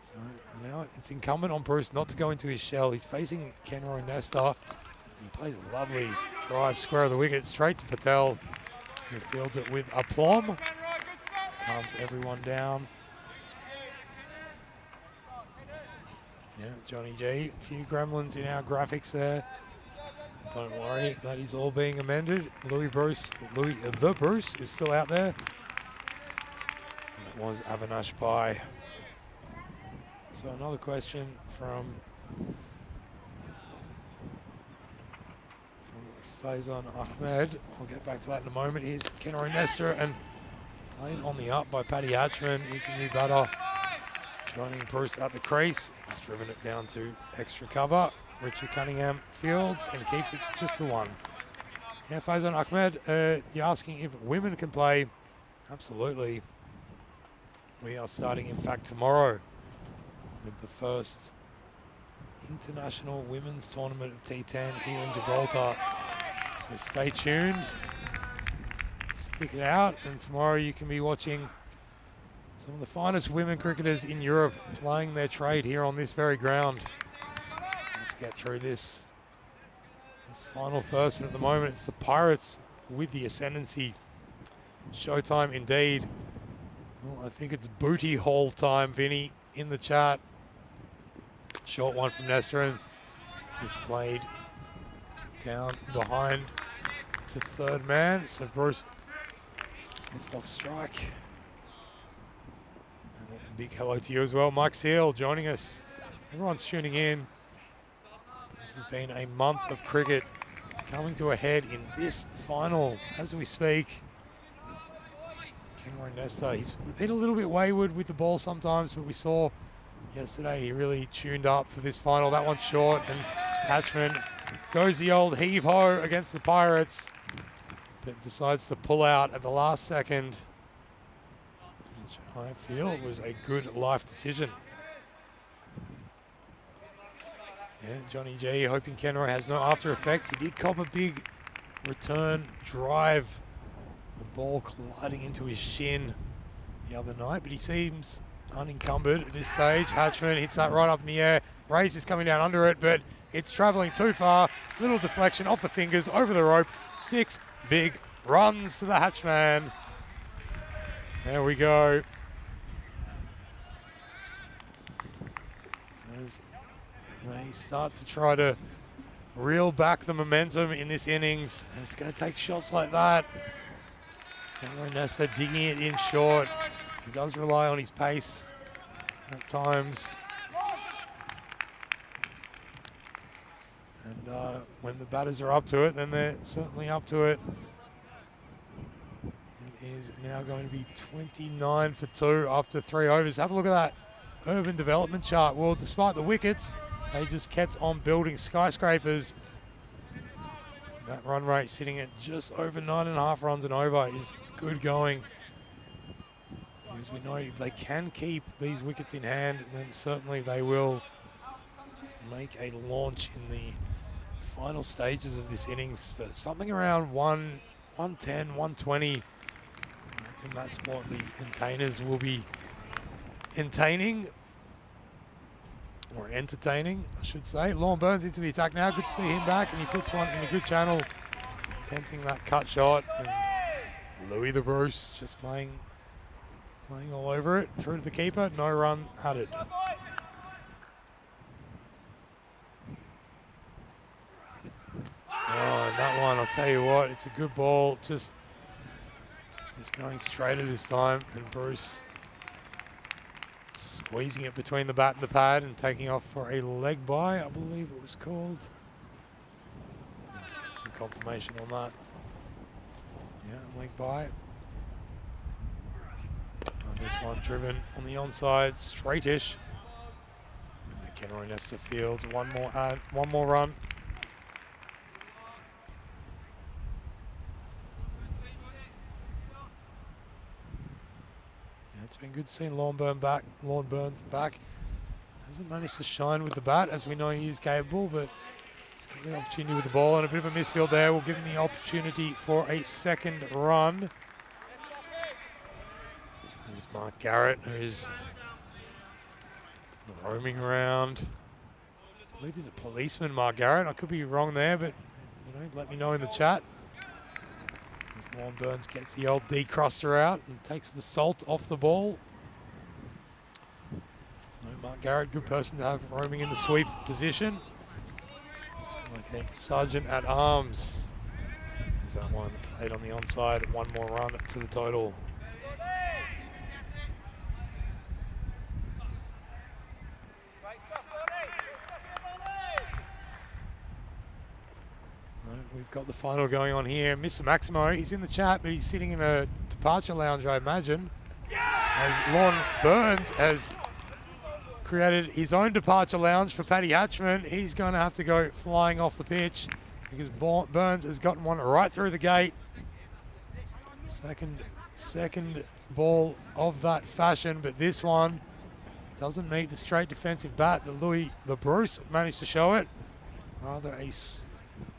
So now it's incumbent on Bruce not to go into his shell. He's facing Kenroy Nestor. He plays a lovely drive square of the wicket straight to Patel, who fields it with aplomb. Calms everyone down. Yeah, Johnny G, a few gremlins in our graphics there. Don't worry, that is all being amended. Louis the Bruce is still out there. And that was Avinash Pai. So another question from Faizan Ahmed. We'll get back to that in a moment. Here's Kenroy Nestor, and played on the up by Paddy Hatchman. He's the new batter. Joining Bruce at the crease. He's driven it down to extra cover. Richard Cunningham fields and keeps it to just the 1. Yeah, Faizan Ahmed, you're asking if women can play. Absolutely. We are starting, in fact, tomorrow with the first international women's tournament of T10 here in Gibraltar. So stay tuned. Stick it out, and tomorrow you can be watching some of the finest women cricketers in Europe playing their trade here on this very ground. Let's get through this final first, and at the moment it's the Pirates with the ascendancy. Showtime indeed. Well, I think it's booty hole time, Vinny, in the chat. Short one from Nesterin. Just played down behind to third man. So Bruce is off strike. And a big hello to you as well. Mike Seal joining us. Everyone's tuning in. This has been a month of cricket coming to a head in this final as we speak. Kenroy Nesta, he's been a little bit wayward with the ball sometimes, but we saw yesterday he really tuned up for this final. That one's short, and Hatchman goes the old heave-ho against the Pirates, but decides to pull out at the last second, which I feel was a good life decision. Yeah, Johnny G hoping Kenroy has no after effects. He did cop a big return drive. The ball colliding into his shin the other night, but he seems unencumbered at this stage. Hatchman hits that right up in the air. Race is coming down under it, but it's travelling too far. Little deflection off the fingers, over the rope. 6 big runs to the Hatchman. There we go. As they start to try to reel back the momentum in this innings, and it's going to take shots like that. Kenroy Nesta digging it in short. He does rely on his pace at times. And when the batters are up to it, then they're certainly up to it. It is now going to be 29 for 2 after 3 overs. Have a look at that urban development chart. Well, despite the wickets, they just kept on building skyscrapers. That run rate sitting at just over 9.5 runs and over is good going. Because we know if they can keep these wickets in hand, then certainly they will make a launch in the final stages of this innings for something around 110, 120. I reckon that's what the entertainers will be entertaining, I should say. Lorne Burns into the attack now. Good to see him back, and he puts one in a good channel, attempting that cut shot. And Louis the Bruce just playing all over it. Through to the keeper, no run added. Oh, that one, I'll tell you what, it's a good ball. Just going straighter this time, and Bruce squeezing it between the bat and the pad and taking off for a leg bye, I believe it was called. Let's get some confirmation on that. Yeah, leg bye. And this one driven on the onside, straightish. And Kenroy Nesta fields one more run. It's been good seeing Lorne Burns back. Hasn't managed to shine with the bat, as we know he is capable, but he's got the opportunity with the ball, and a bit of a misfield there will give him the opportunity for a second run. There's Mark Garrett, who's roaming around. I believe he's a policeman, Mark Garrett. I could be wrong there, but let me know in the chat. Lorne Burns gets the old decruster out and takes the salt off the ball. So Mark Garrett, good person to have roaming in the sweep position. Like a sergeant at arms. There's that one played on the onside. One more run to the total. We've got the final going on here. Mr. Maximo, he's in the chat, but he's sitting in a departure lounge, I imagine. As Lorne Burns has created his own departure lounge for Paddy Hatchman. He's going to have to go flying off the pitch because Burns has gotten one right through the gate. Second ball of that fashion, but this one doesn't meet the straight defensive bat that Louis the Bruce managed to show it. Rather a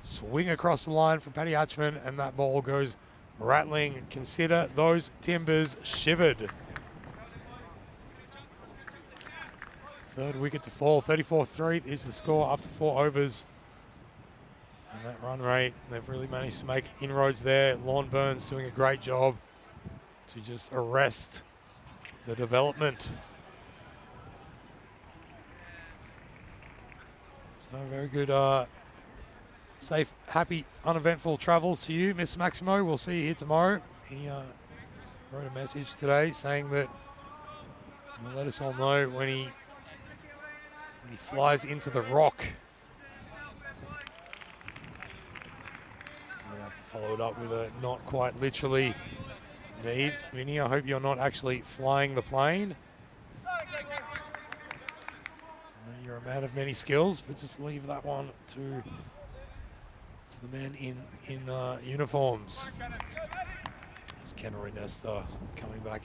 swing across the line from Paddy Hatchman, and that ball goes rattling. Consider those timbers shivered. Third wicket to fall. 34-3 is the score after 4 overs. And that run rate, they've really managed to make inroads there. Lorne Burns doing a great job to just arrest the development. So very good, safe, happy, uneventful travels to you, Mr. Maximo. We'll see you here tomorrow. He wrote a message today saying that he'll let us all know when he flies into the rock. I'm gonna have to follow it up with a not quite literally. Indeed, Vinny, I hope you're not actually flying the plane. You're a man of many skills, but just leave that one to the men in uniforms. It's Kenroy Nesta coming back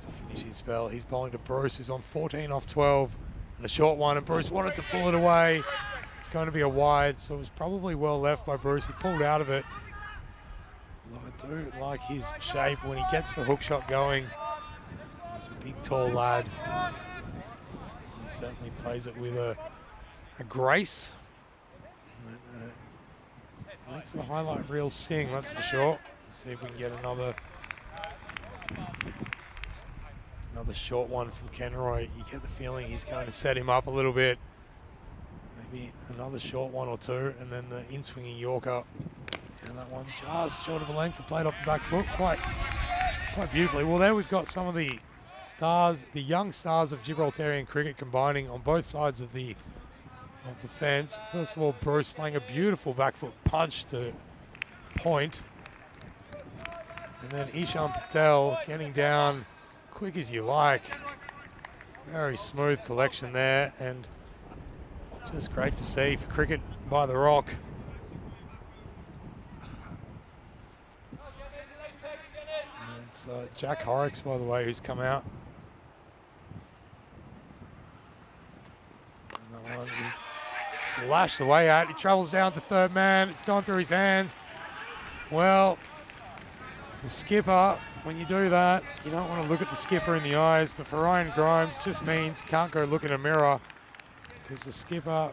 to finish his spell. He's bowling to Bruce, who's on 14 off 12. And a short one, and Bruce wanted to pull it away. It's going to be a wide, so it was probably well left by Bruce. He pulled out of it. Although I do like his shape when he gets the hook shot going. He's a big, tall lad. He certainly plays it with a grace. That, makes the highlight reel sing, that's for sure. Let's see if we can get another short one from Kenroy. You get the feeling he's going to set him up a little bit. Maybe another short one or two, and then the in-swinging Yorker. And that one just short of a length, played off the back foot quite beautifully. Well, there we've got some of the stars, the young stars of Gibraltarian cricket combining on both sides of the fence. First of all, Bruce playing a beautiful back foot punch to point. And then Ishan Patel getting down quick as you like. Very smooth collection there, and just great to see for cricket by the rock. And it's Jack Horrocks, by the way, who's come out. And that one is slashed away at. He travels down to third man. It's gone through his hands. Well, the skipper, when you do that, you don't want to look at the skipper in the eyes, but for Ryan Grimes, just means you can't go look in a mirror, because the skipper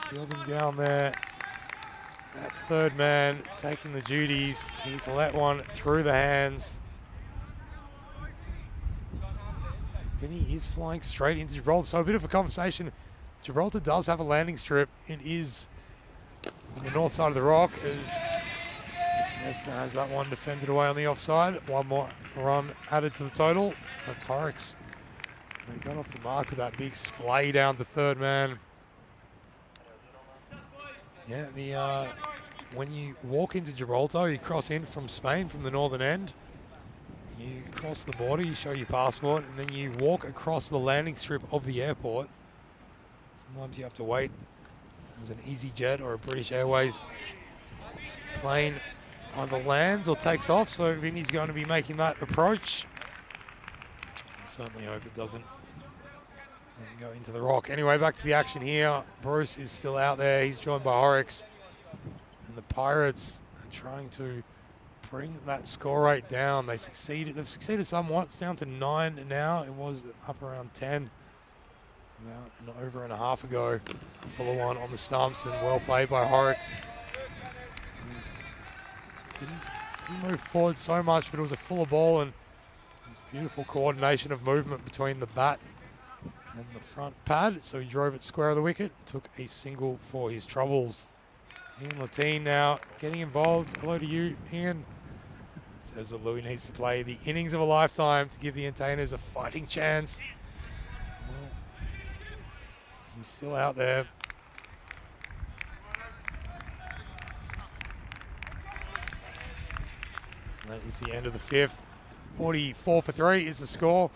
fielding down there, that third man taking the duties. He's let one through the hands. Vinny is flying straight into Gibraltar, so a bit of a conversation. Gibraltar does have a landing strip. It is on the north side of the rock, as Nesta has that one defended away on the offside. One more run added to the total. That's Horrocks. He got off the mark with that big splay down to third man. Yeah, when you walk into Gibraltar, you cross in from Spain, from the northern end. You cross the border, you show your passport, and then you walk across the landing strip of the airport. Sometimes you have to wait. There's an EasyJet or a British Airways plane either lands or takes off, so Vinny's going to be making that approach. I certainly hope it doesn't go into the rock. Anyway, back to the action here. Bruce is still out there. He's joined by Horrocks. And the Pirates are trying to bring that score rate down. They've succeeded somewhat. It's down to 9 now. It was up around 10 about an over and a half ago. A fuller one on the stumps, and well played by Horrocks. Didn't move forward so much, but it was a fuller ball, and there's beautiful coordination of movement between the bat and the front pad. So he drove it square of the wicket, took a single for his troubles. Ian Latine now getting involved. Hello to you, Ian. Says that Louis needs to play the innings of a lifetime to give the Entertainers a fighting chance. Well, he's still out there. And that is the end of the fifth. 44 for 3 is the score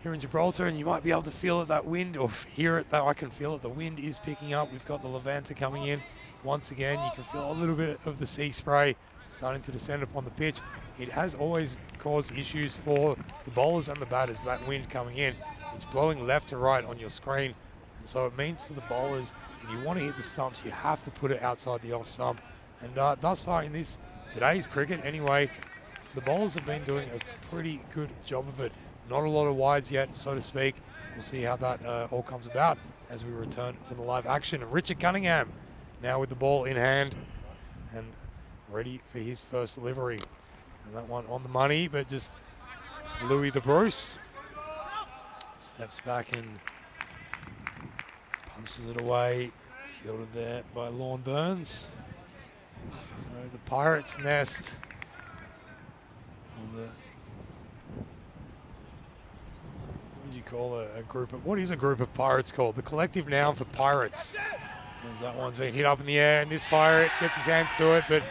here in Gibraltar, and you might be able to feel it, that wind, or hear it, though I can feel it. The wind is picking up. We've got the Levanta coming in once again. You can feel a little bit of the sea spray starting to descend upon the pitch. It has always caused issues for the bowlers and the batters, that wind coming in. It's blowing left to right on your screen, and so it means for the bowlers, if you want to hit the stumps, you have to put it outside the off stump. And thus far in today's cricket anyway, the bowlers have been doing a pretty good job of it. Not a lot of wides yet, so to speak. We'll see how that all comes about as we return to the live action. Richard Cunningham now with the ball in hand and ready for his first delivery. And that one on the money, but just Louis the Bruce steps back and punches it away. Fielded there by Lorne Burns. So the Pirates nest on the, what do you call a group of, what is a group of pirates called? The collective noun for pirates. As that one's been hit up in the air, and this pirate gets his hands to it, but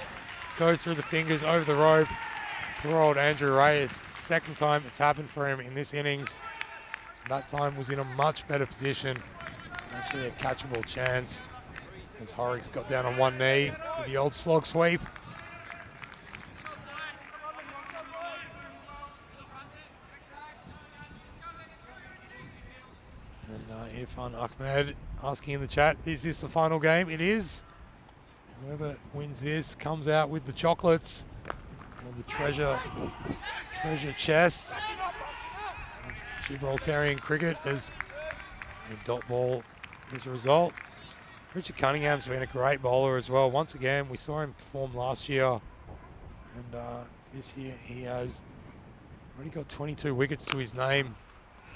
goes through the fingers over the rope. Poor old Andrew Reyes, second time it's happened for him in this innings. That time was in a much better position. Actually a catchable chance as Horrocks got down on one knee with the old slog sweep. And Irfan Ahmed asking in the chat, is this the final game? It is. Whoever wins this comes out with the chocolates or the treasure chest of Gibraltarian cricket as a dot ball is a result. Richard Cunningham's been a great bowler as well. Once again, we saw him perform last year, and this year he has already got 22 wickets to his name,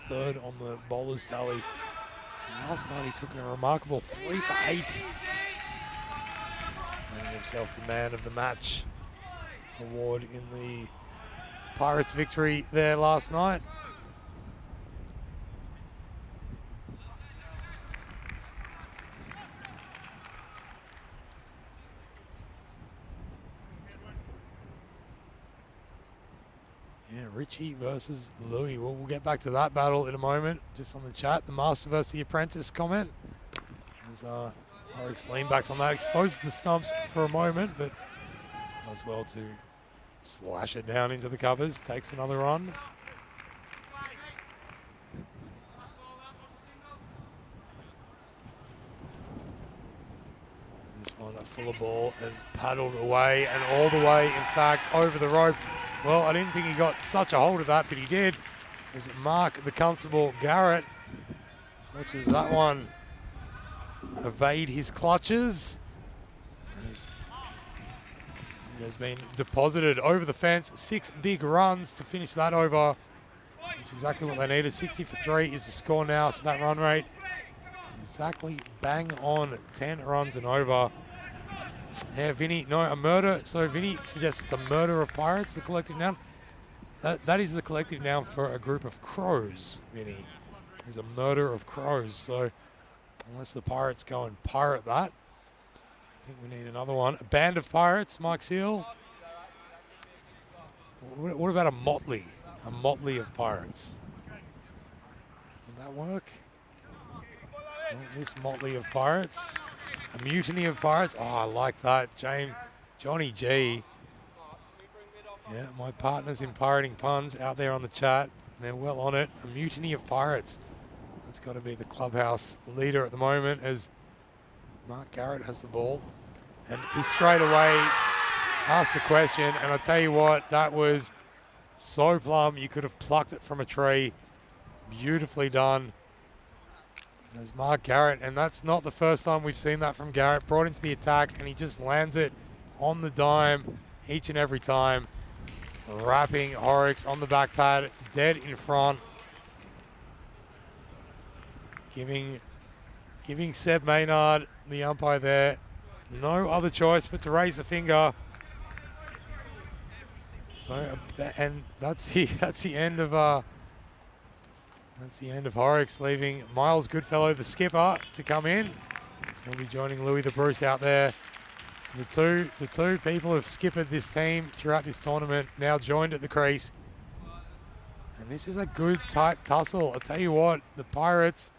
third on the bowler's tally. And last night he took a remarkable 3 for 8, earning himself the man of the match award in the Pirates' victory there last night. Yeah, Richie versus Louis. We'll get back to that battle in a moment. Just on the chat, the Master versus the Apprentice comment. As Horrocks lean backs on that, exposes the stumps for a moment, but does well to slash it down into the covers. Takes another run. This one a fuller ball and paddled away and all the way, in fact, over the rope. Well, I didn't think he got such a hold of that, but he did. As Mark the Constable Garrett watches that one evade his clutches. It has been deposited over the fence. 6 big runs to finish that over. That's exactly what they needed. 60 for 3 is the score now, so that run rate exactly bang on 10 runs and over. Yeah, Vinny, no, a murder. So Vinny suggests it's a murder of pirates, the collective noun. That is the collective noun for a group of crows, Vinny. There's a murder of crows. So unless the pirates go and pirate that, I think we need another one. A band of pirates, Mike Seal. What about a motley? A motley of pirates. Would that work? Well, this motley of pirates. A mutiny of pirates. Oh, I like that. Johnny G. Yeah, my partners in pirating puns out there on the chat. They're well on it. A mutiny of pirates. That's got to be the clubhouse leader at the moment as Mark Garrett has the ball. And he straight away asked the question. And I tell you what, that was so plumb. You could have plucked it from a tree. Beautifully done. There's Mark Garrett, and that's not the first time we've seen that from Garrett. Brought into the attack, and he just lands it on the dime each and every time. Wrapping Horrocks on the back pad, dead in front. Giving Seb Maynard, the umpire there, no other choice but to raise the finger. So, and that's the end of That's the end of Horrocks, leaving Miles Goodfellow, the skipper, to come in. He'll be joining Louis the Bruce out there. So the two people who have skippered this team throughout this tournament now joined at the crease. And this is a good, tight tussle. I'll tell you what, the Pirates,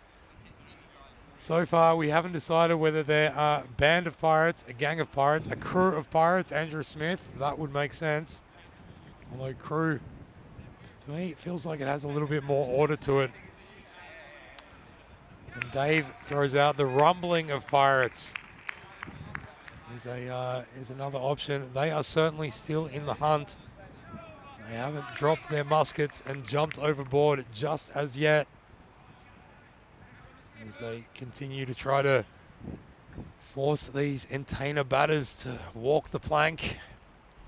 so far we haven't decided whether they're a band of pirates, a gang of pirates, a crew of pirates. Andrew Smith, that would make sense. Although crew, to me, it feels like it has a little bit more order to it. And Dave throws out the rumbling of pirates. Is another option. They are certainly still in the hunt. They haven't dropped their muskets and jumped overboard just as yet, as they continue to try to force these Entertainer batters to walk the plank.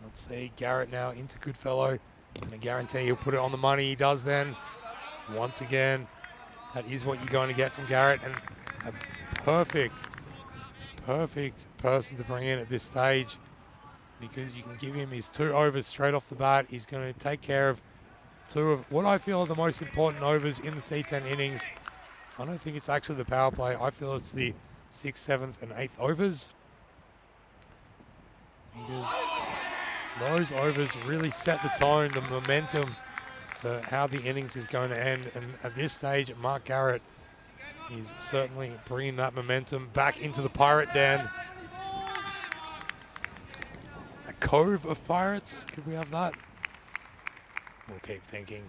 Let's see, Garrett now into Goodfellow. And I guarantee he'll put it on the money. He does then. Once again, that is what you're going to get from Garrett. And a perfect person to bring in at this stage, because you can give him his 2 overs straight off the bat. He's going to take care of 2 of what I feel are the most important overs in the T10 innings. I don't think it's actually the power play. I feel it's the 6th, 7th, and 8th overs. Because those overs really set the tone, the momentum for how the innings is going to end. And at this stage, Mark Garrett is certainly bringing that momentum back into the Pirate Den. A cove of Pirates, could we have that? We'll keep thinking.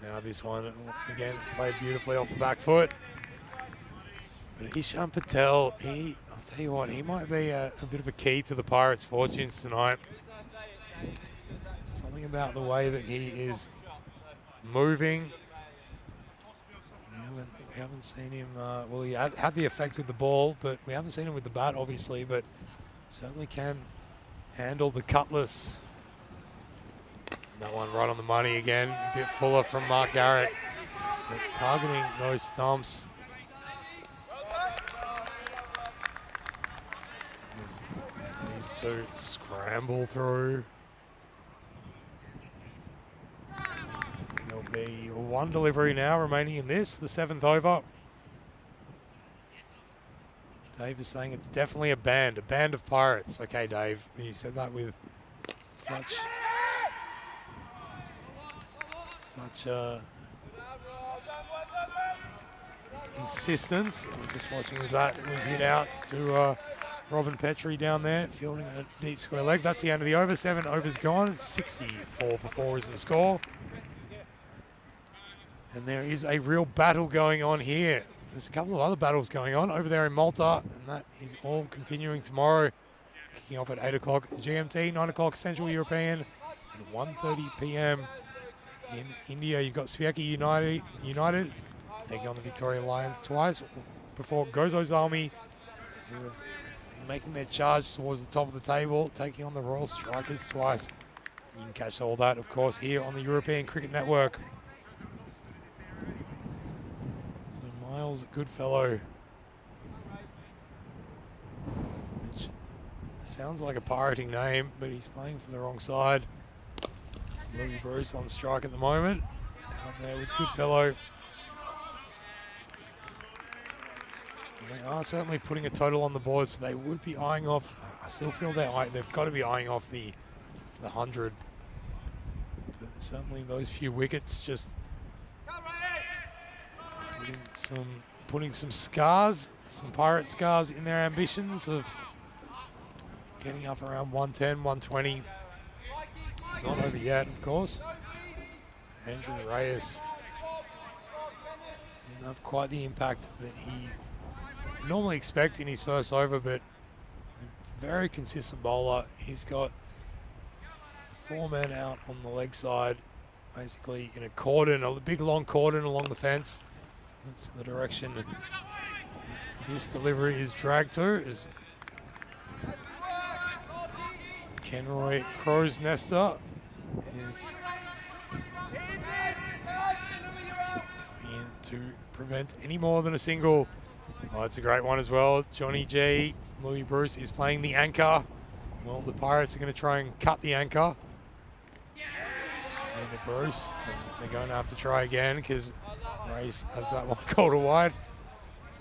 Now this one, again, played beautifully off the back foot. But Ishan Patel, I'll tell you what, he might be a bit of a key to the Pirates' fortunes tonight. Something about the way that he is moving. We haven't seen him, well, he had the effect with the ball, but we haven't seen him with the bat, obviously, but certainly can handle the cutlass. That one right on the money again, a bit fuller from Mark Garrett, but targeting those stumps. These 2 scramble through. There'll be 1 delivery now remaining in this, the 7th over. Dave is saying it's definitely a band of Pirates. Okay, Dave, you said that with such insistence. I'm just watching as that was hit out to Robin Petrie down there, fielding a deep square leg. That's the end of the over. 7 overs gone. 64 for 4 is the score. And there is a real battle going on here. There's a couple of other battles going on over there in Malta, and that is all continuing tomorrow. Kicking off at 8 o'clock GMT, 9 o'clock Central European, and 1:30 p.m. in India. You've got Sviaki United taking on the Victoria Lions twice before Gozo's Army, who are making their charge towards the top of the table, taking on the Royal Strikers twice. You can catch all that, of course, here on the European Cricket Network. So Miles Goodfellow, which sounds like a pirating name, but he's playing for the wrong side. It's Louis Bruce on strike at the moment. Out there with Goodfellow. They are certainly putting a total on the board, so they would be eyeing off. I still feel they've got to be eyeing off the 100. But certainly those few wickets just putting some scars, some Pirate scars in their ambitions of getting up around 110, 120. It's not over yet, of course. Andrew Reyes didn't have quite the impact that he normally expect in his first over, but a very consistent bowler. He's got 4 men out on the leg side, basically in a cordon, a big long cordon along the fence. That's the direction that this delivery is dragged to. Is Kenroy Crow's Nester is coming in to prevent any more than a single. Oh, that's a great one as well. Johnny G, Louis Bruce is playing the anchor. Well, the Pirates are going to try and cut the anchor. And the Bruce, and they're going to have to try again because Race has that one called wide.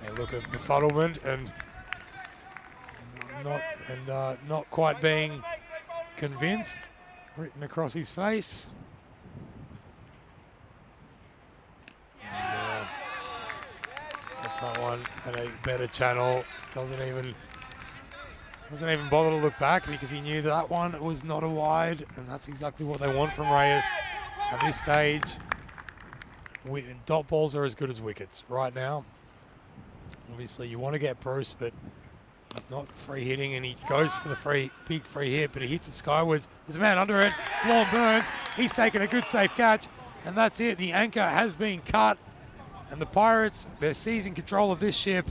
A look of befuddlement and not quite being convinced, written across his face. That's that one at a better channel. Doesn't even bother to look back because he knew that one was not a wide, and that's exactly what they want from Reyes at this stage. Dot balls are as good as wickets right now. Obviously, you want to get Bruce, but he's not free hitting, and he goes for the big free hit, but he hits it skywards. There's a man under it. It's Lon Burns. He's taken a good safe catch, and that's it. The anchor has been cut. And the Pirates, they're seizing control of this ship.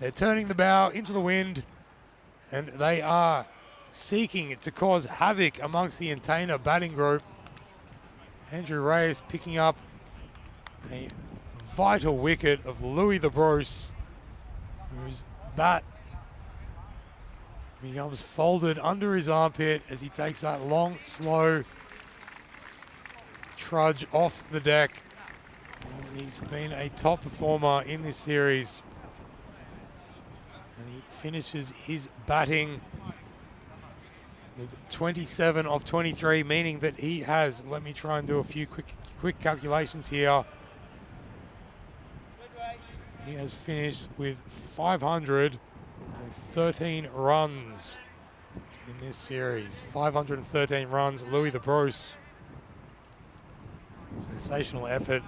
They're turning the bow into the wind, and they are seeking to cause havoc amongst the Intaina batting group. Andrew Reyes picking up a vital wicket of Louis the Bruce, whose bat becomes folded under his armpit as he takes that long, slow trudge off the deck. He's been a top performer in this series, and he finishes his batting with 27 of 23, meaning that he has, let me try and do a few quick calculations here. He has finished with 513 runs in this series. 513 runs, Louis the Bruce. Sensational effort.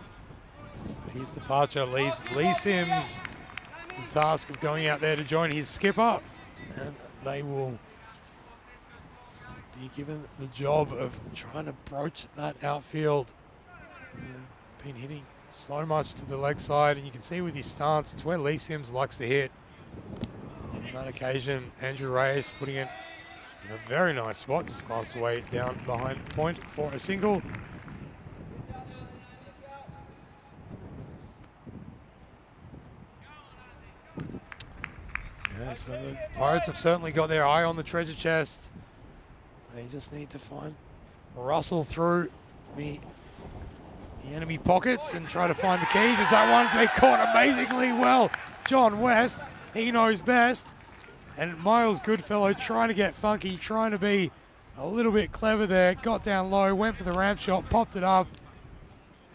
His departure leaves Lee Sims the task of going out there to join his skipper, and they will be given the job of trying to broach that outfield. Been hitting so much to the leg side, and you can see with his stance, it's where Lee Sims likes to hit. On that occasion, Andrew Reyes putting it in a very nice spot, just glanced away down behind point for a single. Yeah, so the Pirates have certainly got their eye on the treasure chest. They just need to find Russell through the enemy pockets and try to find the keys. As that one's been caught amazingly well. John West, he knows best. And Miles Goodfellow trying to get funky, trying to be a little bit clever there. Got down low, went for the ramp shot, popped it up.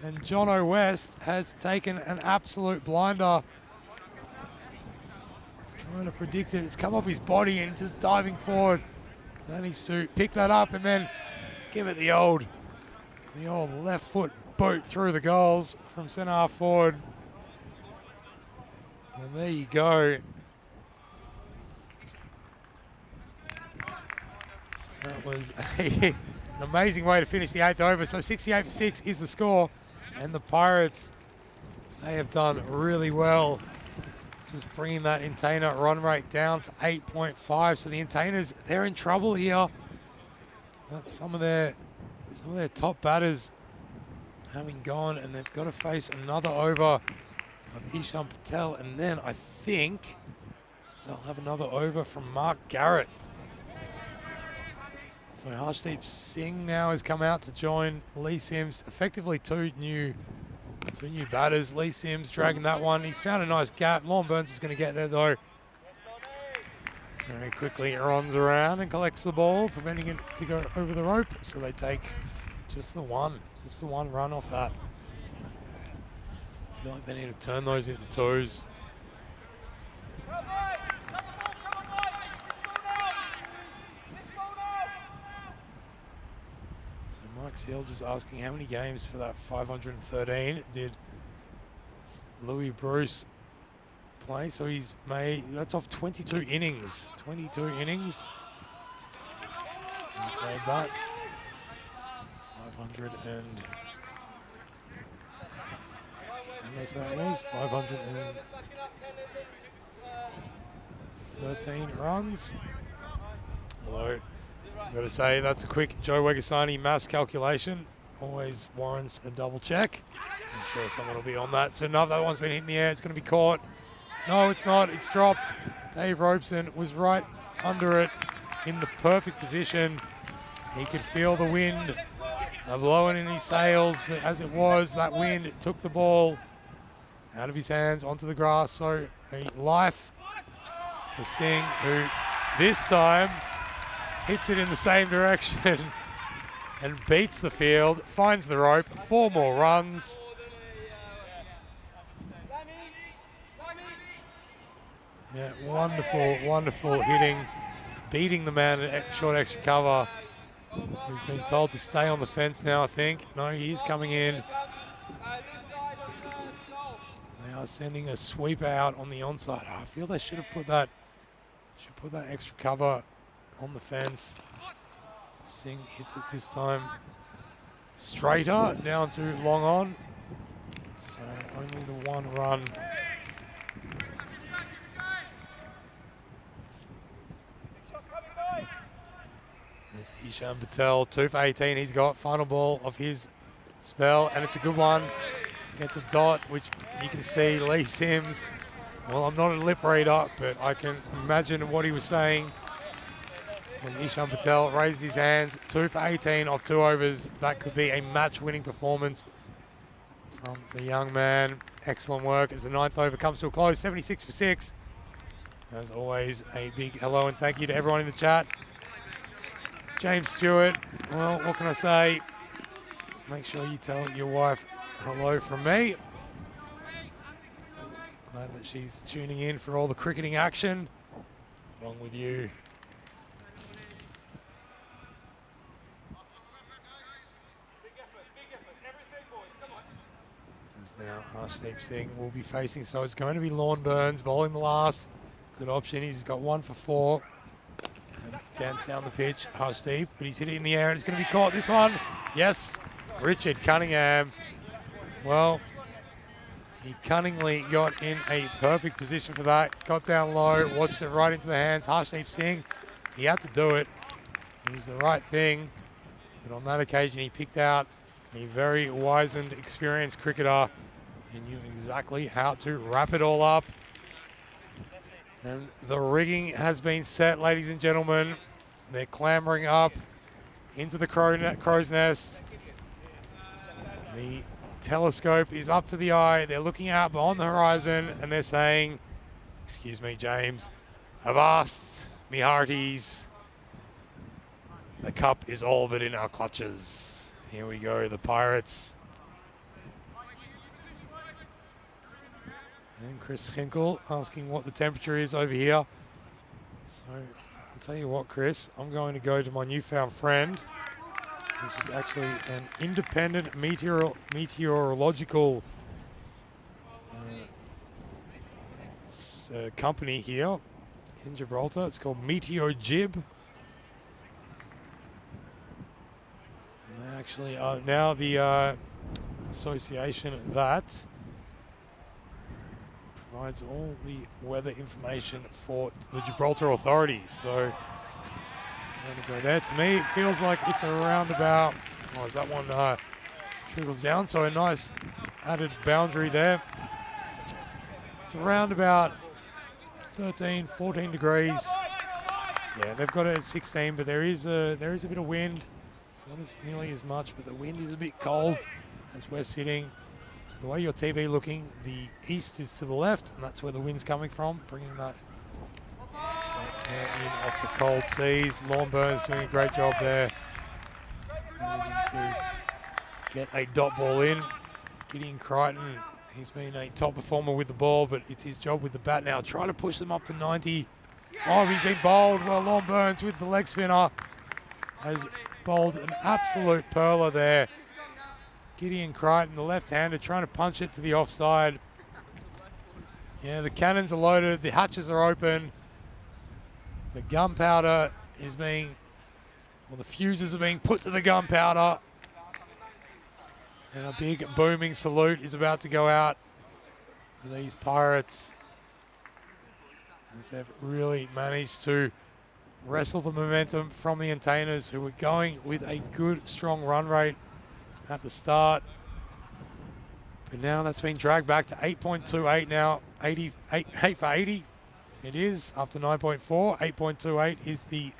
And John West has taken an absolute blinder. Trying to predict it. It's come off his body and just diving forward. Managed to pick that up and then give it the old left foot boot through the goals from centre half forward. And there you go. That was an amazing way to finish the 8th over. So 68 for 6 is the score. And the Pirates, they have done really well. Just bringing that Intaina run rate down to 8.5. So the Intainas, they're in trouble here. That's some of their top batters having gone, and they've got to face another over of Isham Patel, and then I think they'll have another over from Mark Garrett. So Harshdeep Singh now has come out to join Lee Sims. Effectively two new batters. Lee Sims dragging that one. He's found a nice gap. Lon Burns is going to get there though. Very quickly runs around and collects the ball, preventing it to go over the rope. So they take just the one run off that. I feel like they need to turn those into twos. Mike Seal just asking how many games for that 513 did Louis Bruce play? So he's made, that's off 22 innings. 22 innings. He's made that. 500 and that's how it was, 513 runs. Although I've got to say, that's a quick Joe Wegasani mass calculation. Always warrants a double check. I'm sure someone will be on that. So another one's been hit in the air. It's going to be caught. No, it's not. It's dropped. Dave Robeson was right under it in the perfect position. He could feel the wind blowing in his sails, but as it was, that wind took the ball out of his hands onto the grass. So a life for Singh, who this time hits it in the same direction and beats the field, finds the rope, 4 more runs. Yeah, wonderful hitting, beating the man at short extra cover, who's been told to stay on the fence now, I think. No, he is coming in. They are sending a sweeper out on the onside. I feel they should have put that extra cover on the fence. Singh hits it this time straighter down to long on. So only the one run. There's Ishan Patel, 2 for 18. He's got final ball of his spell, and it's a good one. Gets a dot, which you can see Lee Sims. Well, I'm not a lip reader, but I can imagine what he was saying. And Ishan Patel raised his hands, 2 for 18 off 2 overs. That could be a match-winning performance from the young man. Excellent work as the 9th over comes to a close, 76 for 6. As always, a big hello and thank you to everyone in the chat. James Stewart, well, what can I say? Make sure you tell your wife hello from me. Glad that she's tuning in for all the cricketing action, along with you. As now Harshdeep Singh will be facing, so it's going to be Lorne Burns bowling the last. Good option, he's got 1 for 4. And dance down the pitch, Harshdeep, but he's hit it in the air and it's going to be caught. This one, yes, Richard Cunningham. Well, he cunningly got in a perfect position for that. Got down low, watched it right into the hands. Harshdeep Singh, he had to do it. It was the right thing. But on that occasion, he picked out a very wise and experienced cricketer. He knew exactly how to wrap it all up. And the rigging has been set, ladies and gentlemen. They're clambering up into the crow's nest. The telescope is up to the eye. They're looking out beyond the horizon and they're saying, excuse me, James, avast, me hearties. The cup is all but in our clutches. Here we go, the Pirates. And Chris Hinkle asking what the temperature is over here. So I'll tell you what, Chris, I'm going to go to my newfound friend, which is actually an independent meteorological company here in Gibraltar. It's called MeteoGib. And they actually are now the association that provides all the weather information for the Gibraltar Authority. So I'm going to go there. To me, it feels like it's around about, oh, as that one trickles down, so a nice added boundary there. It's around about 13, 14 degrees. Yeah, they've got it at 16, but there is a bit of wind. It's not as nearly as much, but the wind is a bit cold as we're sitting. So the way your TV looking, the east is to the left, and that's where the wind's coming from, bringing that air in off the cold seas. Lorne Burns doing a great job there, managing to get a dot ball in. Gideon Crichton, he's been a top performer with the ball, but it's his job with the bat now. Try to push them up to 90. Oh, he's been bowled. Well, Lorne Burns with the leg spinner has bowled an absolute perler there. Gideon Crichton, the left-hander, trying to punch it to the offside. Yeah, the cannons are loaded, the hatches are open. The gunpowder is being, well, the fuses are being put to the gunpowder. And a big booming salute is about to go out for these Pirates, as they've really managed to wrestle the momentum from the Entertainers, who were going with a good, strong run rate at the start. But now that's been dragged back to 8.28 now, 8 for 80. It is after 9.4. 8.28 is the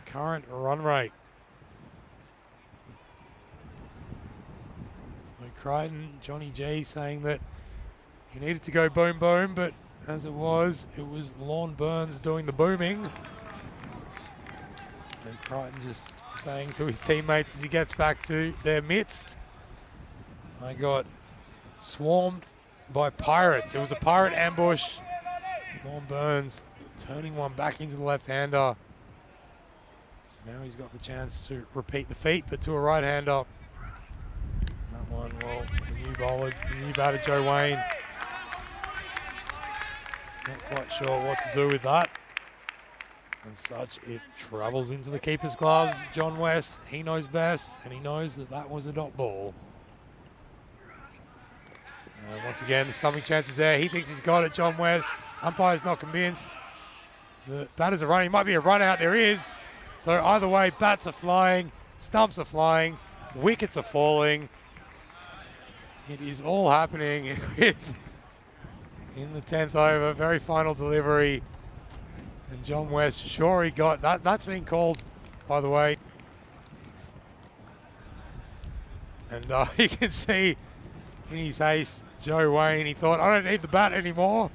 current run rate. So Crichton, Johnny G saying that he needed to go boom boom, but as it was Lorne Burns doing the booming. And Crichton just saying to his teammates as he gets back to their midst, I got swarmed by pirates. It was a pirate ambush. Lorne Burns turning one back into the left-hander. So now he's got the chance to repeat the feat, but to a right-hander. That one, well, the new batter, Joe Wayne. Not quite sure what to do with that. And such, it travels into the keeper's gloves. John West, he knows best, and he knows that that was a dot ball. Once again, the stumping chances there. He thinks he's got it, John West. Umpire's not convinced. The batters are running. Might be a run out. There is. So either way, bats are flying, stumps are flying, wickets are falling. It is all happening in the 10th over. Very final delivery. And John West, sure he got that. That's been called, by the way. And you can see in his haste, Joe Wayne, he thought, I don't need the bat anymore.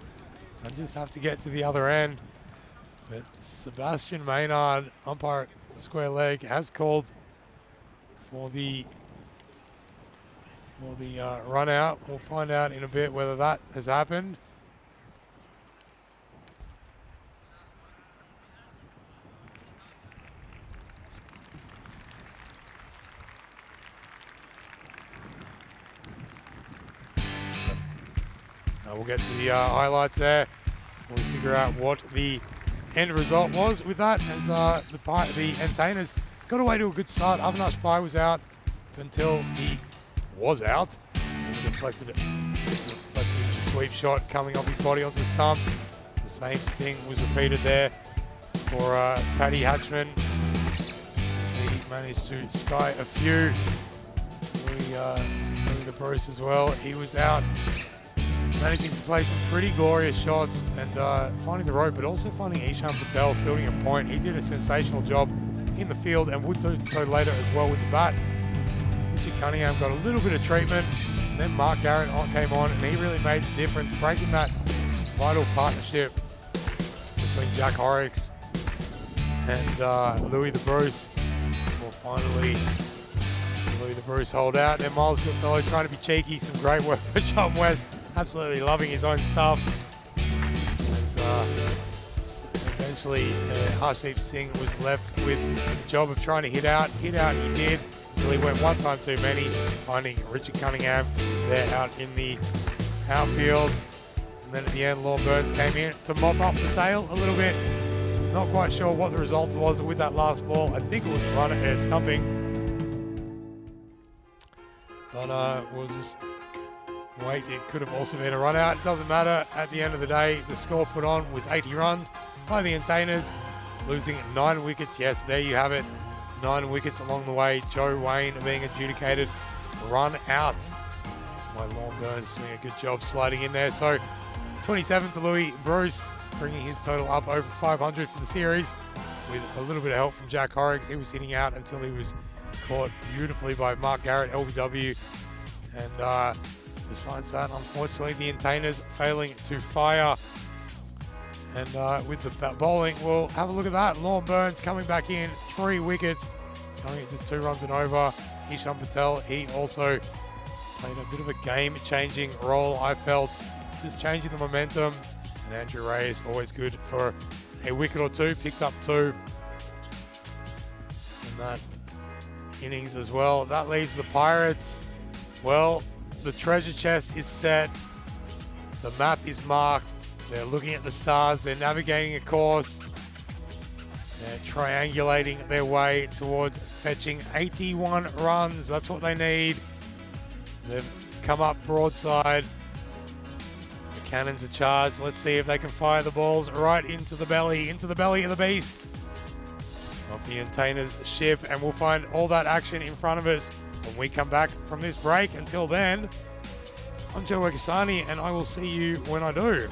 I just have to get to the other end. But Sebastian Maynard, umpire at the square leg, has called for the run out. We'll find out in a bit whether that has happened. We'll get to the highlights there. We'll figure out what the end result was with that, as the entertainers got away to a good start. Avinash Pai was out until he was out. He deflected the sweep shot coming off his body onto the stumps. The same thing was repeated there for Paddy Hatchman. He managed to sky a few. Louis the Bruce as well. He was out, managing to play some pretty glorious shots and finding the rope, but also finding Ishan Patel fielding a point. He did a sensational job in the field and would do so later as well with the bat. Richard Cunningham got a little bit of treatment, and then Mark Garrett came on, and he really made the difference, breaking that vital partnership between Jack Horrocks and Louis the Bruce. Will finally Louis the Bruce hold out. Then Miles Goodfellow trying to be cheeky. Some great work for John West. Absolutely loving his own stuff. As, eventually, Harshdeep Singh was left with the job of trying to hit out. Hit out he did, until he went one time too many, finding Richard Cunningham there out in the outfield. And then at the end, Lorne Burns came in to mop up the tail a little bit. Not quite sure what the result was with that last ball. I think it was a run stumping. But we'll just wait. It could have also been a run out. It doesn't matter. At the end of the day, the score put on was 80 runs by the Entertainers, losing 9 wickets. Yes, there you have it. 9 wickets along the way. Joe Wayne being adjudicated run out by Lorne Burns, doing a good job sliding in there. So 27 to Louis Bruce, bringing his total up over 500 for the series, with a little bit of help from Jack Horrocks. He was hitting out until he was caught beautifully by Mark Garrett, LBW. And besides that, unfortunately, the Entertainers failing to fire. And with the bowling, we'll have a look at that. Lorne Burns coming back in, 3 wickets, coming at just 2 runs and over. Ishan Patel, he also played a bit of a game-changing role, I felt, just changing the momentum. And Andrew Ray is always good for a wicket or two, picked up 2 in that innings as well. That leaves the Pirates. Well, the treasure chest is set. The map is marked. They're looking at the stars. They're navigating a course. They're triangulating their way towards fetching 81 runs. That's what they need. They've come up broadside. The cannons are charged. Let's see if they can fire the balls right into the belly of the beast of the Entertainers ship. And we'll find all that action in front of us when we come back from this break. Until then, I'm Joe Wakasani, and I will see you when I do.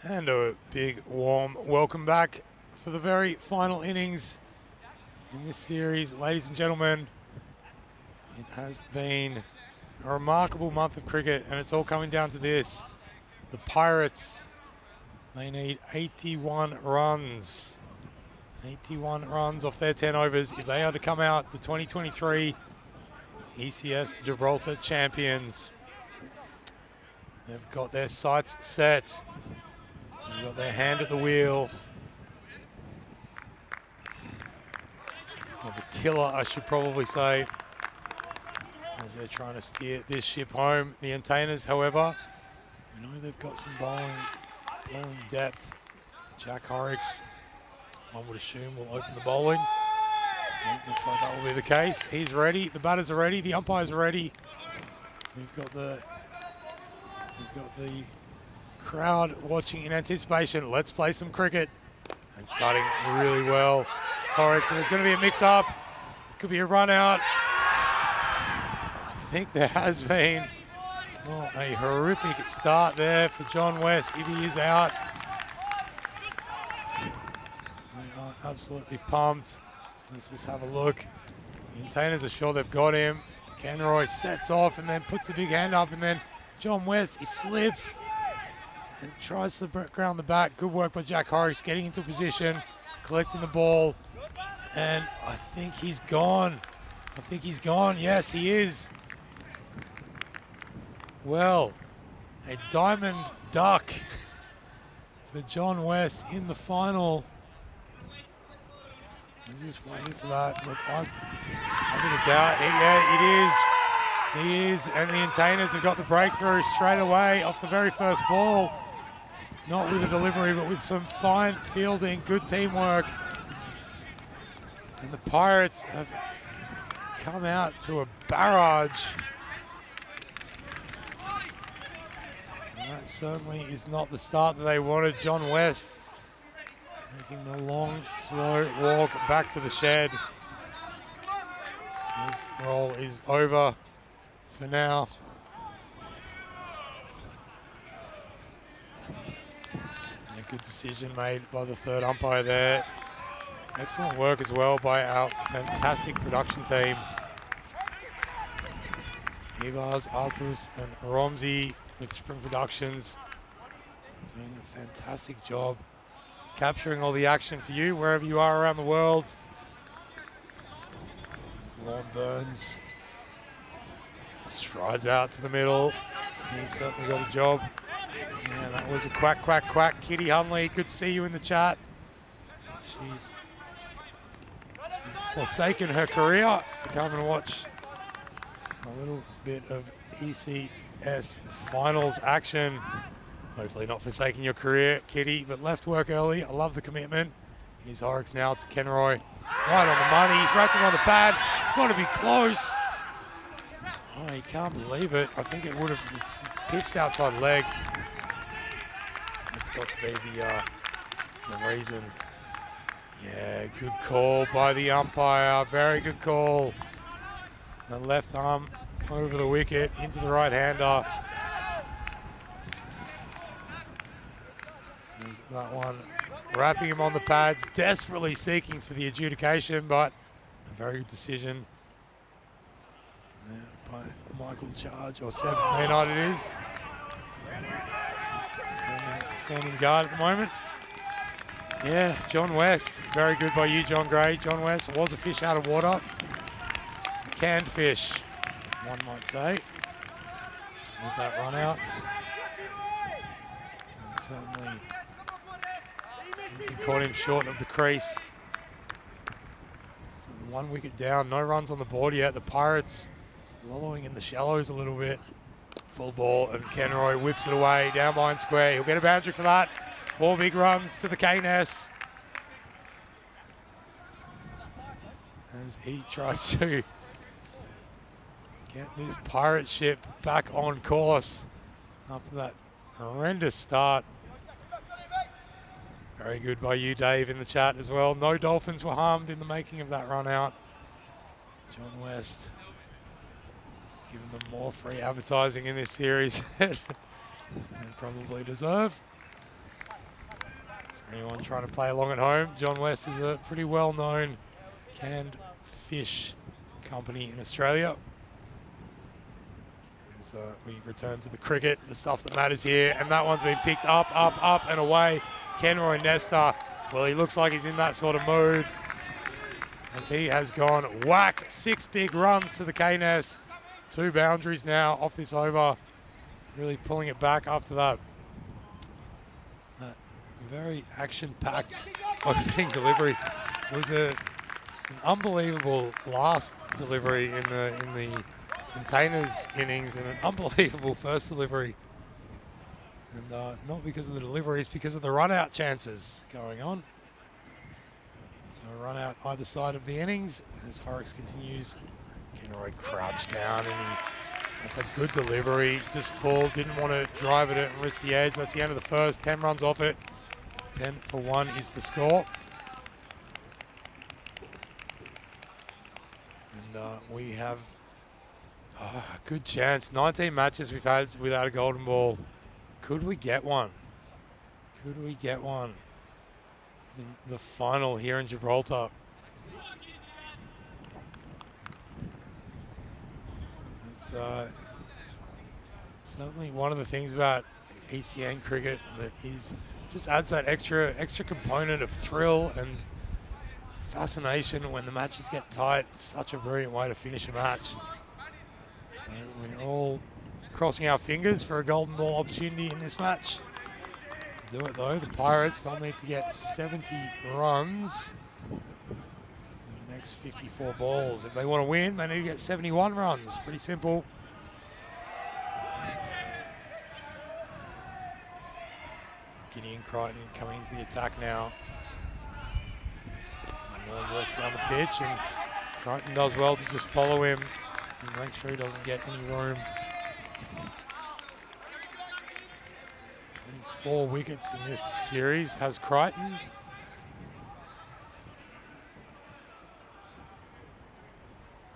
And a big warm welcome back for the very final innings in this series. Ladies and gentlemen, it has been a remarkable month of cricket, and it's all coming down to this. The Pirates, they need 81 runs. 81 runs off their 10 overs if they are to come out the 2023 ECS Gibraltar champions. They've got their sights set. They've got their hand at the wheel. Or the tiller, I should probably say, as they're trying to steer this ship home. The Entertainers, however, you know they've got some bowling depth. Jack Horrocks, I would assume, will open the bowling. Yeah, looks like that will be the case. He's ready. The batters are ready. The umpires are ready. We've got the crowd watching in anticipation. Let's play some cricket. And starting really well, Horrocks. And there's going to be a mix-up. Could be a run out. I think there has been a horrific start there for John West if he is out. They are absolutely pumped. Let's just have a look. The Entertainers are sure they've got him. Kenroy sets off and then puts the big hand up, and then John West, he slips and tries to ground the bat. Good work by Jack Horrocks, getting into position, collecting the ball, and I think he's gone. Yes, he is. Well, a diamond duck for John West in the final. I'm just waiting for that. Look, I think it's out. Yeah, it is. He is, and the Entertainers have got the breakthrough straight away off the very first ball. Not with a delivery, but with some fine fielding, good teamwork. And the Pirates have come out to a barrage. And that certainly is not the start that they wanted. John West making the long, slow walk back to the shed. His role is over for now. And a good decision made by the third umpire there. Excellent work as well by our fantastic production team. Ibars, Artus, and Romsey with Spring Productions doing a fantastic job capturing all the action for you wherever you are around the world. There's Lorne Burns. Strides out to the middle. He's certainly got a job. Yeah, that was a quack, quack, quack. Kitty Hunley, good to see you in the chat. She's forsaken her career to come and watch a little bit of ECS finals action. Hopefully not forsaking your career, Kitty, but left work early. I love the commitment. Here's Horrocks now to Kenroy. Right on the money. He's wrapped him on the pad. Got to be close. Oh, he can't believe it. I think it would have pitched outside leg. It's got to be the reason. Yeah, good call by the umpire. Very good call. The left arm over the wicket into the right-hander. There's that one. Wrapping him on the pads, desperately seeking for the adjudication, but a very good decision by Michael Charge, or Seb Maynard it is. Standing guard at the moment. Yeah, John West, very good by you, John Gray. John West was a fish out of water. Canned fish, one might say, with that run out. And certainly, he caught him short of the crease. So 1 wicket down, no runs on the board yet. The Pirates wallowing in the shallows a little bit. Full ball, and Kenroy whips it away down behind square. He'll get a boundary for that. 4 big runs to the KNS as he tries to get this pirate ship back on course after that horrendous start. Very good by you, Dave, in the chat as well. No Dolphins were harmed in the making of that run out. John West giving them more free advertising in this series than they probably deserve. For anyone trying to play along at home, John West is a pretty well-known canned fish company in Australia. As we return to the cricket, the stuff that matters here, and that one's been picked up, up, and away. Kenroy Nesta, well, he looks like he's in that sort of mood as he has gone whack. 6 big runs to the KNS. 2 boundaries now off this over. Really pulling it back after that. Very action-packed opening delivery. It was an unbelievable last delivery in the containers innings, and an unbelievable first delivery. And not because of the delivery, it's because of the run-out chances going on. So a run-out either side of the innings as Horrocks continues. Kenroy crouched down, and that's a good delivery. Just full, didn't want to drive it and risk the edge. That's the end of the first. 10 runs off it. 10 for 1 is the score. And we have a good chance. 19 matches we've had without a golden ball. Could we get one? Could we get one in the final here in Gibraltar? It's certainly one of the things about ECN cricket that just adds that extra component of thrill and fascination when the matches get tight. It's such a brilliant way to finish a match. So we're all crossing our fingers for a golden ball opportunity in this match. To do it though, the Pirates, they'll need to get 70 runs in the next 54 balls. If they want to win, they need to get 71 runs. Pretty simple. Gideon Crichton coming into the attack now. Moore works down the pitch, and Crichton does well to just follow him and make sure he doesn't get any room. 24 wickets in this series has Crichton.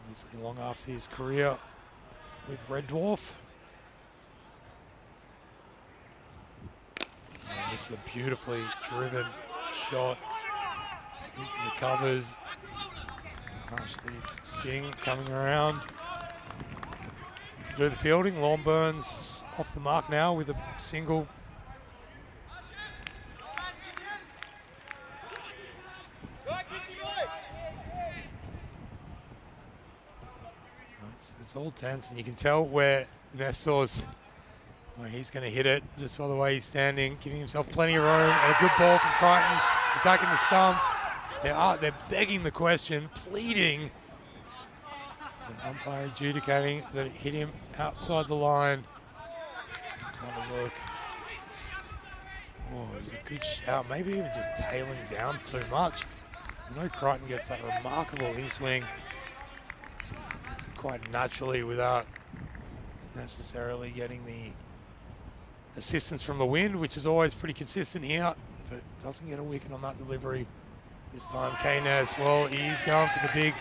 Obviously long after his career with Red Dwarf. And this is a beautifully driven shot into the covers. Harshdeep Singh coming around to do the fielding. Lorne Burns off the mark now with a single. It's all tense, and you can tell where Nestor's, he's going to hit it just by the way he's standing, giving himself plenty of room, and a good ball from Crichton, attacking the stumps. They're begging the question, pleading. The umpire adjudicating that it hit him outside the line. Let's have a look. Oh, it was a good shout. Maybe even just tailing down too much. I know Crichton gets that remarkable in-swing. Gets it quite naturally without necessarily getting the assistance from the wind, which is always pretty consistent here, but doesn't get a wicket on that delivery. This time Keynes, well, he's going for the big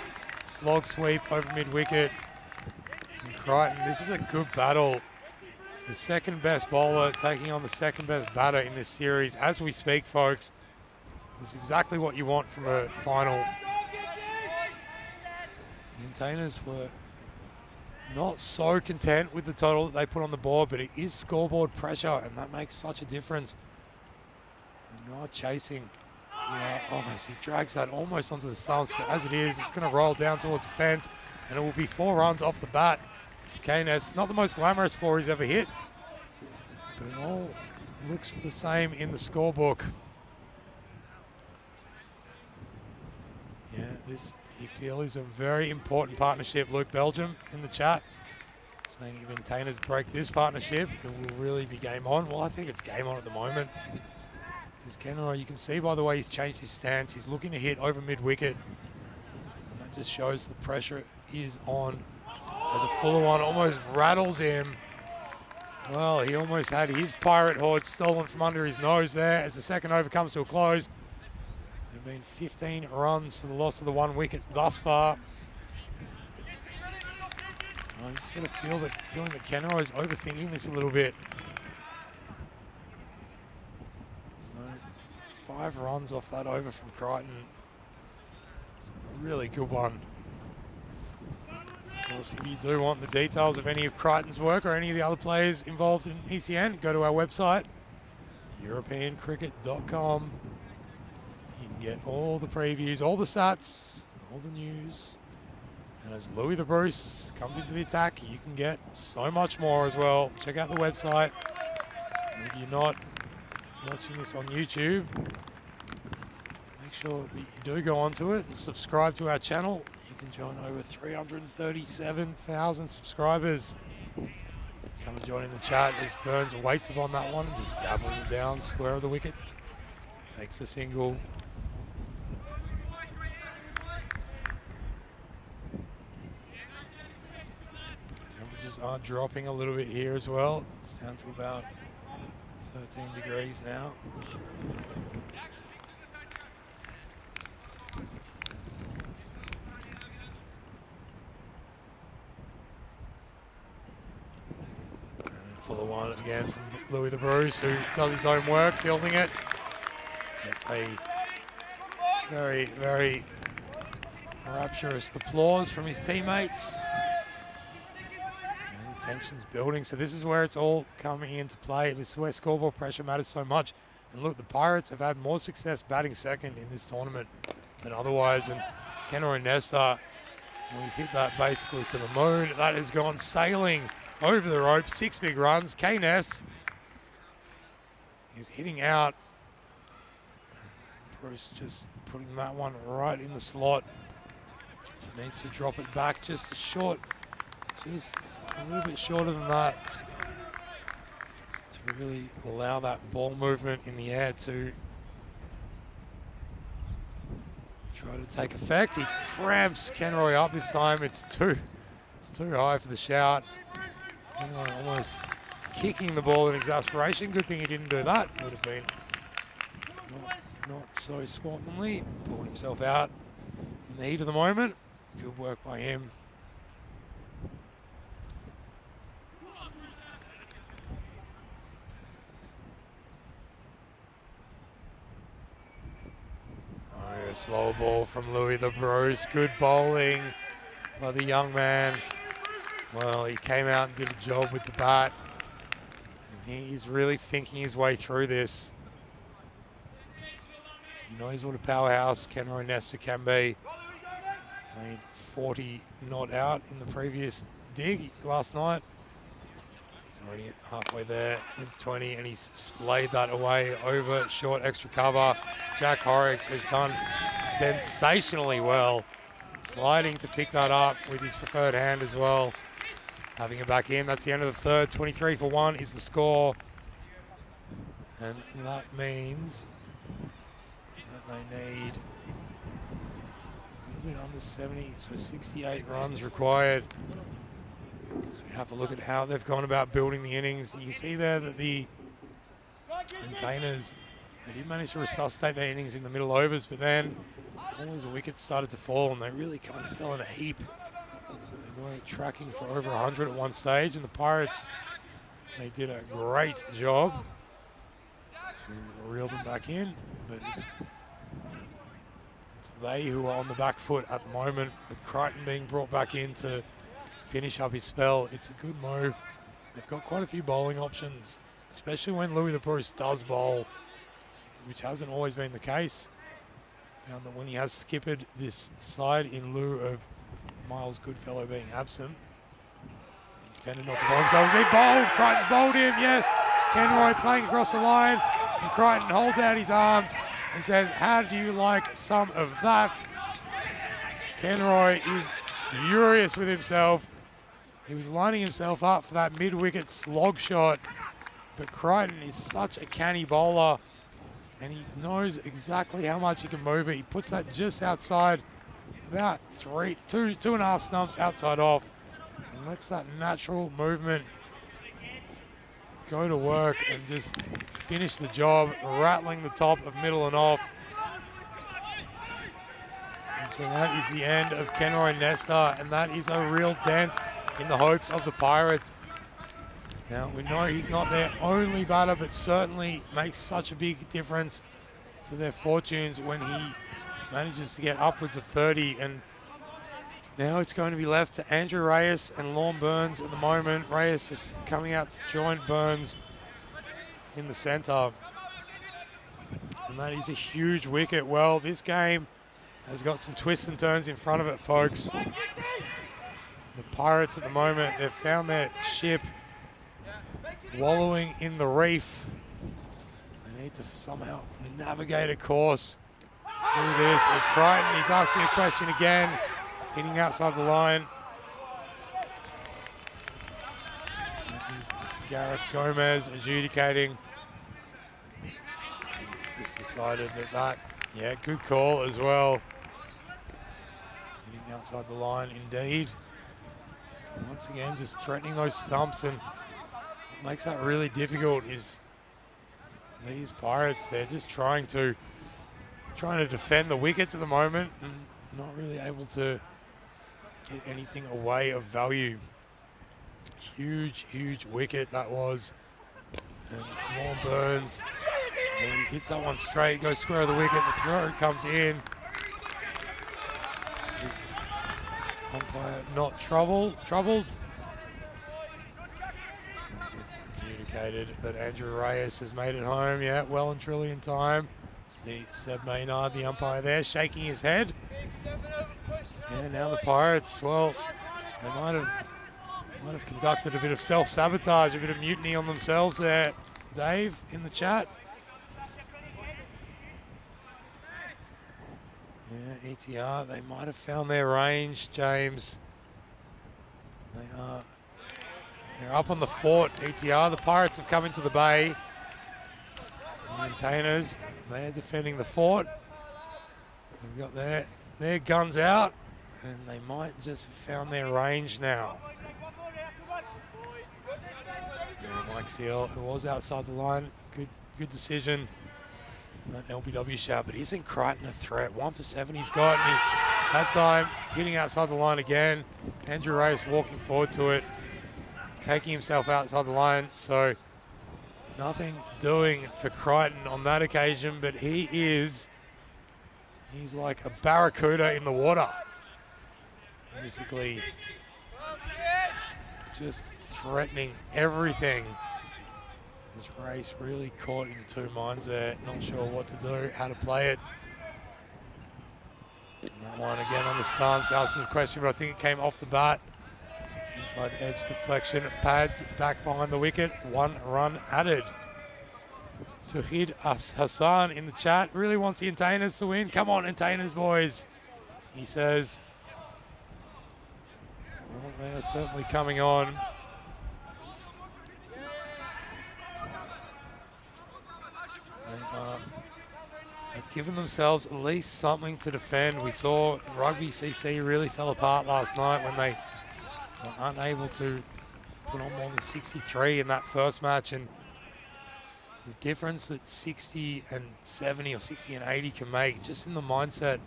slog sweep over mid-wicket. And Crichton, this is a good battle. The second best bowler taking on the second best batter in this series as we speak, folks. This is exactly what you want from a final. The Entertainers were not so content with the total that they put on the board, but it is scoreboard pressure, and that makes such a difference. And you are chasing. Yeah, almost, he drags that almost onto the stumps, but as it is, it's going to roll down towards the fence, and it will be 4 runs off the bat to Keynes. Not the most glamorous 4 he's ever hit, but it all looks the same in the scorebook. Yeah, this you feel is a very important partnership. Luke Belgium in the chat saying if Entertainers break this partnership, it will really be game on. Well, I think it's game on at the moment. Because Kenroy, you can see by the way he's changed his stance, he's looking to hit over mid-wicket. And that just shows the pressure is on. As a fuller one almost rattles him. Well, he almost had his pirate horse stolen from under his nose there as the second over comes to a close. There have been 15 runs for the loss of the 1 wicket thus far. I'm just going to feeling that Kenroy is overthinking this a little bit. 5 runs off that over from Crichton. It's a really good one. Of course, if you do want the details of any of Crichton's work or any of the other players involved in ECN, go to our website, europeancricket.com. You can get all the previews, all the stats, all the news. And as Louis the Bruce comes into the attack, you can get so much more as well. Check out the website. And if you're not watching this on YouTube, make sure that you do go onto it and subscribe to our channel. You can join over 337,000 subscribers. Come and join in the chat as Burns waits upon that one and just dabbles it down square of the wicket. Takes a single. Temperatures are dropping a little bit here as well. It's down to about 13 degrees now. And fuller one again from Louis the Bruce, who does his own work, fielding it. It's a very, very rapturous applause from his teammates. Tension's building, so this is where it's all coming into play. This is where scoreboard pressure matters so much. And look, the Pirates have had more success batting second in this tournament than otherwise. And Kenroy Nesta, well, he's hit that basically to the moon. That has gone sailing over the rope. 6 big runs. Keynes is hitting out. Bruce just putting that one right in the slot. So needs to drop it back just short. Just a little bit shorter than that to really allow that ball movement in the air to try to take effect. He cramps Kenroy up this time. It's too high for the shout. Kenroy almost kicking the ball in exasperation. Good thing he didn't do that. Would have been not so sportsmanly. Pulled himself out in the heat of the moment. Good work by him. A slow ball from Louis the Bruce. Good bowling by the young man. Well, he came out and did a job with the bat. And he's really thinking his way through this. He knows what a powerhouse Kenroy Nesta can be. Made 40 not out in the previous dig last night. He's already halfway there with 20, and he's splayed that away over short extra cover. Jack Horrocks has done sensationally well, sliding to pick that up with his preferred hand as well. Having it back in, that's the end of the third. 23 for 1 is the score. And that means that they need a little bit under 70, so 68 runs required. As we have a look at how they've gone about building the innings. You see there that the maintainers, they did manage to resuscitate their innings in the middle overs, but then all those wickets started to fall and they really kind of fell in a heap. They were tracking for over 100 at one stage, and the Pirates, they did a great job to reel them back in, but it's they who are on the back foot at the moment, with Crichton being brought back in to finish up his spell. It's a good move. They've got quite a few bowling options, especially when Louis the Bruce does bowl, which hasn't always been the case. Found that when he has skippered this side in lieu of Miles Goodfellow being absent, he's tended not to bowl himself. He's been bowled. Crichton's bowled him, yes. Kenroy playing across the line, and Crichton holds out his arms and says, "How do you like some of that?" Kenroy is furious with himself. He was lining himself up for that mid-wicket slog shot, but Crichton is such a canny bowler, and he knows exactly how much he can move it. He puts that just outside, about two and a half stumps outside off, and lets that natural movement go to work and just finish the job, rattling the top of middle and off. And so that is the end of Kenroy Nesta, and that is a real dent in the hopes of the Pirates. Now, we know he's not their only batter, but certainly makes such a big difference to their fortunes when he manages to get upwards of 30. And now it's going to be left to Andrew Reyes and Lorne Burns at the moment. Reyes just coming out to join Burns in the centre. And that is a huge wicket. Well, this game has got some twists and turns in front of it, folks. The Pirates at the moment, they've found their ship wallowing in the reef. They need to somehow navigate a course through this. And Crichton, he's asking a question again, hitting outside the line. Gareth Gomez adjudicating. He's just decided that, yeah, good call as well. Hitting outside the line indeed. And once again, just threatening those stumps, and what makes that really difficult is these Pirates, they're just trying to defend the wickets at the moment and not really able to get anything away of value. Huge, huge wicket that was. And Lorne Burns, and he hits that one straight, goes square of the wicket, the throw comes in. Umpire not troubled. It's adjudicated that Andrew Reyes has made it home, yeah, well and truly in time. See Seb Maynard, the umpire there, shaking his head. Yeah, now the Pirates, well, they might have conducted a bit of self-sabotage, a bit of mutiny on themselves there. Dave, in the chat. Yeah, ETR, they might have found their range, James. They're up on the fort, ETR. The Pirates have come into the bay. The maintainers, they're defending the fort. They've got their guns out, and they might just have found their range now. Yeah, Mike Seal, who was outside the line, good decision. That LBW shout, but isn't Crichton a threat? 1 for 7 he's got, and that time hitting outside the line again. Andrew Reyes walking forward to it, taking himself outside the line, so nothing doing for Crichton on that occasion, but he's like a barracuda in the water. Basically just threatening everything. This race really caught in two minds there, not sure what to do, how to play it. And that one again on the stumps, asking the question, but I think it came off the bat. Inside edge deflection, pads back behind the wicket, 1 run added. Tuhid Hassan in the chat really wants the Entertainers to win. Come on, Entertainers, boys, he says. Well, they are certainly coming on. They've given themselves at least something to defend. We saw Rugby CC really fell apart last night when they were unable to put on more than 63 in that first match, and the difference that 60 and 70 or 60 and 80 can make just in the mindset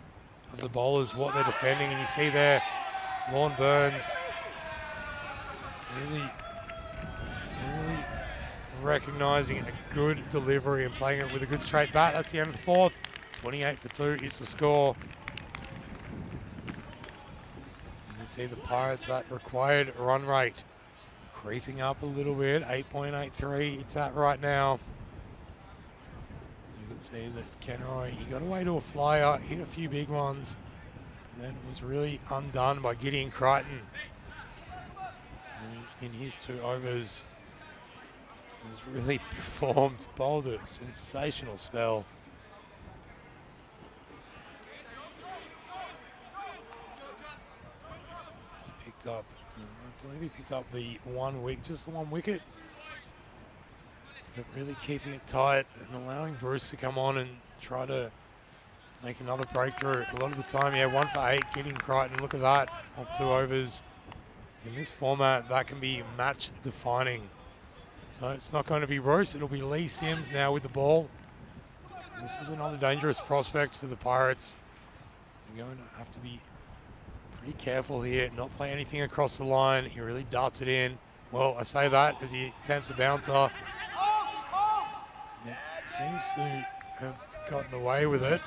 of the bowlers, what they're defending. And you see there, Lorne Burns really recognising a good delivery and playing it with a good straight bat. That's the end of the fourth. 28 for 2 is the score. You see the Pirates, that required run rate creeping up a little bit. 8.83 it's at right now. You can see that Kenroy, he got away to a flyer, hit a few big ones, and then was really undone by Gideon Crichton. In his 2 overs, has really performed, bowled a sensational spell. He's picked up, I believe he picked up the 1 wicket, just the 1 wicket. But really keeping it tight and allowing Bruce to come on and try to make another breakthrough. A lot of the time, yeah, 1 for 8, Gideon Crichton, look at that, off 2 overs. In this format, that can be match defining. So it's not going to be Bruce, it'll be Lee Sims now with the ball. And this is another dangerous prospect for the Pirates. They're going to have to be pretty careful here, not play anything across the line. He really darts it in. Well, I say that as he attempts a bouncer. Yeah, seems to have gotten away with it.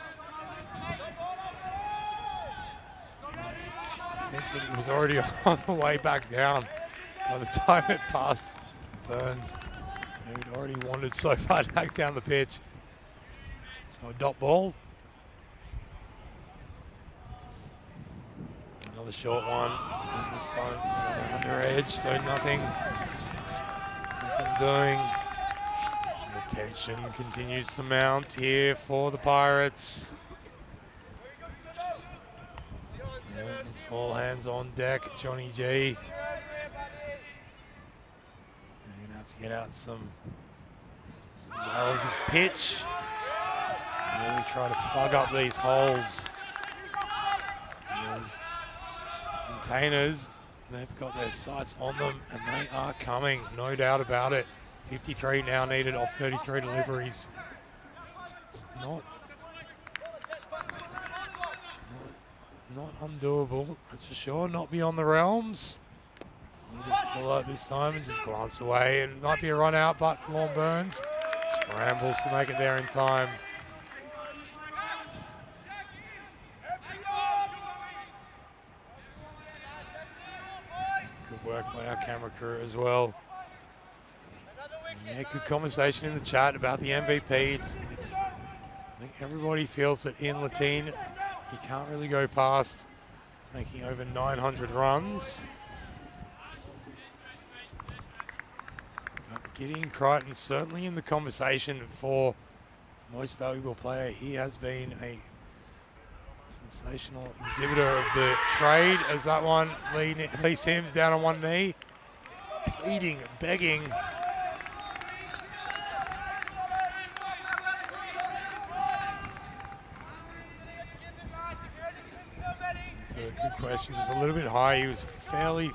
I think that he was already on the way back down by the time it passed Burns, who'd already wandered so far back down the pitch. So a dot ball. Another short one, and this time under edge, so nothing doing. And the tension continues to mount here for the Pirates. Yeah, it's all hands on deck, Johnny G. To get out some barrels of pitch, really try to plug up these holes. There's Containers, they've got their sights on them and they are coming, no doubt about it. 53 now needed off 33 deliveries. It's not undoable, that's for sure, not beyond the realms. A little bit fuller this time and just glance away, and it might be a run out, but Lorne Burns scrambles to make it there in time. Good work by our camera crew as well. And yeah, good conversation in the chat about the MVP. It's I think everybody feels that in Latine you can't really go past making over 900 runs. Gideon Crichton certainly in the conversation for most valuable player. He has been a sensational exhibitor of the trade as that one, Lee Sims down on one knee, pleading, begging. It's a good question, just a little bit high. He was fairly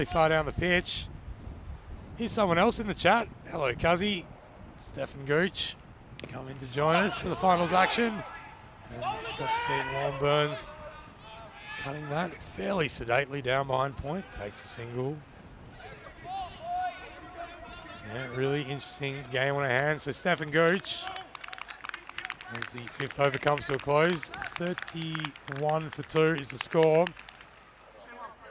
far down the pitch. Here's someone else in the chat. Hello, Cuzzy. Stefan Gooch coming to join us for the finals action. And got to see Lorne Burns cutting that fairly sedately down behind point. Takes a single. Yeah, really interesting game on our hands. So Stefan Gooch, as the 5th over comes to a close, 31 for 2 is the score.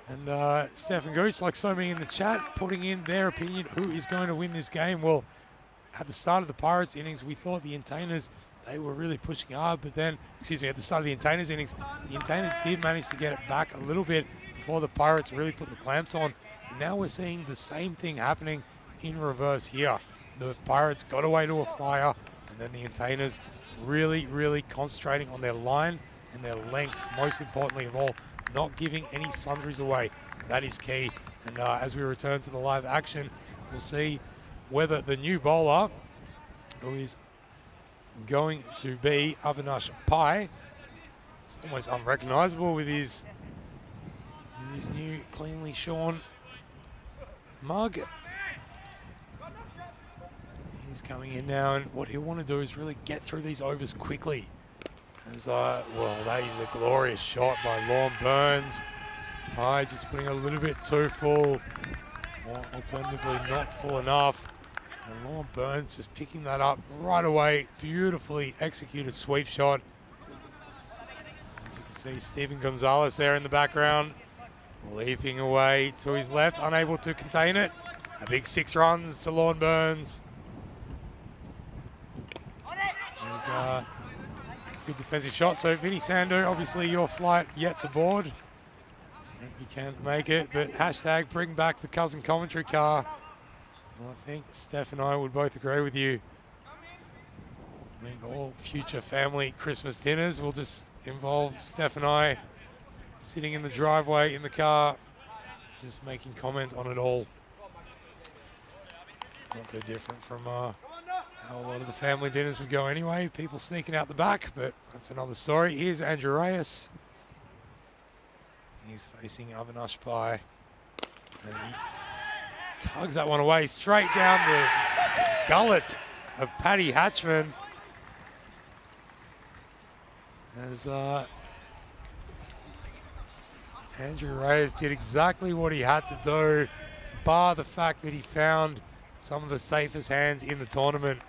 And Stefan Gooch, like so many in the chat, putting in their opinion who is going to win this game. Well, at the start of the Pirates innings, we thought the Entertainers, they were really pushing hard, but then, at the start of the Entertainers innings, the Entertainers did manage to get it back a little bit before the Pirates really put the clamps on. And now we're seeing the same thing happening in reverse here. The Pirates got away to a flyer, and then the Entertainers really, really concentrating on their line and their length, most importantly of all, not giving any sundries away. That is key. And as we return to the live action, we'll see whether the new bowler, who is going to be Avinash Pai, it's almost unrecognizable with his new cleanly shorn mug. He's coming in now, and what he'll want to do is really get through these overs quickly. As well, that is a glorious shot by Lorne Burns. Pai just putting a little bit too full, or alternatively not full enough. And Lorne Burns just picking that up right away. Beautifully executed sweep shot. As you can see, Stephen Gonzalez there in the background, leaping away to his left, unable to contain it. A big 6 runs to Lorne Burns. There's good defensive shot. So Vinny Sando, obviously your flight yet to board. You can't make it, but hashtag bring back the cousin commentary car. Well, I think Steph and I would both agree with you. I think all future family Christmas dinners will just involve Steph and I sitting in the driveway in the car, just making comment on it all. Not too different from how a lot of the family dinners would go anyway. People sneaking out the back, but that's another story. Here's Andrew Reyes. He's facing Avinash Pai. And he tugs that one away straight down the gullet of Paddy Hatchman. As Andrew Reyes did exactly what he had to do, bar the fact that he found some of the safest hands in the tournament.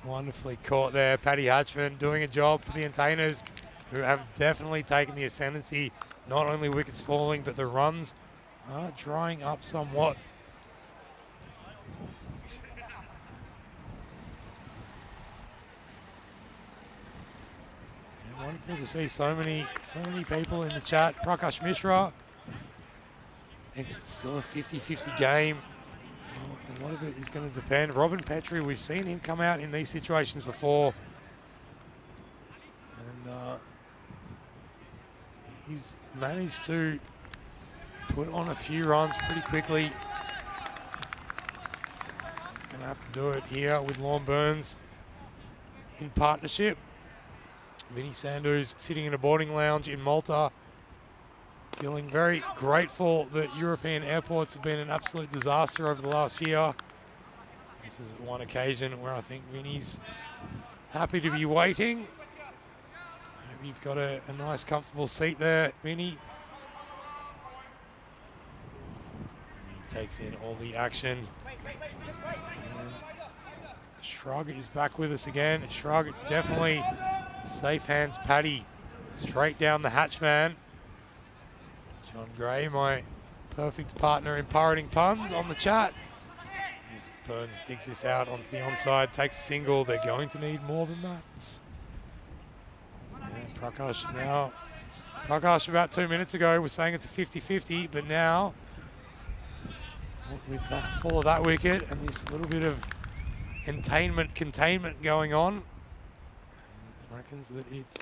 Wonderfully caught there. Paddy Hatchman doing a job for the Entertainers, who have definitely taken the ascendancy. Not only wickets falling, but the runs are drying up somewhat. And wonderful to see so many people in the chat. Prakash Mishra, it's still a 50-50 game. A lot of it is going to depend. Robin Petrie, we've seen him come out in these situations before. And he's managed to put on a few runs pretty quickly. He's going to have to do it here with Lorne Burns in partnership. Vinny Sanders sitting in a boarding lounge in Malta, feeling very grateful that European airports have been an absolute disaster over the last year. This is one occasion where I think Vinny's happy to be waiting. Hope you've got a nice comfortable seat there, Vinny. He takes in all the action. And Shrug is back with us again. Shrug definitely safe hands Paddy straight down the hatchman. John Gray, my perfect partner in pirating puns, on the chat. As Burns digs this out onto the onside, takes a single. They're going to need more than that. And Prakash now. Prakash about 2 minutes ago was saying it's a 50-50, but now with that fall of that wicket and this little bit of containment going on, he reckons that it's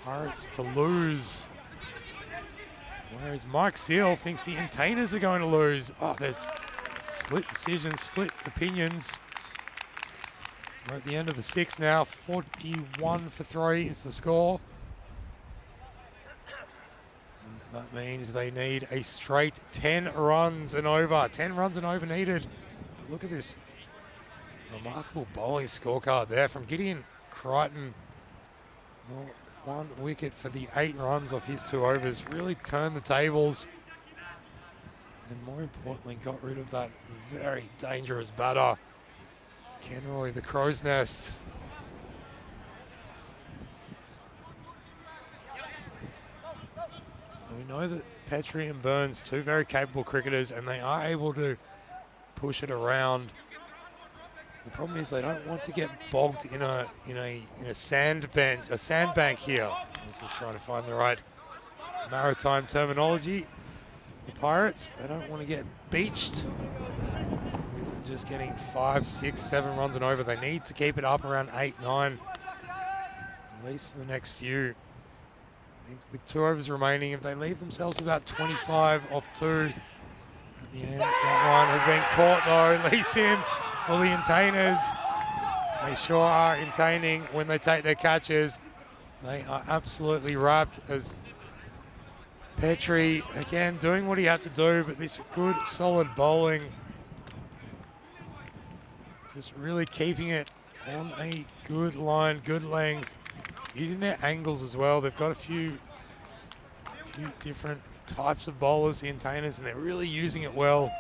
Pirates to lose. Whereas Mike Seal thinks the Entertainers are going to lose. Oh, there's split decisions, split opinions. We're at the end of the 6 now. 41 for 3 is the score. And that means they need a straight 10 runs and over. 10 runs and over needed. But look at this remarkable bowling scorecard there from Gideon Crichton. Well, 1 wicket for the 8 runs off his 2 overs. Really turned the tables. And more importantly, got rid of that very dangerous batter, Kenroy, the Crow's Nest. We know that Petrie and Burns, two very capable cricketers, and they are able to push it around. The problem is they don't want to get bogged in a sandbank here. This is trying to find the right maritime terminology. The Pirates, they don't want to get beached with just getting 5, 6, 7 runs and over. They need to keep it up around 8, 9, at least for the next few. I think with 2 overs remaining, if they leave themselves about 25 off 2 at the end, that one has been caught though. Lee Sims, well, the entertainers, they sure are entertaining when they take their catches. They are absolutely wrapped as Petrie, again, doing what he had to do, but this good, solid bowling. Just really keeping it on a good line, good length. Using their angles as well. They've got a few different types of bowlers, the entertainers, and they're really using it well.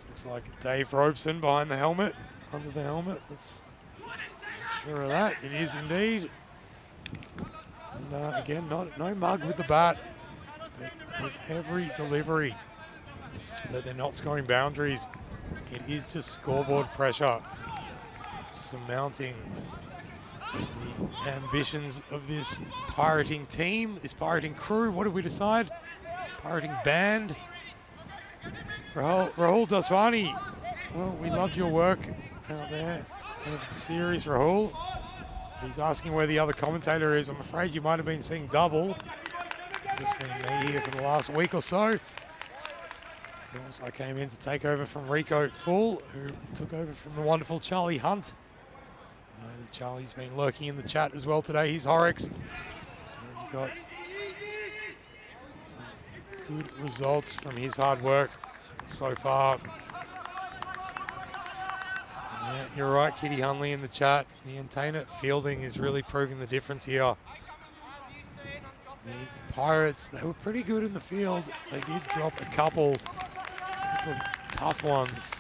Looks like Dave Robeson behind the helmet, under the helmet. Let's make sure of that. It is indeed. And again, no mug with the bat. But with every delivery that they're not scoring boundaries, it is just scoreboard pressure surmounting the ambitions of this pirating team, this pirating crew. What did we decide? Pirating band. Rahul Daswani, well, we love your work out there in the series, Rahul. He's asking where the other commentator is. I'm afraid you might have been seeing double. It's just been me here for the last week or so. Of course, I came in to take over from Rico Full, who took over from the wonderful Charlie Hunt. I know that Charlie's been lurking in the chat as well today. He's Horrocks. So he got some good results from his hard work so far. Yeah, you're right, Kitty Hunley in the chat. The antenna fielding is really proving the difference here. The Pirates, they were pretty good in the field. They did drop a couple of tough ones.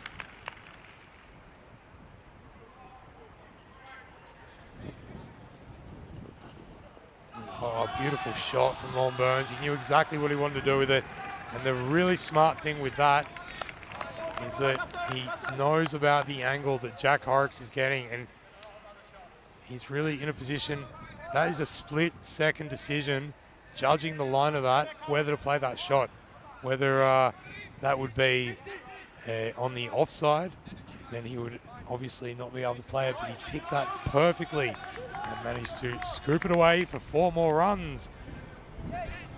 Oh, beautiful shot from Lon Burns. He knew exactly what he wanted to do with it. And the really smart thing with that is that he knows about the angle that Jack Horrocks is getting, and he's really in a position, that is a split-second decision, judging the line of that, whether to play that shot. Whether that would be on the offside, then he would obviously not be able to play it, but he picked that perfectly and managed to scoop it away for 4 more runs.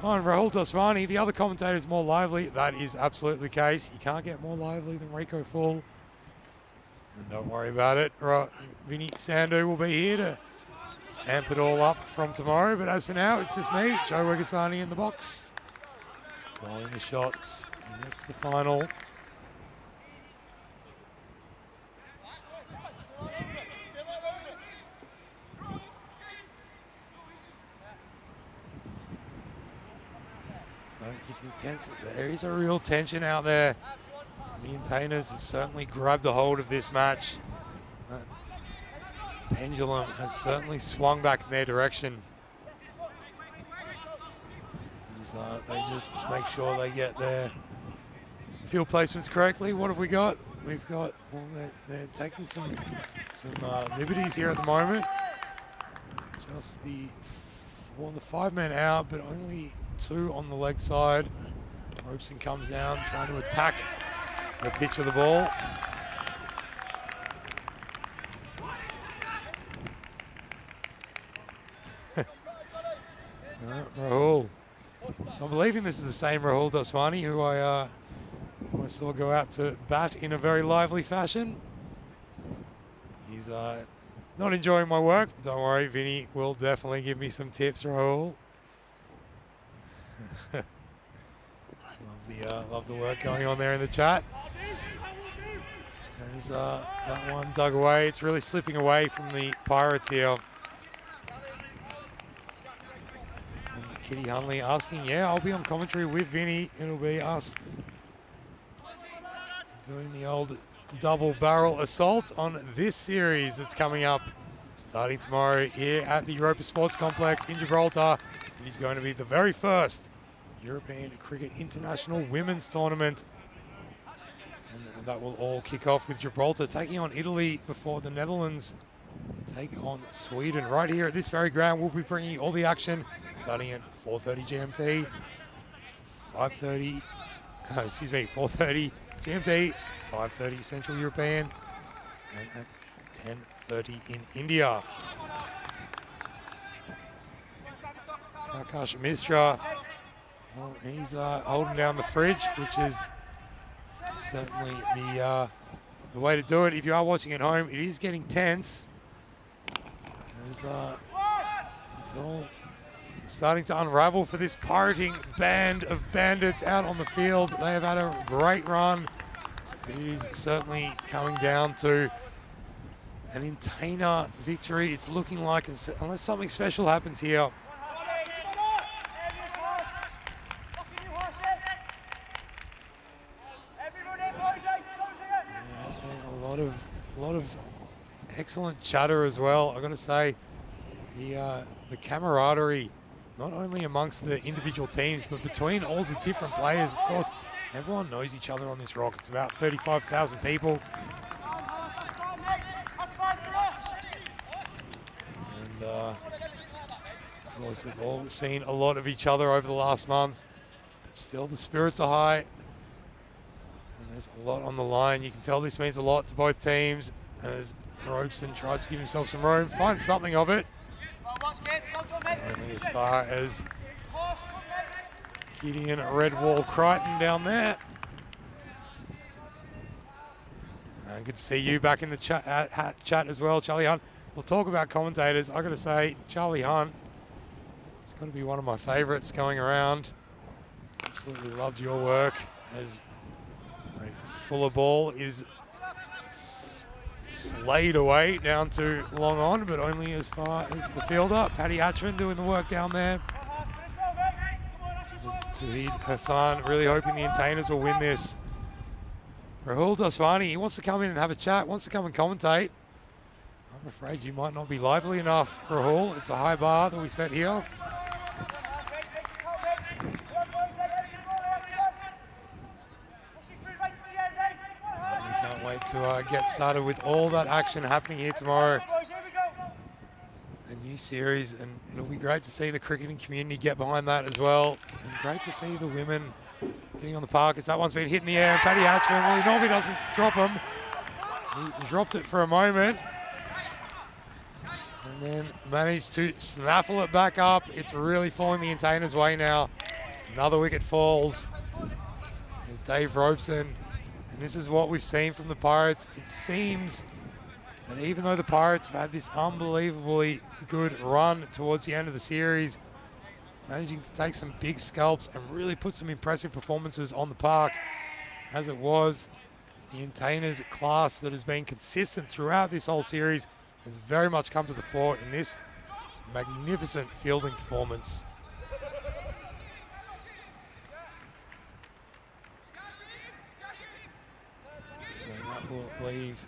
Oh, and Rahul Daswani, the other commentator, is more lively. That is absolutely the case. You can't get more lively than Rico Full. And don't worry about it. Vinny Sandhu will be here to amp it all up from tomorrow. But as for now, it's just me, Joe Wegasani, in the box. Calling the shots. And that's the final. There is a real tension out there. The entertainers have certainly grabbed a hold of this match. That pendulum has certainly swung back in their direction. As they just make sure they get their field placements correctly. What have we got? We've got, well, they're taking some liberties here at the moment. Just the 5 men out, but only 2 on the leg side. Robeson comes down, trying to attack the pitch of the ball. Rahul. So I'm believing this is the same Rahul Daswani who I saw go out to bat in a very lively fashion. He's not enjoying my work. Don't worry, Vinny will definitely give me some tips, Rahul. Love the work going on there in the chat. There's that one dug away. It's really slipping away from the Pirates here. And Kitty Hunley asking, yeah, I'll be on commentary with Vinny. It'll be us doing the old double barrel assault on this series that's coming up starting tomorrow here at the Europa Sports Complex in Gibraltar. It is going to be the very first European Cricket International Women's Tournament. And that will all kick off with Gibraltar taking on Italy before the Netherlands take on Sweden. Right here at this very ground, we'll be bringing you all the action starting at 4:30 GMT, 4:30 GMT, 5:30 Central European, and at 10:30 in India. Prakash Mishra, well, he's holding down the fridge, which is certainly the way to do it. If you are watching at home, it is getting tense. It's all starting to unravel for this pirating band of bandits out on the field. They have had a great run. It is certainly coming down to an Intaina victory. It's looking like, unless something special happens here. There's been a lot of excellent chatter as well. I've got to say, the camaraderie, not only amongst the individual teams, but between all the different players. Of course, everyone knows each other on this rock. It's about 35,000 people. And of course, they've all seen a lot of each other over the last month. But still, the spirits are high. And there's a lot on the line. You can tell this means a lot to both teams as Robeson tries to give himself some room, finds something of it. Only as far as Gideon Redwall Crichton down there. And good to see you back in the chat as well, Charlie Hunt. We'll talk about commentators. I got to say, Charlie Hunt, it's got to be one of my favourites going around. Absolutely loved your work as Fuller Ball is slayed away down to long on, but only as far as the fielder. Paddy Atchman doing the work down there. Tawhid Hassan really hoping the Intainas will win this. Rahul Daswani, he wants to come in and have a chat, wants to come and commentate. I'm afraid you might not be lively enough, Rahul. It's a high bar that we set here. Wait to get started with all that action happening here tomorrow. A new series, and it'll be great to see the cricketing community get behind that as well. And great to see the women getting on the park as that one's been hit in the air. Paddy Hatchman, well, he normally doesn't drop him. He dropped it for a moment. And then managed to snaffle it back up. It's really falling the Intainas' way now. Another wicket falls. There's Dave Robeson. And this is what we've seen from the Pirates. It seems that even though the Pirates have had this unbelievably good run towards the end of the series, managing to take some big scalps and really put some impressive performances on the park, as it was, the Intainas class that has been consistent throughout this whole series has very much come to the fore in this magnificent fielding performance. Will leave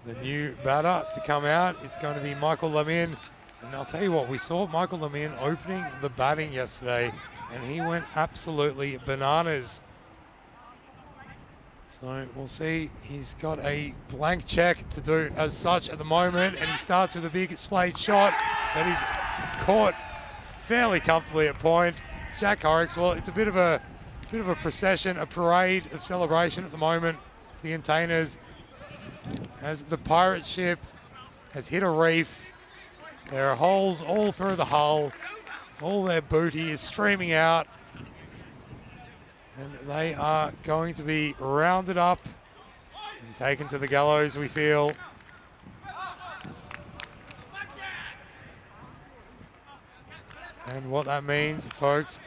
the new batter to come out. It's going to be Michael Lamin. And I'll tell you what, we saw Michael Lamin opening the batting yesterday, and he went absolutely bananas. So we'll see. He's got a blank check to do as such at the moment, and he starts with a big splayed shot that is caught fairly comfortably at point. Jack Horrocks, well, it's a bit of a procession, a parade of celebration at the moment. The Intainas, as the pirate ship has hit a reef. There are holes all through the hull. All their booty is streaming out. And they are going to be rounded up and taken to the gallows, we feel. And what that means, folks,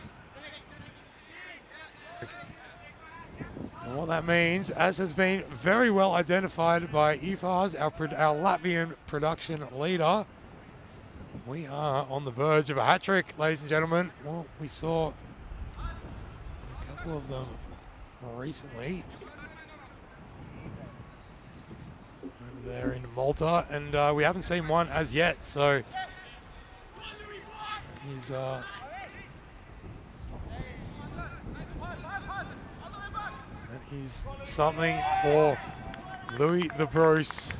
and what that means, as has been very well identified by Ifaz, our Latvian production leader, we are on the verge of a hat-trick, ladies and gentlemen. Well, we saw a couple of them recently. there in Malta, and we haven't seen one as yet, so he's that is something for Louis the Bruce.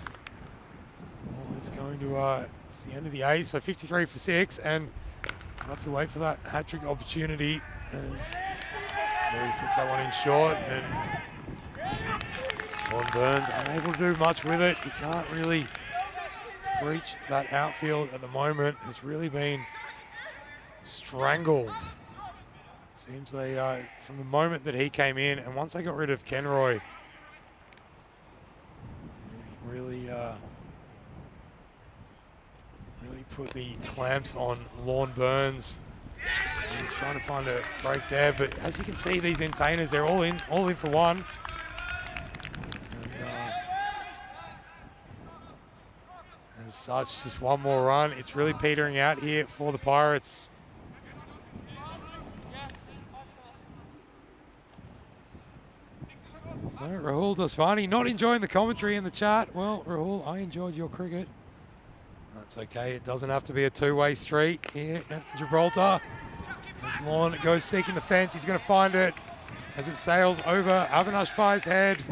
Well, it's going to it's the end of the 8th, so 53 for 6, and we'll have to wait for that hat-trick opportunity as Louis puts that one in short, and Lon Burns unable to do much with it. He can't really breach that outfield at the moment. Has really been strangled. Seems they, from the moment that he came in, and once they got rid of Kenroy, really put the clamps on Lon Burns. He's trying to find a break there, but as you can see, these entertainers, they're all in for one. And, as such, just one more run. It's really petering out here for the Pirates. So, Rahul Daswani not enjoying the commentary in the chat. Well, Rahul, I enjoyed your cricket. That's okay. It doesn't have to be a two-way street here at Gibraltar. As Lon goes seeking the fence, he's going to find it as it sails over Avinash Pai's head.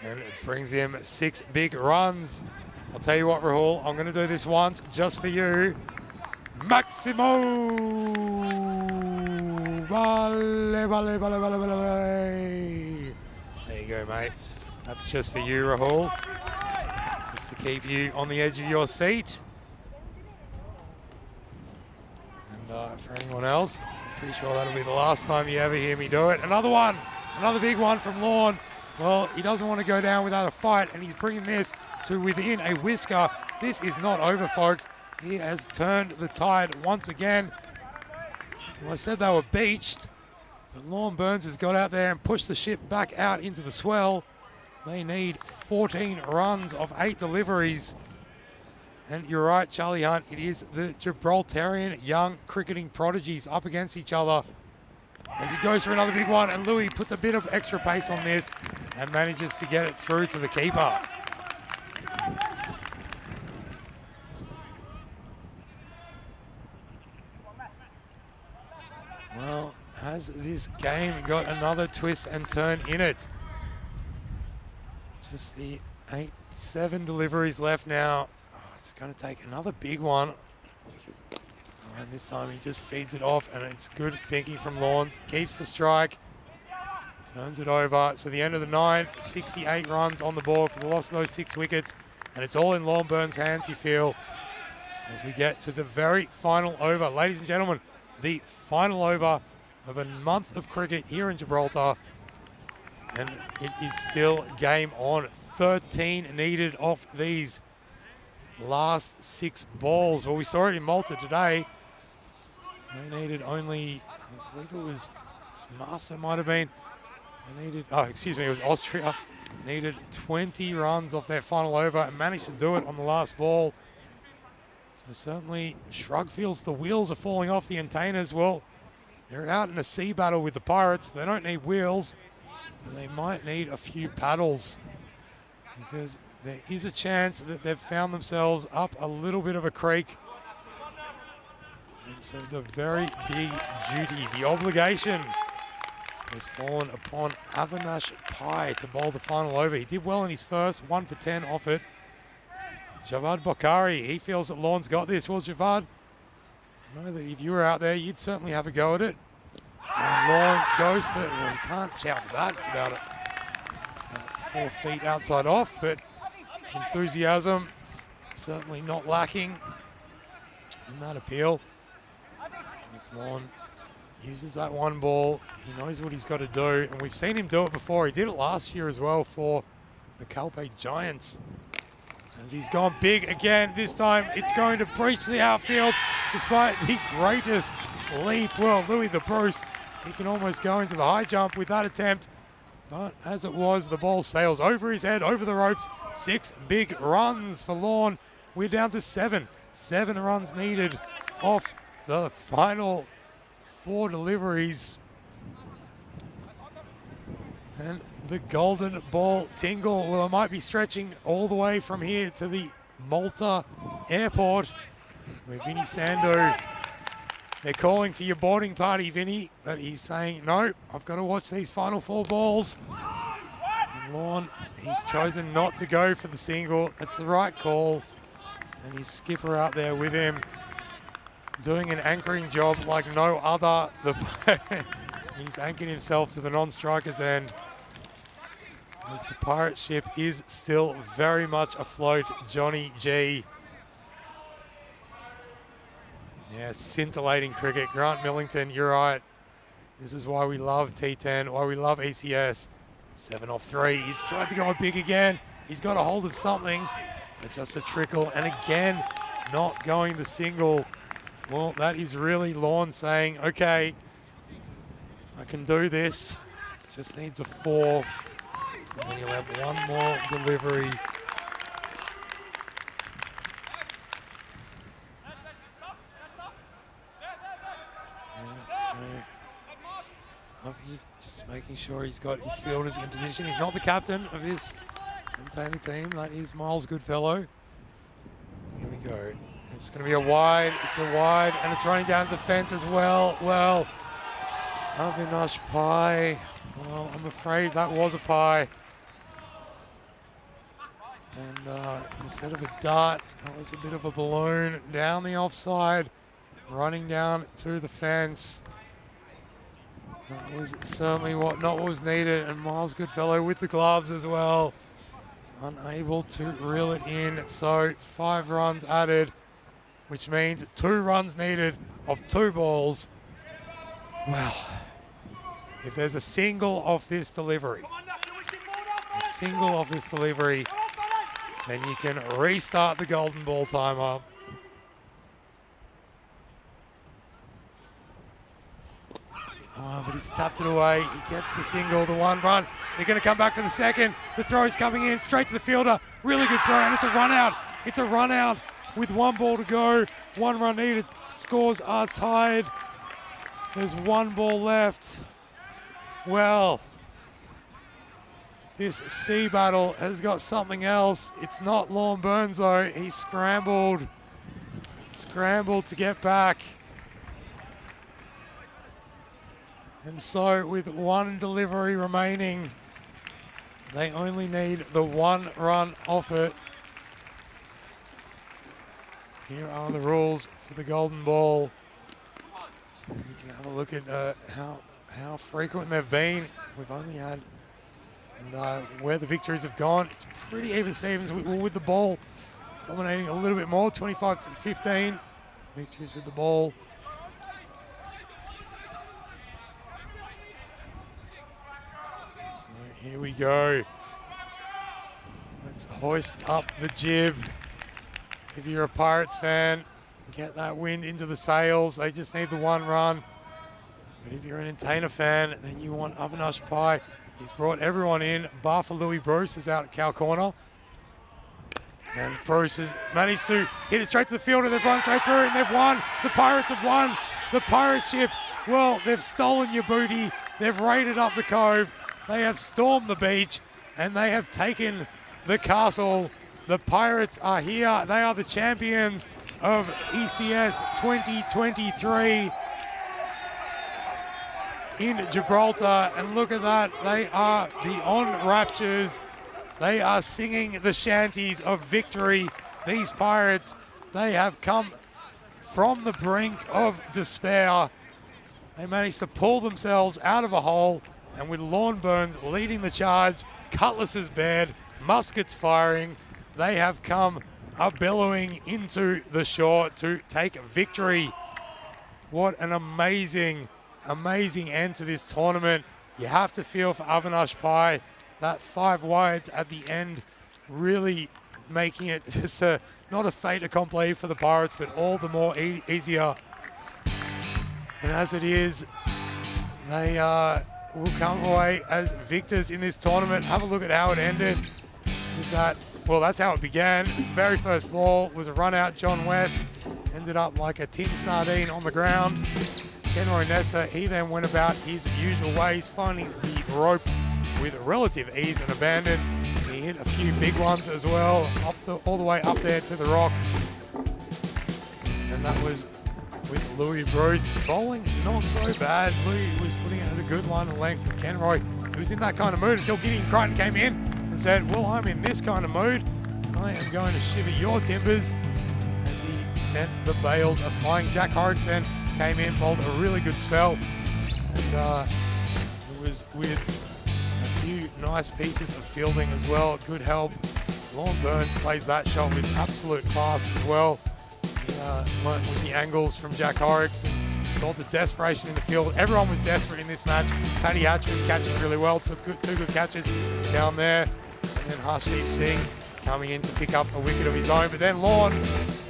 And it brings him 6 big runs. I'll tell you what, Rahul, I'm going to do this once just for you. Maximo! Vale, vale, vale, vale, vale, vale. There you go, mate. That's just for you, Rahul. Just to keep you on the edge of your seat. And for anyone else, I'm pretty sure that'll be the last time you ever hear me do it. Another one, another big one from Lon. Well, he doesn't want to go down without a fight, and he's bringing this to within a whisker. This is not over, folks. He has turned the tide once again. Well, I said they were beached, but Lon Burns has got out there and pushed the ship back out into the swell. They need 14 runs of 8 deliveries. And you're right, Charlie Hunt, it is the Gibraltarian young cricketing prodigies up against each other. As he goes for another big one, and Louis puts a bit of extra pace on this and manages to get it through to the keeper. Well, has this game got another twist and turn in it? Just the 7 deliveries left now. Oh, it's going to take another big one. Oh, and this time he just feeds it off, and it's good thinking from Lon. Keeps the strike. Turns it over. So the end of the 9th, 68 runs on the board for the loss of those 6 wickets. And it's all in Lon Burns' hands, you feel, as we get to the very final over. Ladies and gentlemen, the final over of a month of cricket here in Gibraltar. And it is still game on. 13 needed off these last 6 balls. Well, we saw it in Malta today. They needed only, I believe it was Master might have been. They needed, oh, excuse me, it was Austria. Needed 20 runs off their final over and managed to do it on the last ball. So certainly Shrug feels the wheels are falling off the entertainers. Well, they're out in a sea battle with the Pirates. They don't need wheels, but they might need a few paddles, because there is a chance that they've found themselves up a little bit of a creek. And so the very big duty, the obligation, has fallen upon Avinash Pai to bowl the final over. He did well in his first, 1 for 10 off it. Javad Bokhari, he feels that Lon's got this. Well, Javad, I know that if you were out there, you'd certainly have a go at it. And Lon goes for it. Well, you can't shout for that. It's about 4 feet outside off, but enthusiasm certainly not lacking in that appeal. As Lon uses that one ball, he knows what he's got to do, and we've seen him do it before. He did it last year as well for the Calpe Giants. As he's gone big again, this time it's going to breach the outfield despite the greatest leap. Well, Louis the Bruce, he can almost go into the high jump with that attempt, but as it was, the ball sails over his head, over the ropes. 6 big runs for Lon. We're down to 7. 7 runs needed off the final 4 deliveries. And the golden ball tingle. Well, it might be stretching all the way from here to the Malta airport where Vinny Sando, they're calling for your boarding party, Vinny, but he's saying, no, I've got to watch these final 4 balls. And Lorne, he's chosen not to go for the single. That's the right call. And his skipper out there with him doing an anchoring job like no other. He's anchored himself to the non-striker's end. As the pirate ship is still very much afloat, Johnny G. Yeah, scintillating cricket. Grant Millington, you're right. This is why we love T10, why we love ECS. 7 off 3. He's tried to go big again. He's got a hold of something, but just a trickle. And again, not going the single. Well, that is really Lorne saying, okay, I can do this. Just needs a 4. And then he'll have one more delivery. Uppy just making sure he's got his fielders in position. He's not the captain of this container team. That is Miles Goodfellow. Here we go. It's going to be a wide. It's a wide, and it's running down the fence as well. Well, Avinash Pai. Well, I'm afraid that was a pie. And instead of a dart, that was a bit of a balloon down the offside, running down to the fence. That was certainly not what was needed, and Miles Goodfellow with the gloves as well, unable to reel it in. So 5 runs added, which means 2 runs needed of 2 balls. Well, if there's a single off this delivery, then you can restart the golden ball timer. Oh, but he's tapped it away. He gets the single, the 1 run. They're going to come back for the second. The throw's coming in straight to the fielder. Really good throw, and it's a run out. It's a run out with 1 ball to go. 1 run needed. Scores are tied. There's 1 ball left. Well, this sea battle has got something else. It's not Lorne Burns though. He scrambled to get back. And so with 1 delivery remaining, they only need the 1 run off it. Here are the rules for the golden ball. You can have a look at how frequent they've been. We've only had, and where the victories have gone, it's pretty even Stevens with the ball dominating a little bit more, 25 to 15 victories with the ball. So here we go. Let's hoist up the jib. If you're a Pirates fan, get that wind into the sails. They just need the 1 run. But if you're an Entertainer fan, then you want Avinash Pai. He's brought everyone in. Bar for Louis Bruce is out at cow corner. And Bruce has managed to hit it straight to the fielder. They've run straight through and they've won. The Pirates have won. The pirate ship, well, they've stolen your booty. They've raided up the cove. They have stormed the beach and they have taken the castle. The Pirates are here. They are the champions of ECS 2023 in Gibraltar. And look at that. They are beyond raptures. They are singing the shanties of victory. These Pirates, they have come from the brink of despair. They managed to pull themselves out of a hole, and with Lorne Burns leading the charge, cutlasses bared, muskets firing, they have come billowing into the shore to take victory. What an amazing, amazing end to this tournament. You have to feel for Avinash Pai. That 5 wides at the end really making it just not a fait accompli for the Pirates, but all the more easier. And as it is, they will come away as victors in this tournament. Have a look at how it ended. With that, well, that's how it began. Very first ball was a run out. John West ended up like a tin sardine on the ground. Ken Roynessa, he then went about his usual ways, finding the rope with relative ease and abandon. He hit a few big ones as well, all the way up there to the rock. And that was with Louis Bruce. Bowling not so bad. Louis was putting it at a good line of length with Kenroy. He was in that kind of mood until Gideon Crichton came in and said, well, I'm in this kind of mood. I am going to shiver your timbers, as he sent the bails a flying. Jack Horrocks then came in, bowled a really good spell. And it was with a few nice pieces of fielding as well. Good help. Lorne Burns plays that shot with absolute class as well. Learnt with the angles from Jack Horrocks and saw the desperation in the field. Everyone was desperate in this match. Paddy Hatcher was catching really well, took two good catches down there. And then Harshdeep Singh coming in to pick up a wicket of his own. But then Lorne,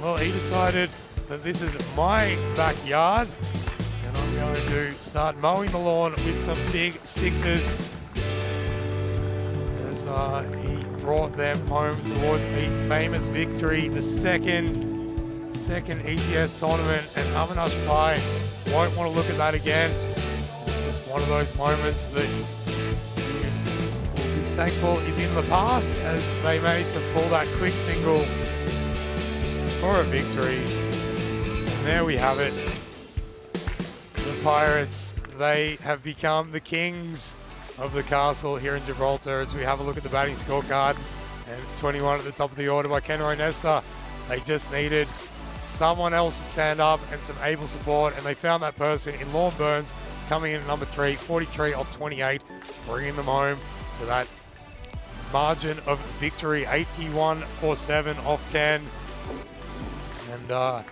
well, he decided that this is my backyard and I'm going to start mowing the lawn with some big sixes as he brought them home towards a famous victory, the second ECS tournament, and Avinash Pai won't want to look at that again. It's just one of those moments that you will be thankful is in the past, as they managed to pull that quick single for a victory. And there we have it. The Pirates, they have become the kings of the castle here in Gibraltar. As we have a look at the batting scorecard, and 21 at the top of the order by Kenroy Nesta. They just needed someone else to stand up and some able support, and they found that person in Lorne Burns, coming in at number 3, 43 off 28, bringing them home to that margin of victory, 81 for 7 off 10. And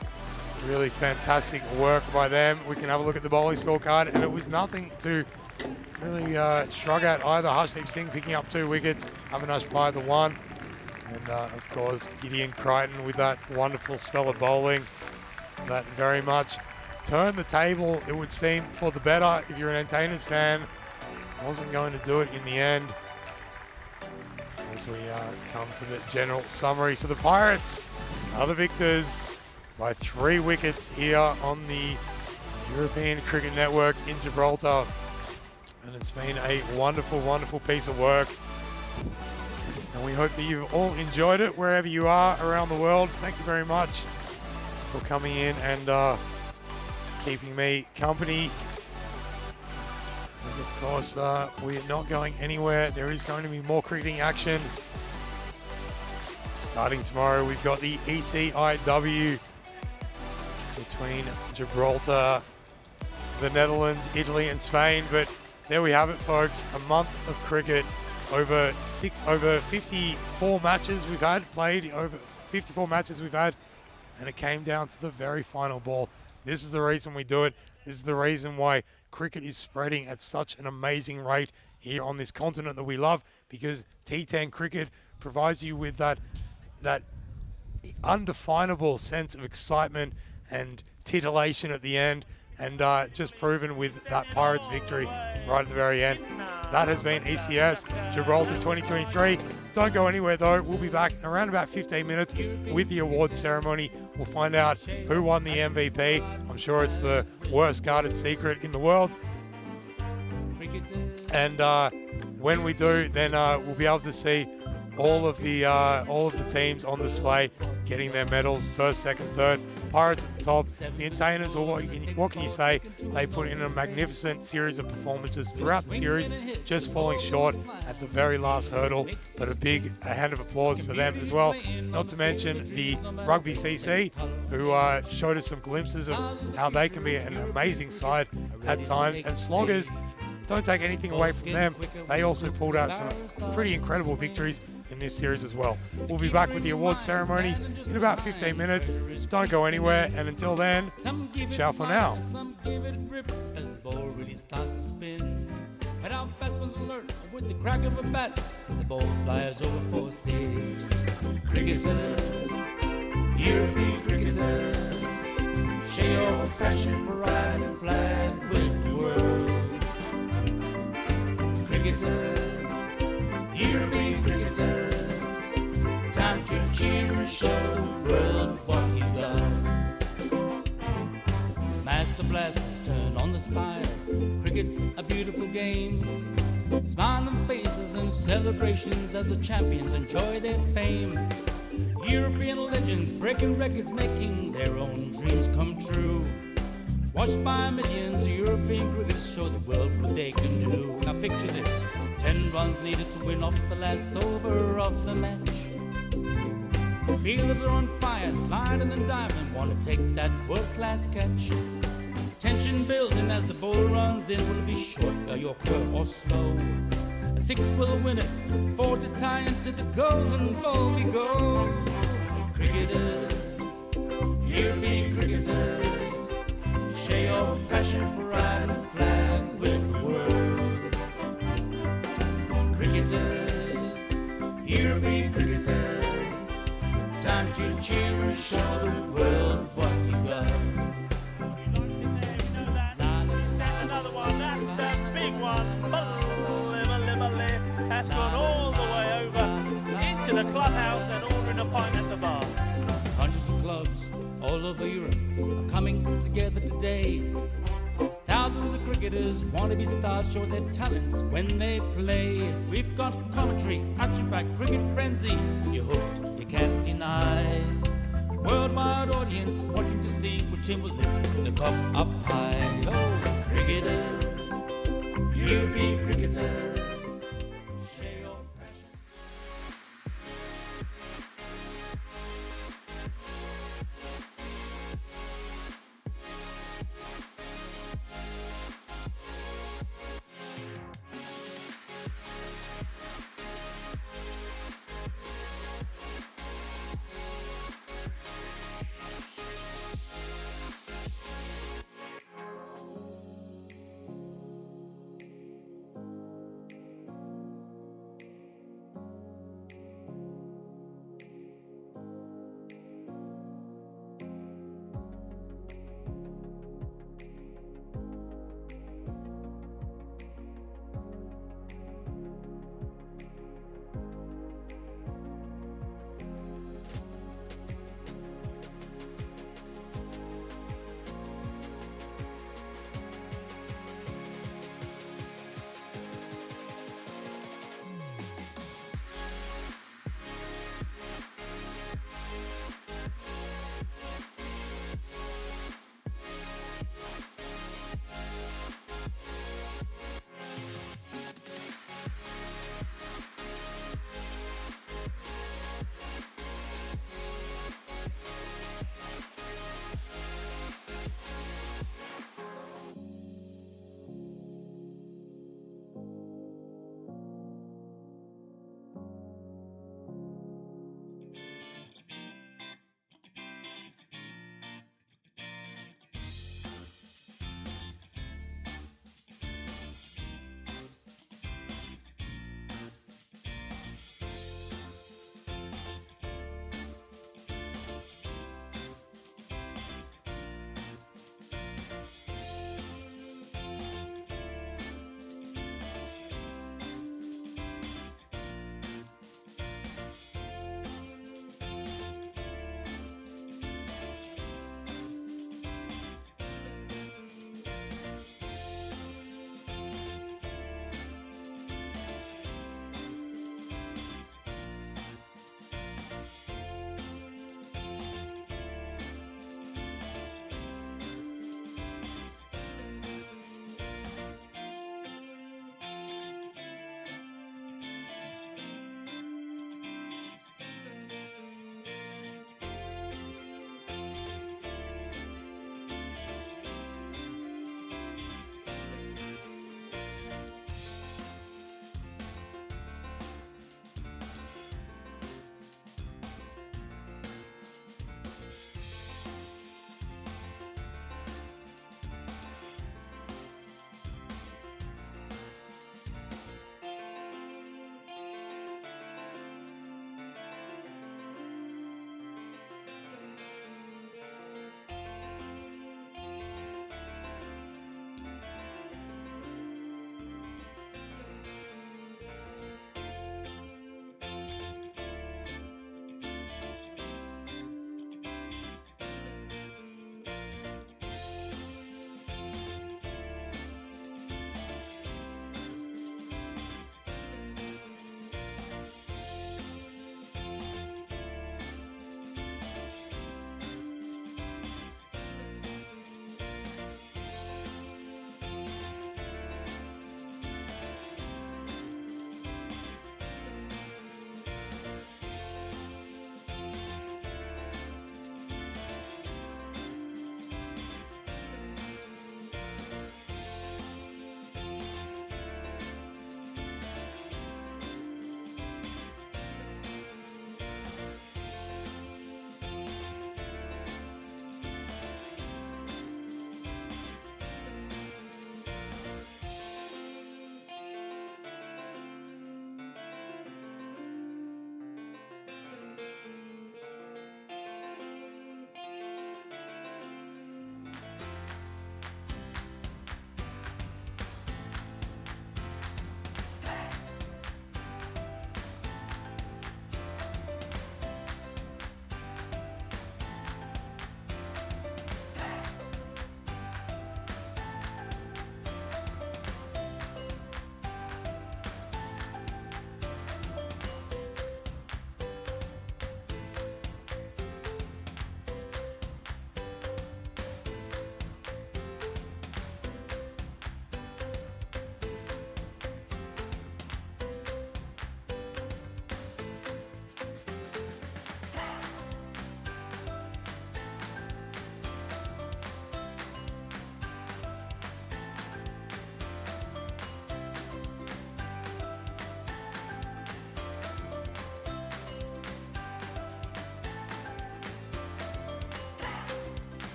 really fantastic work by them. We can have a look at the bowling scorecard, and it was nothing to really shrug at either. Harshdeep Singh picking up 2 wickets, Avinash Pai the 1. And of course, Gideon Crichton with that wonderful spell of bowling that very much turned the table, it would seem, for the better. If you're an Entertainers fan, wasn't going to do it in the end. As we come to the general summary. So the Pirates are the victors by 3 wickets here on the European Cricket Network in Gibraltar. And it's been a wonderful, wonderful piece of work. And we hope that you've all enjoyed it wherever you are around the world. Thank you very much for coming in and keeping me company. And of course, we're not going anywhere. There is going to be more cricketing action. Starting tomorrow, we've got the ECIW between Gibraltar, the Netherlands, Italy and Spain. But there we have it, folks. A month of cricket. Over 54 matches we've had played, over 54 matches we've had, and it came down to the very final ball. This is the reason we do it. This is the reason why cricket is spreading at such an amazing rate here on this continent that we love, because T10 cricket provides you with that undefinable sense of excitement and titillation at the end, and just proven with that Pirates victory right at the very end. That has been ECS Gibraltar 2023. Don't go anywhere though. We'll be back in around about 15 minutes with the awards ceremony. We'll find out who won the MVP. I'm sure it's the worst guarded secret in the world. And when we do, then we'll be able to see all of the teams on display getting their medals, first, second, third. Pirates at the top. The Entertainers, well, what can you say? They put in a magnificent series of performances throughout the series, just falling short at the very last hurdle. But a hand of applause for them as well. Not to mention the Rugby CC, who showed us some glimpses of how they can be an amazing side at times. And Sloggers, don't take anything away from them. They also pulled out some pretty incredible victories in this series as well. We'll be back with the awards ceremony in about 15 minutes. Don't go anywhere, and until then, ciao for now. With the crack of a bat, the ball flies over for 6. Cricketers, European cricketers, share your passion for riding flag with the world. Cricketers, European cricketers, time to cheer and show the world what you've done. Master blasters turn on the style. Cricket's a beautiful game. Smiling faces and celebrations as the champions enjoy their fame. European legends breaking records, making their own dreams come true. Watched by millions, European cricketers show the world what they can do. Now picture this, 10 runs needed to win off the last over of the match. Fielders are on fire, sliding and diving, want to take that world-class catch. Tension building as the ball runs in, will it be short, a yorker or slow? A 6 will win it, 4 to tie, into the golden ball we go. Cricketers, European cricketers, share your passion for riding the flag with the world. Cricketers, European cricketers, time to cheer and show the world what you got. Another one, that's the big one. That's gone all the way over into the clubhouse and ordering a pint at the bar. Hundreds of clubs all over Europe are coming together today. Thousands of cricketers want to be stars, show their talents when they play. We've got commentary, action-packed cricket frenzy. You're hooked, you can't deny. Worldwide audience watching to see which team will lift the cup up high. Oh, cricketers, European cricketers.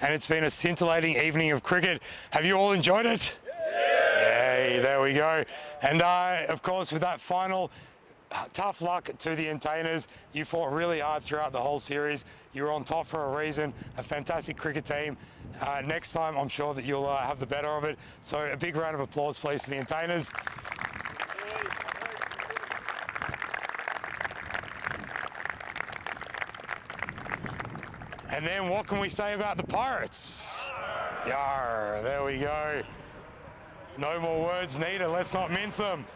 and it's been a scintillating evening of cricket. Have you all enjoyed it? Yay, there we go. And of course, with that final, tough luck to the Entertainers. You fought really hard throughout the whole series. You were on top for a reason, a fantastic cricket team. Next time, I'm sure that you'll have the better of it. So a big round of applause, please, for the Entertainers. And then what can we say about the Pirates? Yar, there we go. No more words needed, let's not mince them.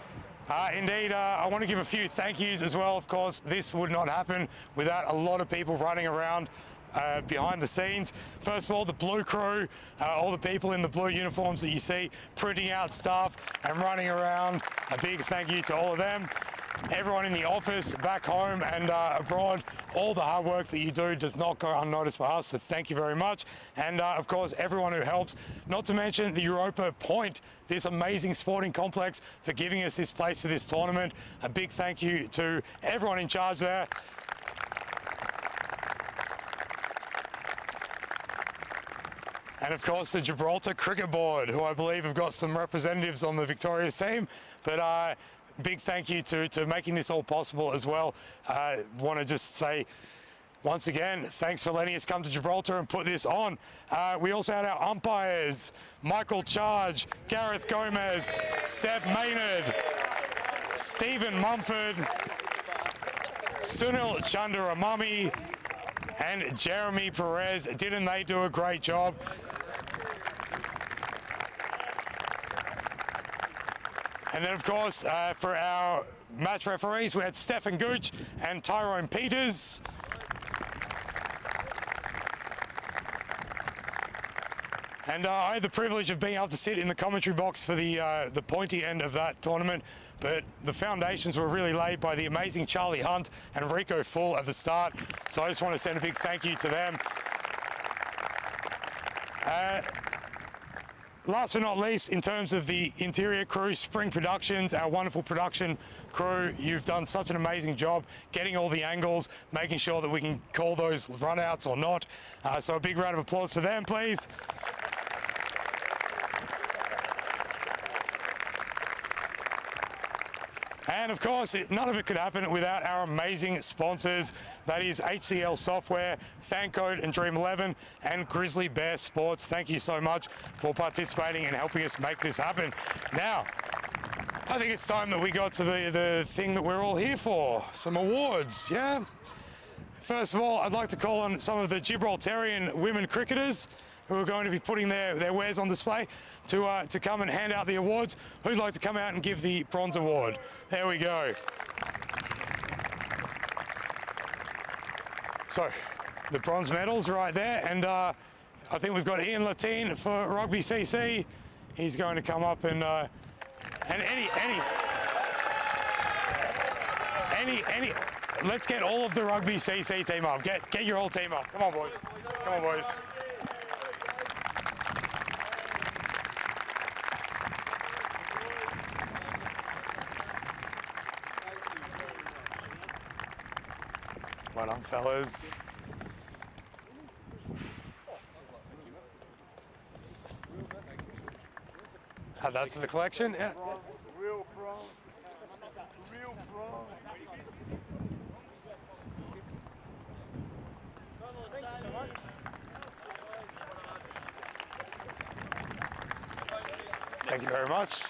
Indeed, I want to give a few thank yous as well. Of course, this would not happen without a lot of people running around behind the scenes. First of all, the blue crew, all the people in the blue uniforms that you see printing out stuff and running around. A big thank you to all of them. Everyone in the office, back home and abroad, all the hard work that you do does not go unnoticed by us, so thank you very much. And of course, everyone who helps, not to mention the Europa Point, this amazing sporting complex, for giving us this place for this tournament. A big thank you to everyone in charge there. And of course, the Gibraltar Cricket Board, who I believe have got some representatives on the Victoria's team, but big thank you to making this all possible as well. Want to just say, once again, thanks for letting us come to Gibraltar and put this on. We also had our umpires, Michael Charge, Gareth Gomez, Seb Maynard, Stephen Mumford, Sunil Chandaramami, and Jeremy Perez. Didn't they do a great job? And then, of course, for our match referees, we had Stefan Gooch and Tyrone Peters. And I had the privilege of being able to sit in the commentary box for the pointy end of that tournament, but the foundations were really laid by the amazing Charlie Hunt and Rico Full at the start. So I just want to send a big thank you to them. Last but not least, in terms of the interior crew, Spring Productions, our wonderful production crew, you've done such an amazing job getting all the angles, making sure that we can call those runouts or not. So a big round of applause for them, please. And of course, none of it could happen without our amazing sponsors. That is HCL Software, FanCode and Dream 11, and Grizzly Bear Sports. Thank you so much for participating and helping us make this happen. Now, I think it's time that we got to the thing that we're all here for, some awards, yeah? First of all, I'd like to call on some of the Gibraltarian women cricketers who are going to be putting their wares on display to come and hand out the awards. Who'd like to come out and give the bronze award? There we go. So, the bronze medals right there, and I think we've got Ian Latine for Rugby CC. He's going to come up and let's get all of the Rugby CC team up. Get your whole team up. Come on, boys. Come on, boys. Well done, fellas. Add that to the collection, yeah. Real bronze. Real bronze. Thank you very much.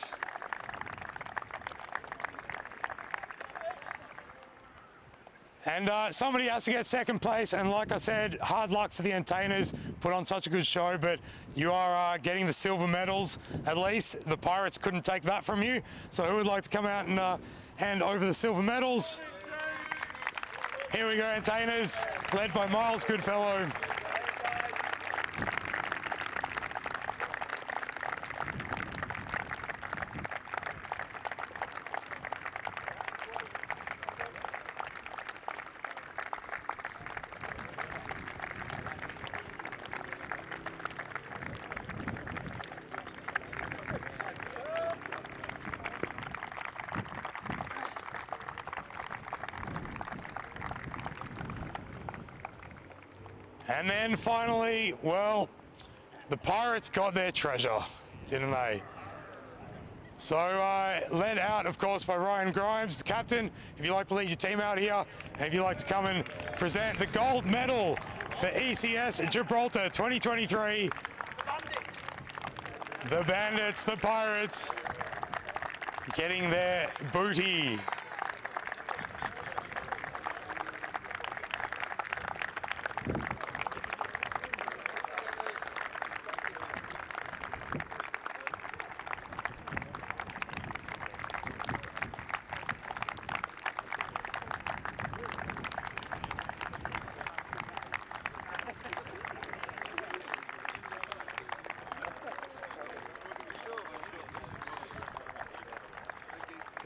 And somebody has to get second place, and like I said, hard luck for the Entertainers, put on such a good show, but you are getting the silver medals. At least the Pirates couldn't take that from you. So who would like to come out and hand over the silver medals? Here we go, Entertainers, led by Miles Goodfellow. And then finally, well, The Pirates got their treasure, didn't they? So led out, of course, by Ryan Grimes, the captain. If you'd like to lead your team out here, and if you'd like to come and present the gold medal for ECS Gibraltar 2023. The Bandits, the Pirates, getting their booty.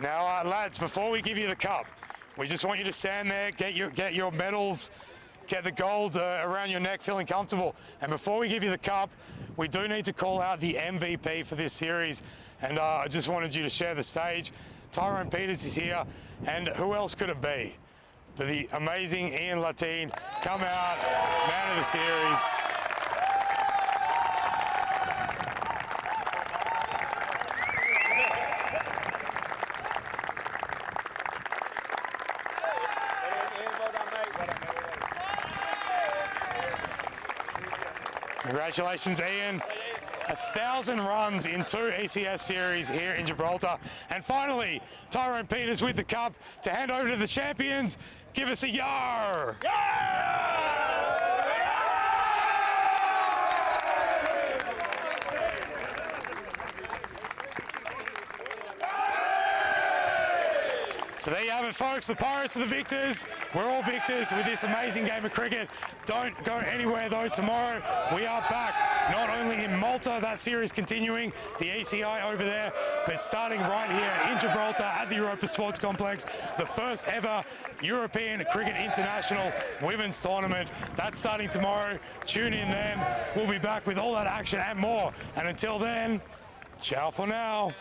Now, lads, before we give you the cup, we just want you to stand there, get your medals, get the gold around your neck, feeling comfortable. And before we give you the cup, we do need to call out the MVP for this series. And I just wanted you to share the stage. Tyrone Peters is here, and who else could it be but the amazing Ian Latine, come out, man of the series. Congratulations, Ian. 1,000 runs in 2 ECS series here in Gibraltar. And finally, Tyrone Peters with the cup to hand over to the champions. Give us a yar! So there you have it, folks. The Pirates are the victors. We're all victors with this amazing game of cricket. Don't go anywhere, though. Tomorrow, we are back, not only in Malta, that series continuing, the ECI over there, but starting right here in Gibraltar at the Europa Sports Complex, the first ever European Cricket International Women's Tournament. That's starting tomorrow. Tune in then. We'll be back with all that action and more. And until then, ciao for now.